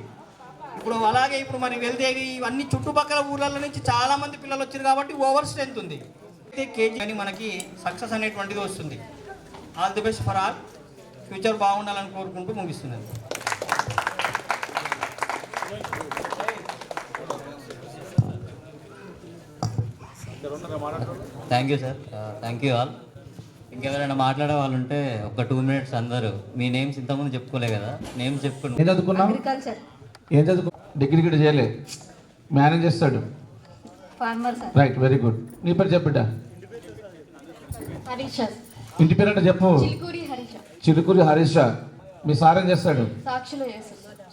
ఇప్పుడు అలాగే ఇప్పుడు మరి వెల్దేవి ఇవన్నీ చుట్టుపక్కల ఊర్లలో నుంచి చాలామంది పిల్లలు వచ్చారు కాబట్టి ఓవర్ స్ట్రెంత్ ఉంది. కేజీ అని మనకి సక్సెస్ అనేటువంటిది వస్తుంది. All the best for all. Future బాగుండాలని కోరుకుంటూ ముగిస్తున్నాను. Thank you sir, thank you all. ఇంకెవరైనా మాట్లాడే వాళ్ళు ఉంటే ఒక 2 minutes అందరూ మీ నేమ్స్ ఇంతకుముందు చెప్పుకోలే కదా, నేమ్స్ చెప్పుకున్నాం. ఏం చదువుకున్నాం? ఏం చదువుకు? డిగ్రీ గిట్ట చేయలే, మేనేజ్ చేస్తాడు. Right, very good. నీ పేరు చెప్పిట. ఇంటి పేరు అంటే చెప్పు. చిలుకూరి హరీష. మీ సార్ ఏం చేస్తాడు?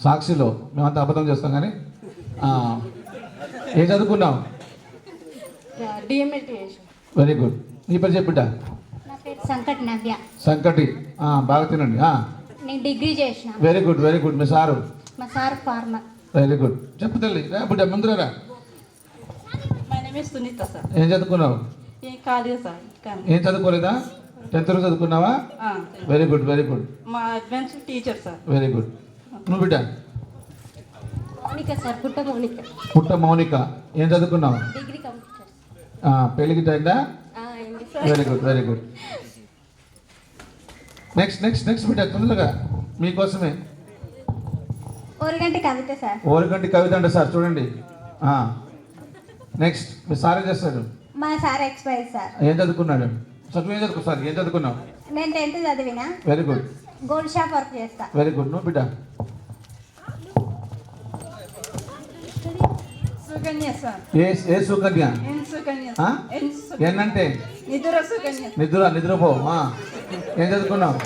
సాక్షిలో. మేమంతా అబద్ధం చేస్తాం కానీ. ఏం చదువుకున్నావు? Very good. నీ పేరు చెప్పిట. సంకటి. బాగా తినండి. డిగ్రీ చేసిన. Very good, very good. మీ సారు? మా సార్ ఫార్మర్. Very good. చెప్పు తల్లి, బిడ్డ ముందురా. ఏం చదువుకున్నావు? ఏం చదువుకోలేదా? 10th వరకు చదువుకున్నావా? Very good, very good. మా advance teacher sir. Very good. నువ్వు బిడ్డ? మౌనిక సార్, పుట్ట మౌనిక. ఏం చదువుకున్నావు? Degree complete. పెళ్ళికి అయిందా? Very good, very good. Next బిడ్డ తొందరగా మీకోసమే. ఓరిగంటి కవిత సార్. ఓరిగంటి కవిత అంటే సార్ చూడండి. నెక్స్ట్ మీ సార్ ఏం చేస్తాడు? మా సార్ ఎక్స్పైర్ సార్. ఏం చదువుకున్నాడు? ఏం చదువుకున్నావు? నేను 10th చదివినా. Very good. Gold shop work చేస్తా. Very good. నువ్వు బిడ్డ? సుకన్య సార్. ఏ సుకన్య? ఏంటంటే నిద్రపో. ఏం చదువుకున్నావు?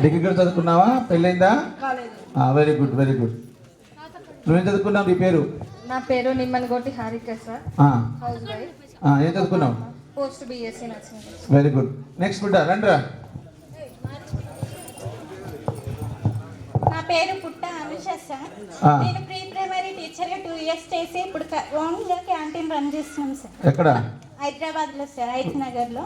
డిగ్రీ కూడా చదువుకున్నావా? పెళ్ళైందా? Very good, very good. నువ్వేం చదువుకున్నావు? నీ పేరు? నా పేరు Nimmanagoti Harika sir. Housewife. ఏం చదువుకున్నావు? Post BSc nursing. Very good. Next బిడ్డ రండిరా. నా పేరు పుట్ట అనుష సార్. నేను ప్రీ ప్రైమరీ టీచర్గా 2 years చేసి ఇప్పుడు ఓన్గా క్యాంటీన్ రన్ చేస్తున్నాం సార్. ఎక్కడ? హైదరాబాద్లో సార్, 8th నగర్లో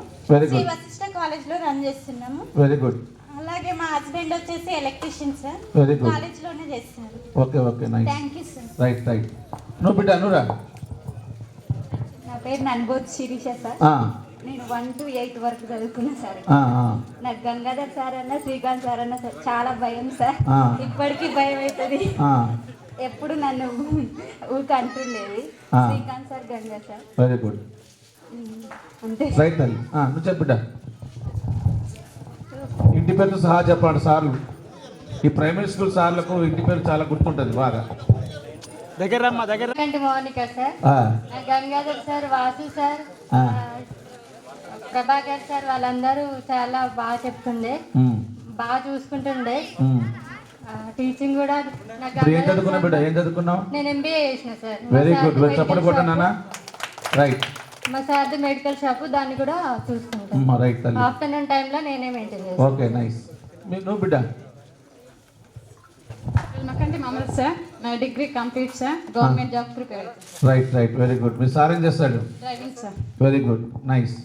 శ్రీ వశిష్ఠ కాలేజ్లో రన్ చేస్తున్నాము. Very good. అలాగే మా హస్బెండ్ వచ్చేసి ఎలక్ట్రీషియన్ సార్. Very good. కాలేజ్లోనే చేస్తారు. Okay, okay, nice. Thank you sir. Right, right. నువ్వు బిడ్డ నువ్వురా. నా పేరు నన్బోత్ శిరీష సార్. నేను 1 to 8 వరకు చదువుకున్నా సార్. నాకు గంగాధర్ సార్ అన్న, శ్రీకాంత్ సార్ అన్న సార్ చాలా భయం సార్. ఇప్పటికీ భయం అవుతుంది. ఎప్పుడు నన్ను ఊరికి అంటుండేది. Srikanth sir, Ganga sir. Very good. అంతే. రైట్ తల్లి. నువ్వు చెప్పు బిడ్డ. ఇంటి పేరుతో సహా చెప్పండి సార్లు. ఈ ప్రైమరీ స్కూల్ సార్లకు ఇంటి పేరు చాలా గుర్తుంటుంది బాగా. దగ్గర Mounika sir, Gangadhar sir, Vasu sir, Prabhakar sir, వాళ్ళందరూ చాలా బాగా చెప్తుండే, బాగా చూసుకుంటుండే. టీచింగ్ కూడా నాకు ఇప్పుడు ఏం చదువుకున్నావు బిడ్డ, ఏం చదువుకున్నావు? నేను ఎంబీఏ చేసిన సార్. వెరీ గుడ్, చప్పట్లు కొట్టనా? రైట్. మా సార్ది మెడికల్ షాప్, దాన్ని కూడా చూసుకుంటాను. రైట్ తల్లి. ఆఫ్టర్నూన్ టైంలో నేనే మెయింటైన్ చేస్తాను. Okay nice. నువ్వు బిడ్డ? నాకంటే మామూలు సార్, నా degree complete sir, government job prepare అవుతుంది. Right right, very good. మీ సార్ ఏం చేస్తాడు? Driving sir. Very good, nice.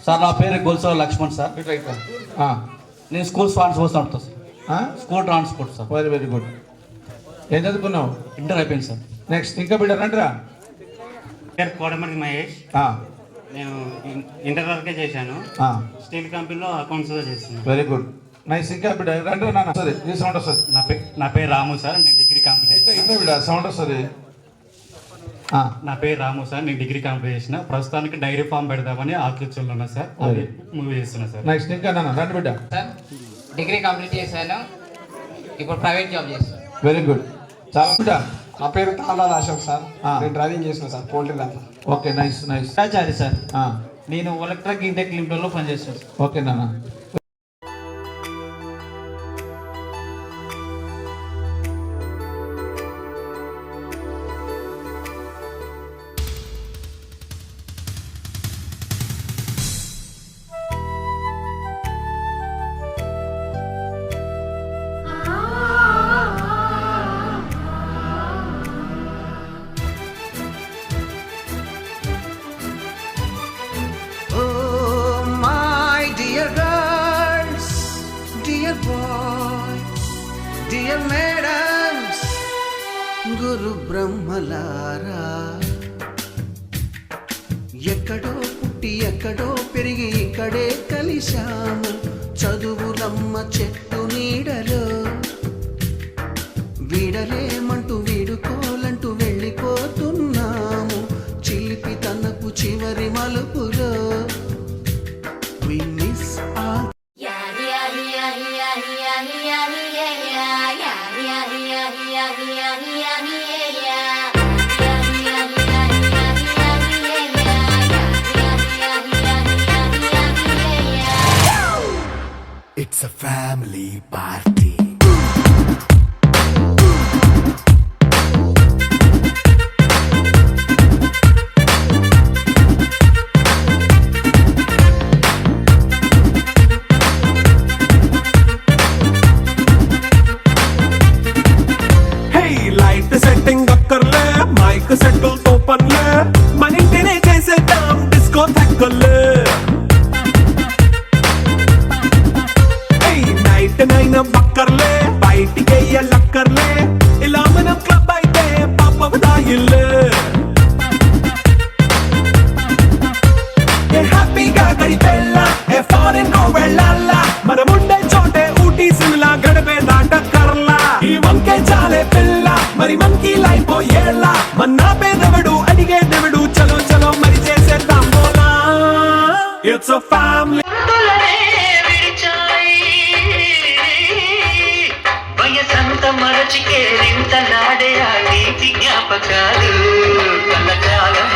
Sir నా పేరు గోల్సో లక్ష్మణ్ సార్. నేను స్కూల్ ట్రాన్స్పోర్ట్ నడుపుతా sir. School transport sir. Very very good. ఏం చదువుకున్నావు? ఇంటర్ అయిపోయింది సార్. నెక్స్ట్ ఇంకా బిడ్డ రండిరా. పేరు కోడమర్రి మహేష్. నేను ఇంటర్ వరకే చేశాను. స్టీల్ కంపెనీలో అకౌంట్స్లో చేస్తున్నాను. Very good, nice. ఇంకా బిడ్డ రండి నాన్న. సరే ఈ సౌండ్ వస్తుంది. నా పేరు రాము సార్, నేను డిగ్రీ కంప్లీట్. ఇంకా బిడ్డ సౌండ్ వస్తుంది. నా పేరు రాము సార్, నేను డిగ్రీ కంప్లీట్ చేసిన. ప్రస్తుతానికి డైరీ ఫామ్ పెడదామని ఆలోచనలో ఉన్నా సార్, అది మూవ్ చేస్తున్నా సార్. నెక్స్ట్ ఇంకా నాన్న రండి బిడ్డ. సార్ డిగ్రీ కంప్లీట్ చేశాను, ఇప్పుడు ప్రైవేట్ జాబ్ చేస్తాను. వెరీ గుడ్, చాలా బిడ్డ. నా పేరు తాళాల అశోక్ సార్, నేను డ్రైవింగ్ చేసిన సార్ పోల్ట్రీ దాంట్లో. Okay nice nice. Acharya sir, నేను ఎలక్ట్రిక్ ఇంటెక్ లిమిటెడ్లో పనిచేస్తాను. ఓకే నాన్న. డియర్ మేడమ్స్, గురు బ్రహ్మలారా, ఎక్కడో పుట్టి ఎక్కడో పెరిగి ఇక్కడే కలిశాము. చదువులమ్మ చెట్టు నీడలో వీడలేమంటూ వీడుకోలంటూ వెళ్ళిపోతున్నాము. చిలిపి తనకు చివరి మలుపులో we miss our It's a family party. Setting అక్కర్లే, మైక్ సెట్లు తోపన్లే, మన ఇంటినే చేసేద్దాం డిస్కో థక్కర్లే. నైట్ నైన్ బక్కర్లే, బయటికి లక్కర్లే, ఇలా మనం క్లబ్ అయితే పాపం దాయిల్లే. హ్యాపీగా గడిపెళ్ళ ఏ ఫారెన్ కో వెళ్ళాల, మనం ఉండే చోటే ఊటీ సిమ్లా గడిపే దాటక్కర్లా. ఈ వంకే చాలే పిల్ల, మరి మనకి లైఫ్ ఏళ్ళ, మన్నా పేదవడు అడిగే దేవుడు, చలో చలో మరి చేసేద్దాం బోలా. It's a family. వయసంత మరచికే ఇంత నాడే ఆ నీతి జ్ఞాపకాలు కలకాలం